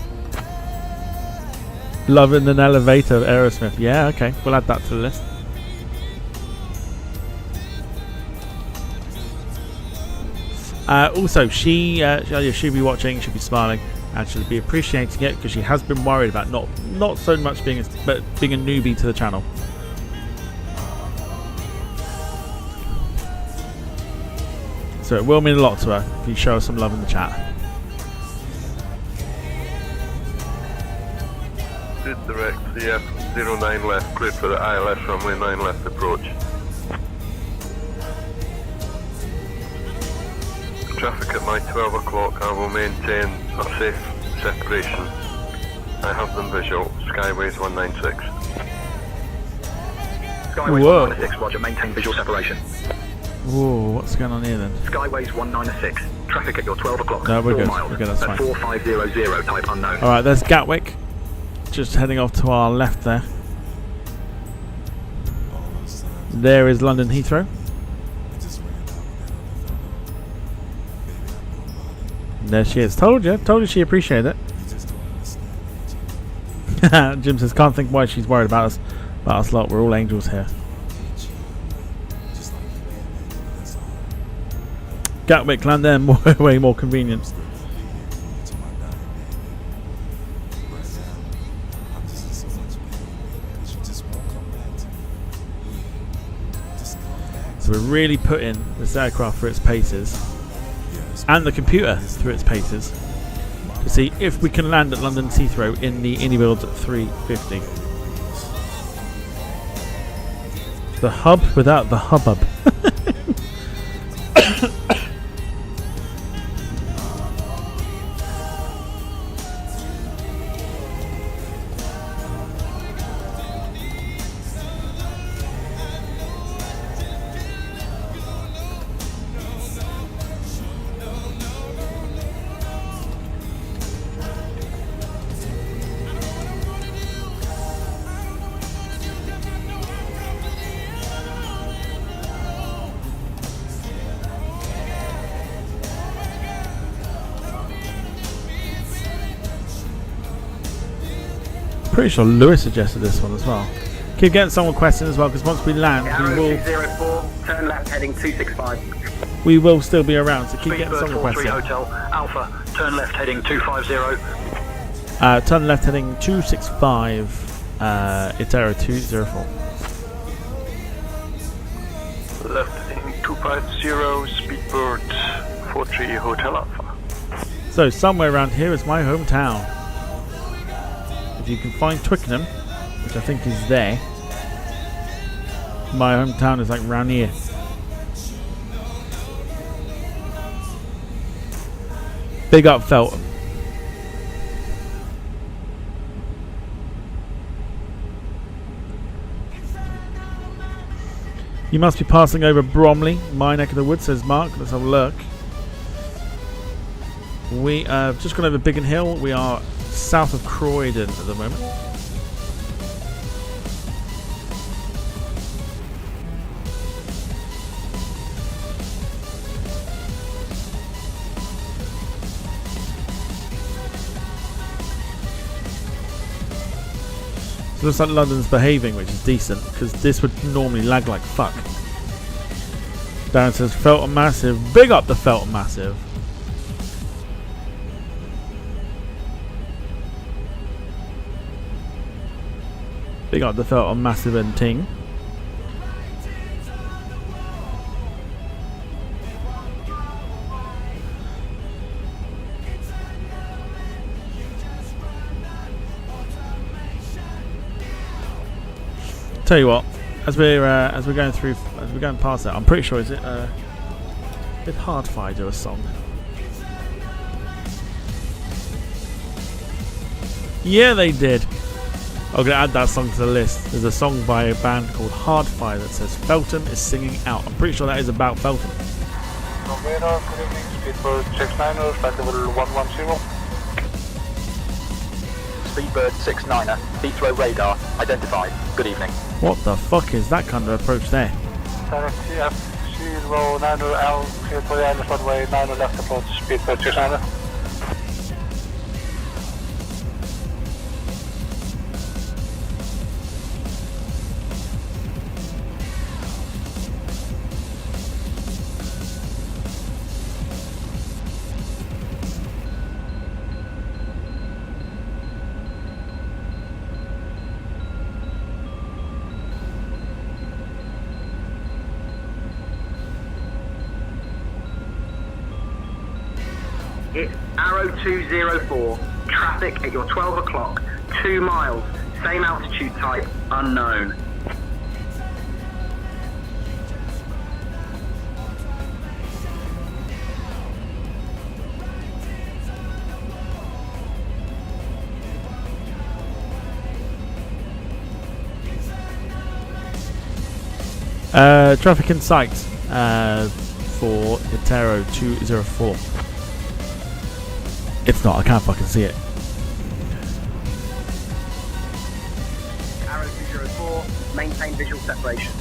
Loving an elevator of Aerosmith. Yeah, okay, we'll add that to the list. Also, she'll be watching, she'll be smiling, and she'll be appreciating it because she has been worried about not so much being a newbie to the channel. So it will mean a lot to her if you show her some love in the chat. Did direct CF09 left, cleared for the ILS runway 9 left approach. Traffic at my 12 o'clock, I will maintain a safe separation. I have them visual, Skyways 196. Skyways 196, roger, maintain visual separation. Whoa, what's going on here then? Skyways 196, traffic at your 12 o'clock, no, we're 4 good. miles, We're good, that's at fine. 4500, type unknown. Alright, there's Gatwick. Just heading off to our left there. There is London Heathrow. There she is. Told you she appreciated it. Jim says, can't think why she's worried about us. About us lot, we're all angels here. Gatwick, land there, way more convenient. So we're really putting this aircraft through its paces and the computer through its paces to see if we can land at London Heathrow in the iniBuilds 350. The hub without the hubbub. Pretty sure Lewis suggested this one as well. Keep getting someone questions as well, because once we land, we will. 204, turn left heading 265. We will still be around, so keep getting someone questions. Hotel Alpha, turn left heading 250. Turn left heading 265. ITA 204. Left heading 250, speedbird 43 Hotel Alpha. So somewhere around here is my hometown. If you can find Twickenham, which I think is there, my hometown is like round here. Big up Feltham. You must be passing over Bromley, my neck of the woods, says Mark. Let's have a look. We have just gone over Biggin Hill. We are south of Croydon at the moment. It looks like London's behaving, which is decent, because this would normally lag like fuck. Darren says Feltham Massive. Big up the Feltham Massive. Big up the Feltham Massive and ting. Tell you what, as we're going past that, I'm pretty sure is it did Hardfire do a song? Yeah, they did. I'm going to add that song to the list. There's a song by a band called Hardfire that says Feltham is singing out. I'm pretty sure that is about Feltham. Radar, good evening, speedbird 69er, flight level 110. Speedbird 69er, Heathrow radar, identified. Good evening. What the fuck is that kind of approach there? Direct CF09L, clear for the island runway 9 left approach, speedbird 69er. It's Arrow 204, traffic at your 12 o'clock, 2 miles, same altitude type, unknown. Traffic in sight for ITA 204. It's not, I can't fucking see it. Arrow 204, maintain visual separation.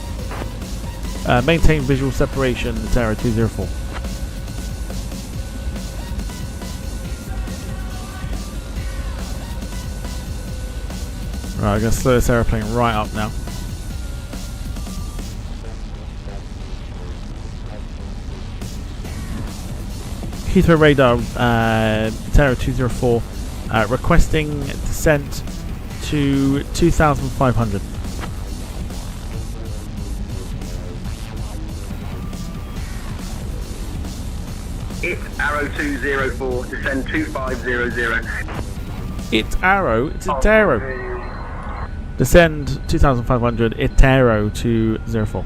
Maintain visual separation, ITA 204. Right, I'm going to slow this aeroplane right up now. Heathrow radar, ITA 204, requesting descent to 2,500. It's Arrow 204, descend 2500. It's Arrow, it's Itero. Descend 2500, Itero to 04.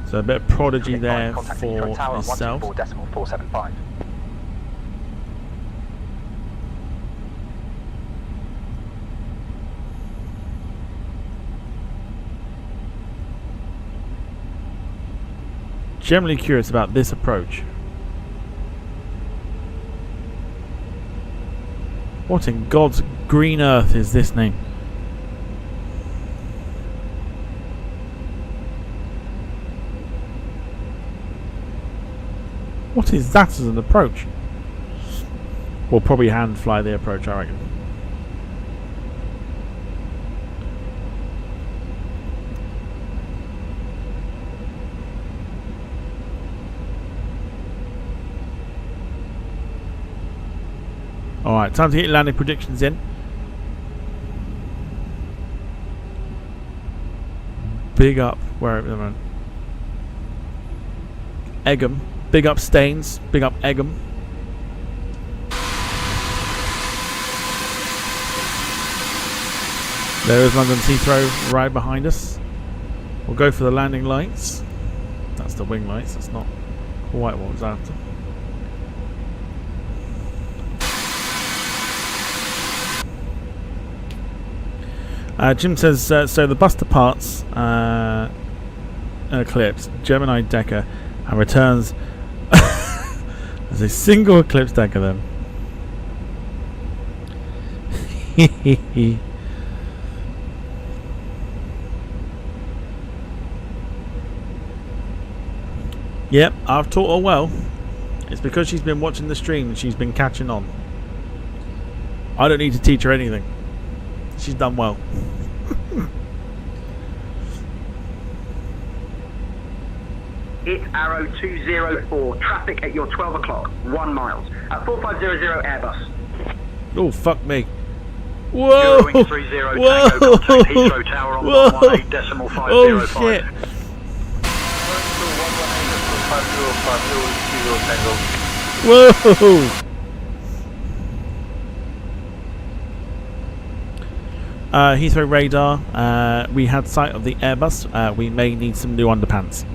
So a bit of prodigy there for myself. 124.475. Generally curious about this approach. What in God's green earth is this name? What is that as an approach? We'll probably hand fly the approach, I reckon. Alright, time to get your landing predictions in. Big up, where at the moment? Egham. Big up Staines. Big up Egham. There is London Heathrow right behind us. We'll go for the landing lights. That's the wing lights. That's not quite what I was after. Jim says, so the bus departs Eclipse, Gemini Decker, and returns as a single Eclipse Decker then. Yep, I've taught her well. It's because she's been watching the stream and she's been catching on. I don't need to teach her anything. She's done well. It's Arrow 204, traffic at your 12 o'clock, 1 mile. At 4500 Airbus. Oh, fuck me. Whoa! Whoa! Heathrow Tower on 118.505. Oh, shit. Whoa! Heathrow radar, we had sight of the Airbus. We may need some new underpants.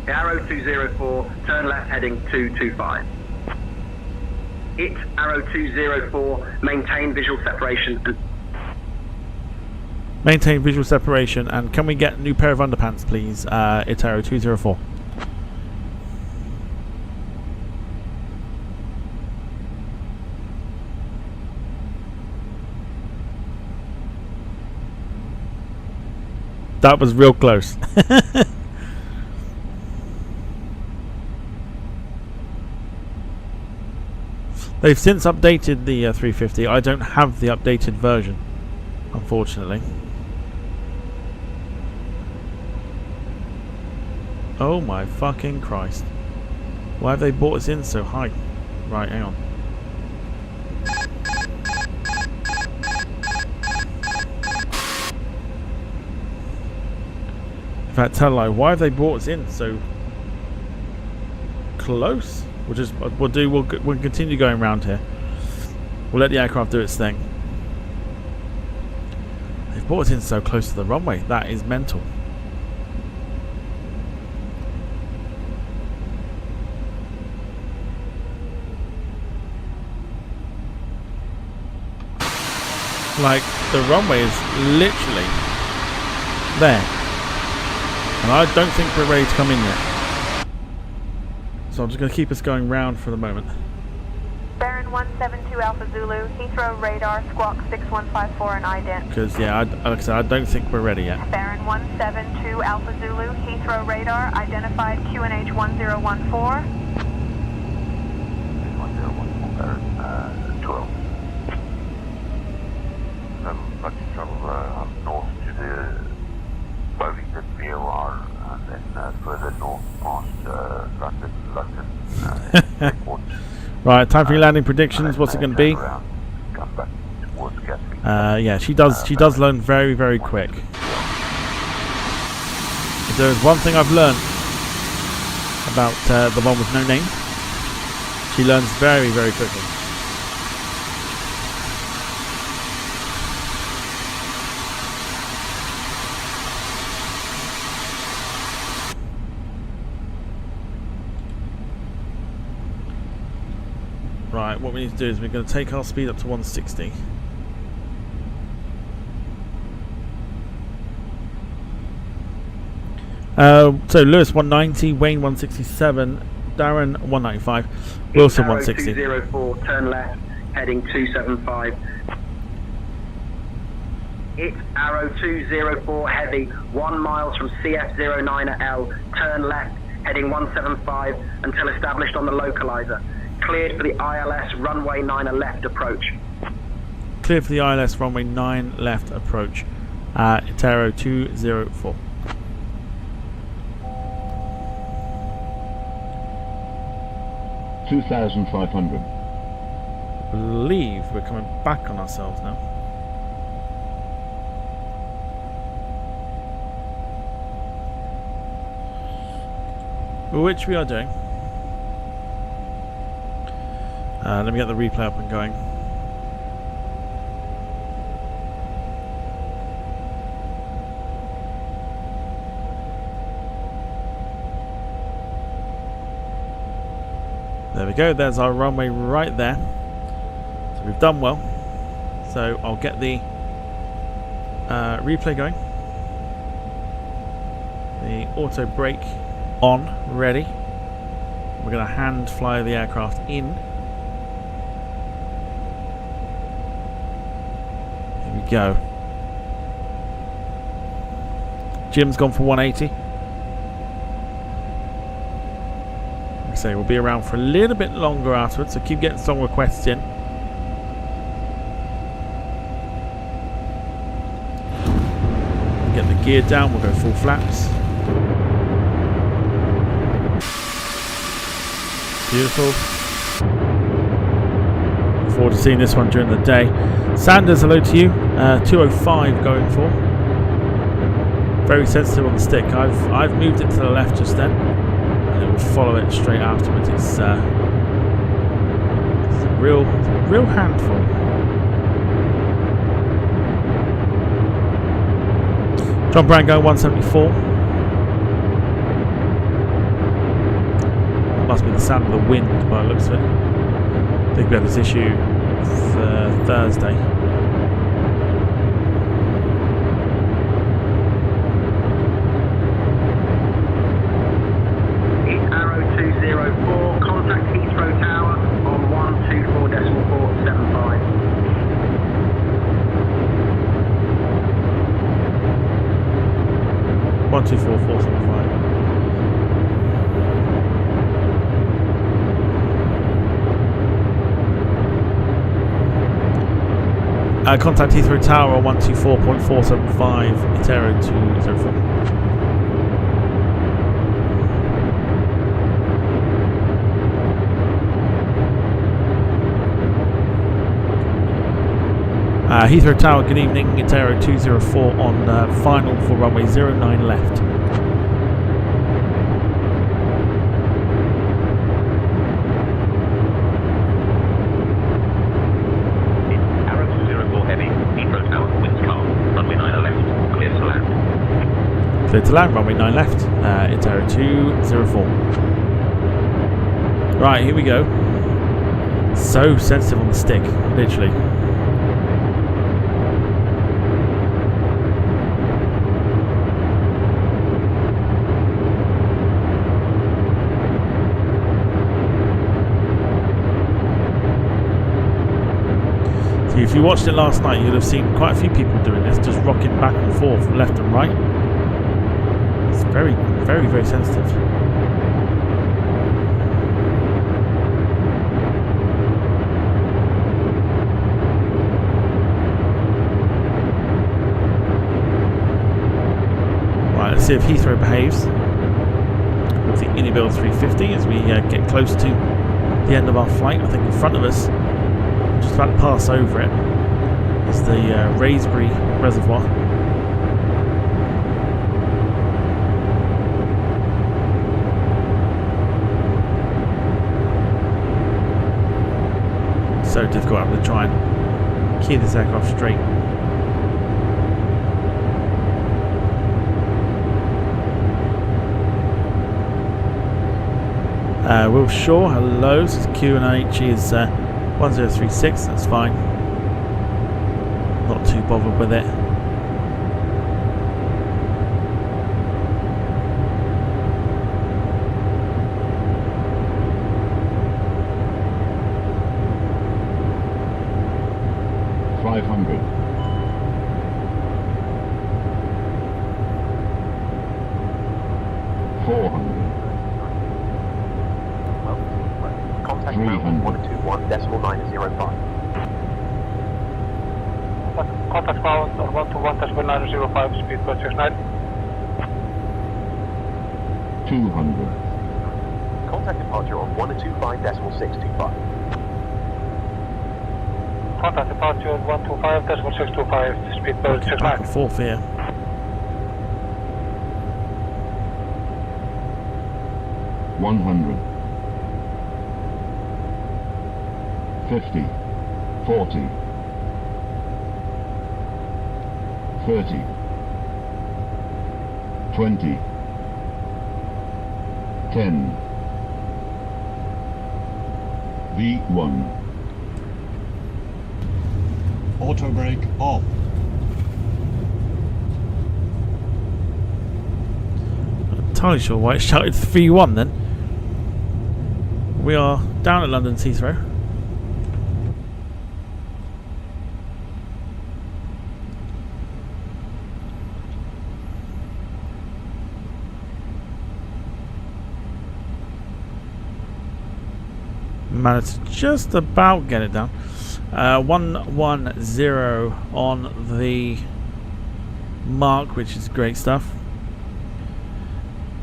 Arrow 204, turn left heading 225. It's Arrow 204, maintain visual separation. Maintain visual separation, and can we get a new pair of underpants, please? It's Arrow 204. That was real close. They've since updated the 350. I don't have the updated version, unfortunately. Oh my fucking Christ. Why have they brought us in so high? Right, hang on. In fact, tell a lie. Why have they brought us in so close? We'll continue going around here. We'll let the aircraft do its thing. They've brought us in so close to the runway. That is mental. Like, the runway is literally there. And I don't think we're ready to come in yet. So I'm just going to keep us going round for the moment. Baron 172 Alpha Zulu, Heathrow radar, squawk 6154 and ident. Because, yeah, like I said, I don't think we're ready yet. Baron 172 Alpha Zulu, Heathrow radar, identified QNH 1014. 1014, Baron, 12. Lucky travel north to the Bovington VOR and then further north past London airport. Right, time for your landing predictions. What's it going to be? Yeah, she does learn very, very quick. If there's one thing I've learned about the one with no name. She learns very, very quickly. Right, what we need to do is we're going to take our speed up to 160. So Lewis 190, Wayne 167, Darren 195, Wilson 160. 204, turn left, heading 275. It's Arrow 204 heavy, 1 mile from CF09L, turn left, heading 175 until established on the localizer. Cleared for the ILS runway 9 left approach. Cleared for the ILS runway 9 left approach. It's Arrow 204. $2,500. I believe we're coming back on ourselves now. Which we are doing. Let me get the replay up and going. There we go, there's our runway right there. So we've done well. So I'll get the replay going. The auto brake on, ready. We're going to hand fly the aircraft in. Here we go. Jim's gone for 180. So we'll be around for a little bit longer afterwards, so keep getting song requests in. Get the gear down, we'll go full flaps. Beautiful. Look forward to seeing this one during the day. Sanders, hello to you. 205 going for. Very sensitive on the stick. I've moved it to the left just then. And it will follow it straight afterwards. It's a real handful. John Brown going 174. That must be the sound of the wind by the looks of it. I think we had this issue Thursday. Arrow 204, contact Heathrow Tower on 124.475. One, 2, 4, 4, 7, 5. Contact Heathrow Tower on 124.475, it's Arrow 204. Heathrow Tower, good evening, it's Arrow 204 on final for runway 09 left. Arrow 204 heavy, Heathrow Tower, winds calm, runway 9 left, clear to land. Clear to land, runway 9 left, it's Arrow 204. Right, here we go. So sensitive on the stick, literally. If you watched it last night, you'd have seen quite a few people doing this, just rocking back and forth, left and right. It's very, very, very sensitive. Right, let's see if Heathrow behaves with the iniBuilds 350 as we get close to the end of our flight. I think in front of us, just about to pass over it, is the Raisbury Reservoir. So difficult having to try and keep this aircraft straight. Will Shaw, hello. This is QNH is 1036, that's fine. Not too bothered with it. Contact ground 121.905. Contact ground on 121.905, speed 169. 200. Contact departure on 125.625. Contact departure on 125.625, speed Okay, back 169. and forth here. 100. 50. 40. 30. 20. 10. V1. Auto brake off. Not entirely sure why it shouted 3-1 then. We are down at London's Heathrow. Managed to just about get it down. 110 on the mark, which is great stuff.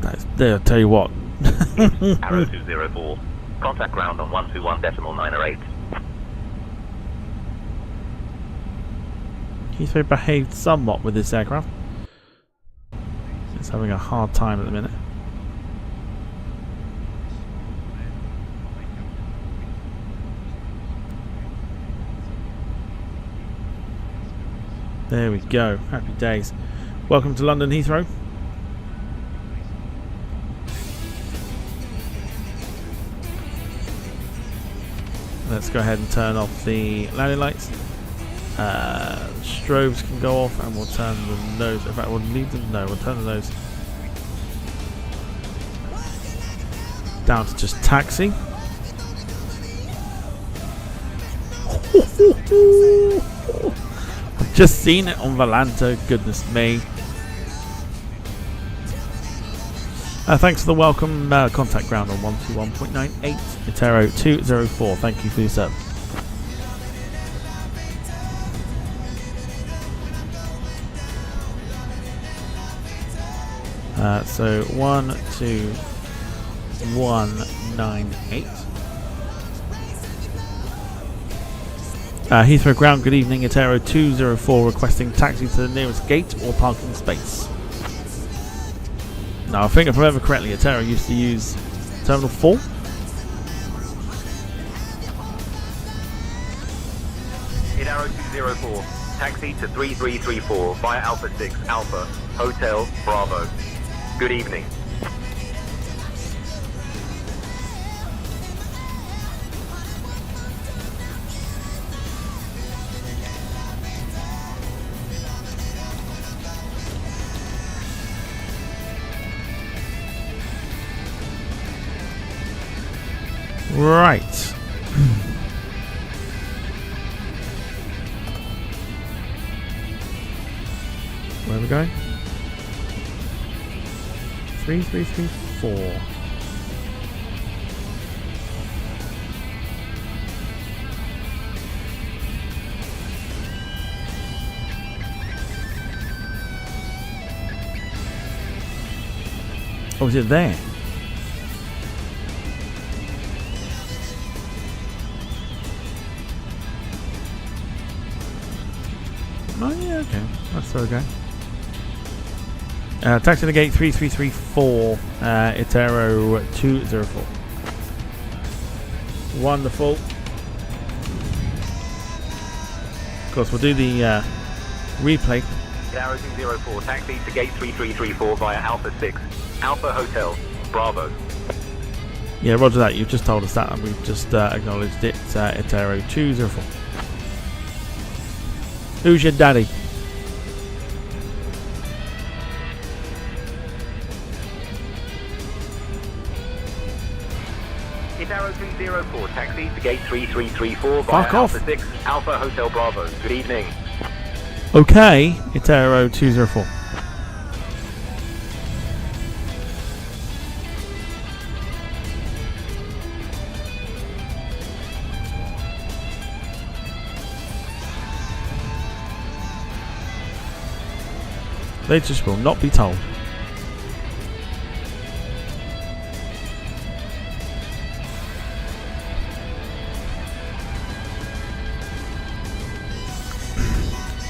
I'll tell you what. Arrow 204. Contact ground on 121.908. Heathrow behaved somewhat with this aircraft. It's having a hard time at the minute. There we go. Happy days. Welcome to London Heathrow. Let's go ahead and turn off the landing lights. Strobes can go off, and we'll turn the nose. In fact, we'll leave them. No, we'll turn the nose down to just taxi. I've just seen it on Volanta. Goodness me. Thanks for the welcome. Contact ground on 121.98. Itero 204. Thank you for your service. So 12198. Heathrow ground. Good evening. Itero 204 requesting taxi to the nearest gate or parking space. Now, I think if I remember correctly, Itero used to use Terminal 4. In Arrow 204, taxi to 3334 via Alpha 6 Alpha, Hotel Bravo. Good evening. Right. Where are we going? 3334. Oh, is it there? Oh yeah, okay. That's okay. Taxi to the gate 3334, Itero 204. Wonderful. course, we'll do the replay. Arrow 204, taxi to gate 3334 via Alpha 6, Alpha Hotel, Bravo. Yeah, roger that. You've just told us that, and we've just acknowledged it. It's Arrow 204. Who's your daddy? It's Arrow 204, taxi to gate 3334 via Fuck off. Alpha 6, Alpha Hotel Bravo. Good evening. Okay, it's Arrow 204. They just will not be told.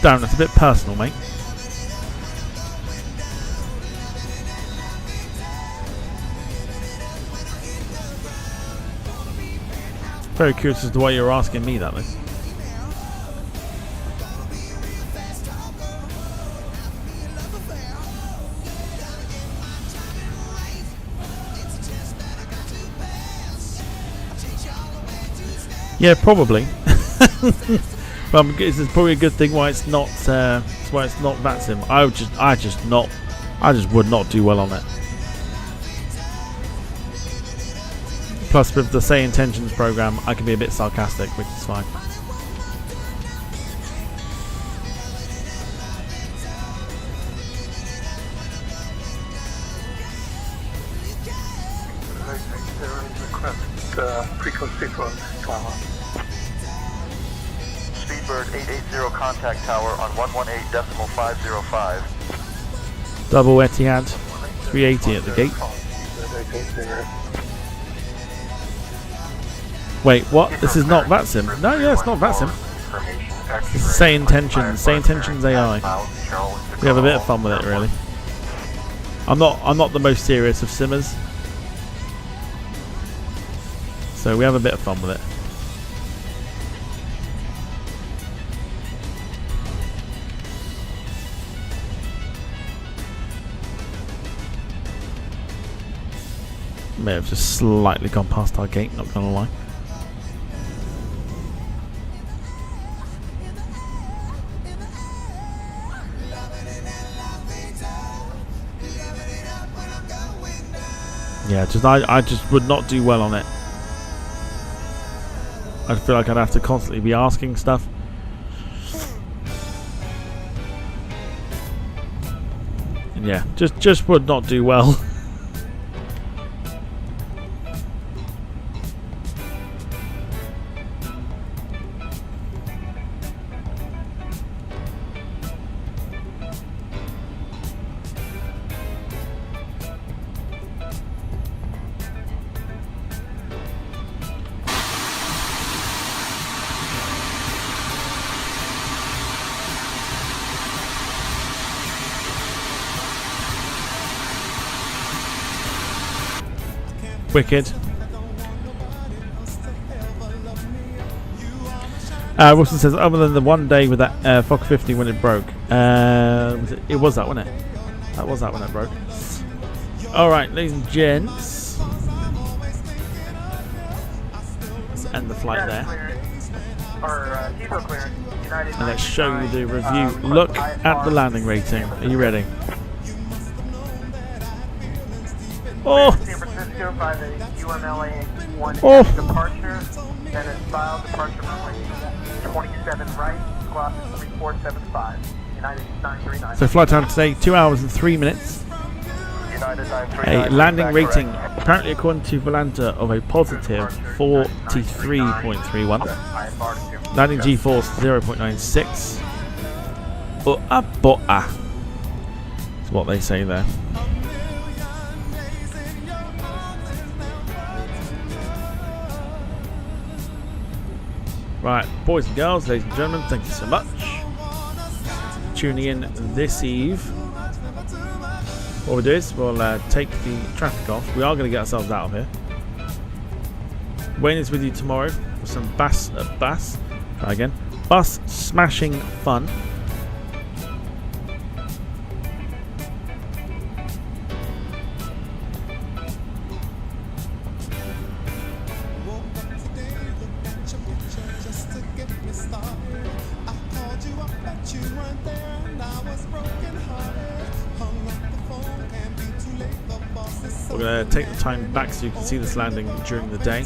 Darren, that's a bit personal, mate. Very curious as to why you're asking me that, though. Yeah, probably. Well, this is probably a good thing why it's not VATSIM. I just would not do well on it. Plus, with the Say Intentions program, I can be a bit sarcastic, which is fine. Frequency from Tower. Speedbird 880 contact tower on 118.505. Double Etihad, 380 at the gate. Wait, what? This is not VATSIM? No, yeah, it's not VATSIM. This is Say Intentions. Say Intentions AI. We have a bit of fun with it, really. I'm not the most serious of simmers, so we have a bit of fun with it. May have just slightly gone past our gate, not gonna lie. Yeah, I just would not do well on it. I feel like I'd have to constantly be asking stuff. And yeah, just would not do well. Wicked. Wilson says, other than the one day with that Fokker 50 when it broke, it was that, wasn't it? That was that when it broke. All right, ladies and gents, let's end the flight there, and let's show you the review. Look at the landing rating. Are you ready? Oh! By the UMLA 1 departure, then it's filed departure runway 27 right, squawk 3475, United 939. So flight time today, 2 hours and 3 minutes. A landing rating, apparently according to Volanta, of a positive 43.31. Landing G-force 0.96. That's what they say there. Right, boys and girls, ladies and gentlemen, thank you so much for tuning in this eve. What we'll do is we'll take the traffic off. We are going to get ourselves out of here. Wayne is with you tomorrow for some bass. Try again. bus smashing fun. We're going to take the time back so you can see this landing during the day.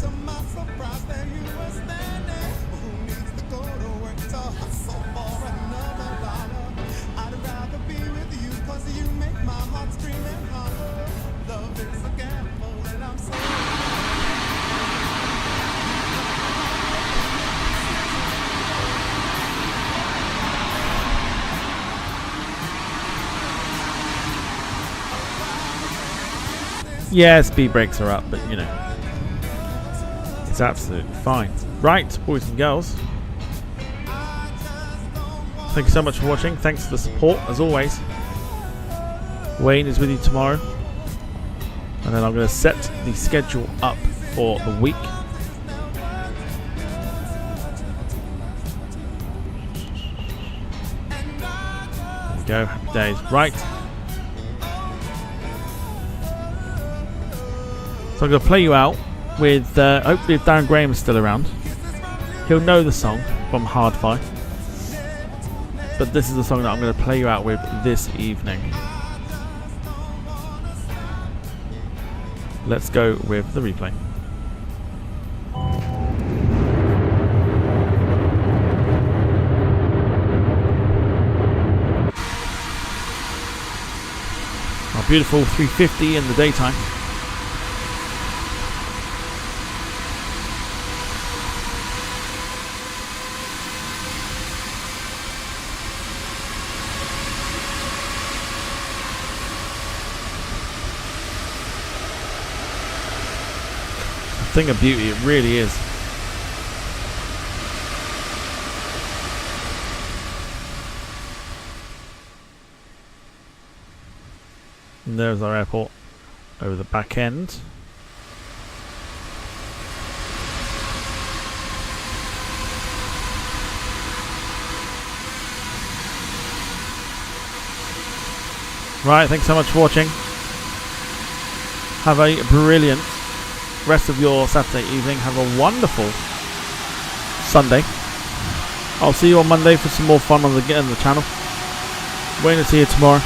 Yeah, speed brakes are up, but you know, it's absolutely fine. Right, boys and girls, thank you so much for watching. Thanks for the support, as always. Wayne is with you tomorrow, and then I'm going to set the schedule up for the week. There we go, happy days. Right. So I'm going to play you out with, hopefully if Darren Graham is still around, he'll know the song from Hardfire. But this is the song that I'm going to play you out with this evening. Let's go with the replay. Our beautiful 350 in the daytime. Thing of beauty, it really is. And there's our airport over the back end. Right, thanks so much for watching. Have a brilliant rest of your Saturday evening. Have a wonderful Sunday. I'll see you on Monday for some more fun on the channel. Waiting to see you tomorrow.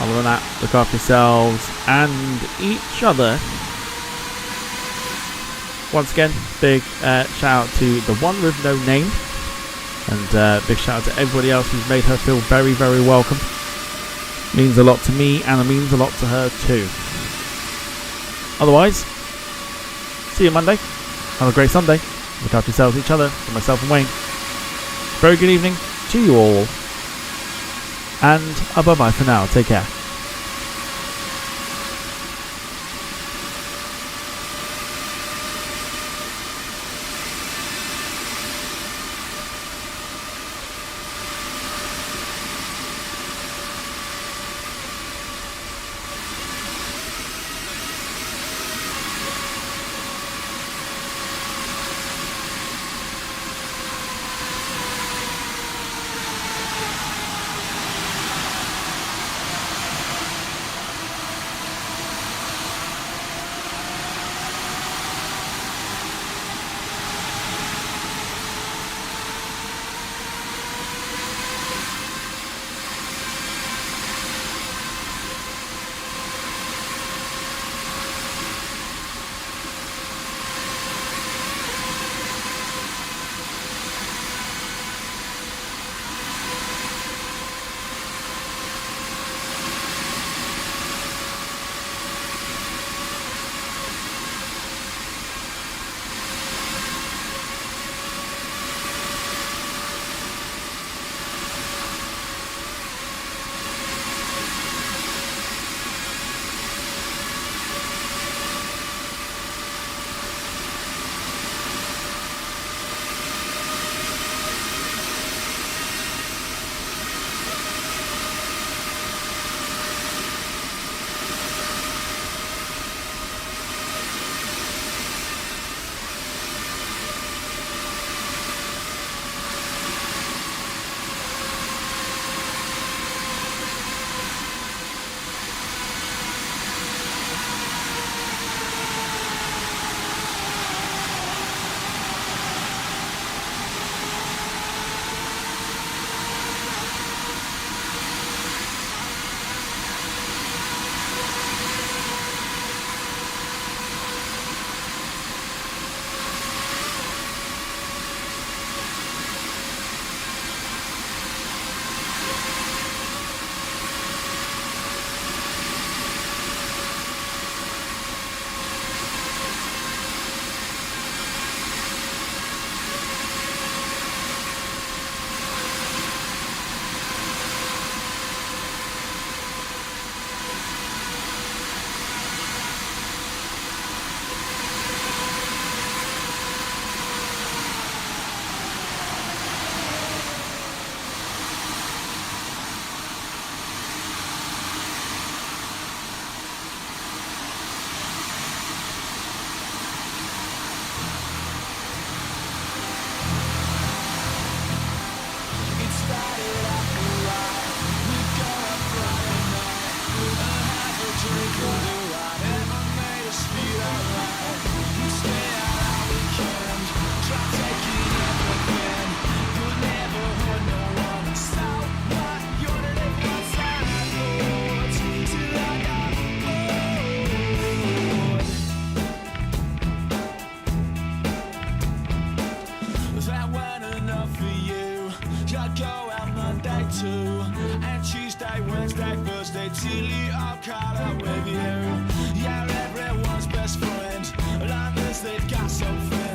Other than that, look after yourselves and each other. Once again, big shout out to the one with no name, and big shout out to everybody else who's made her feel very, very welcome. Means a lot to me, and it means a lot to her too. Otherwise, see you Monday. Have a great Sunday. Look after yourselves, each other, and myself and Wayne. Very good evening to you all. And bye-bye for now. Take care. too. And Tuesday, Wednesday, Thursday, till you all caught up with you. You're everyone's best friend, long as they've got something.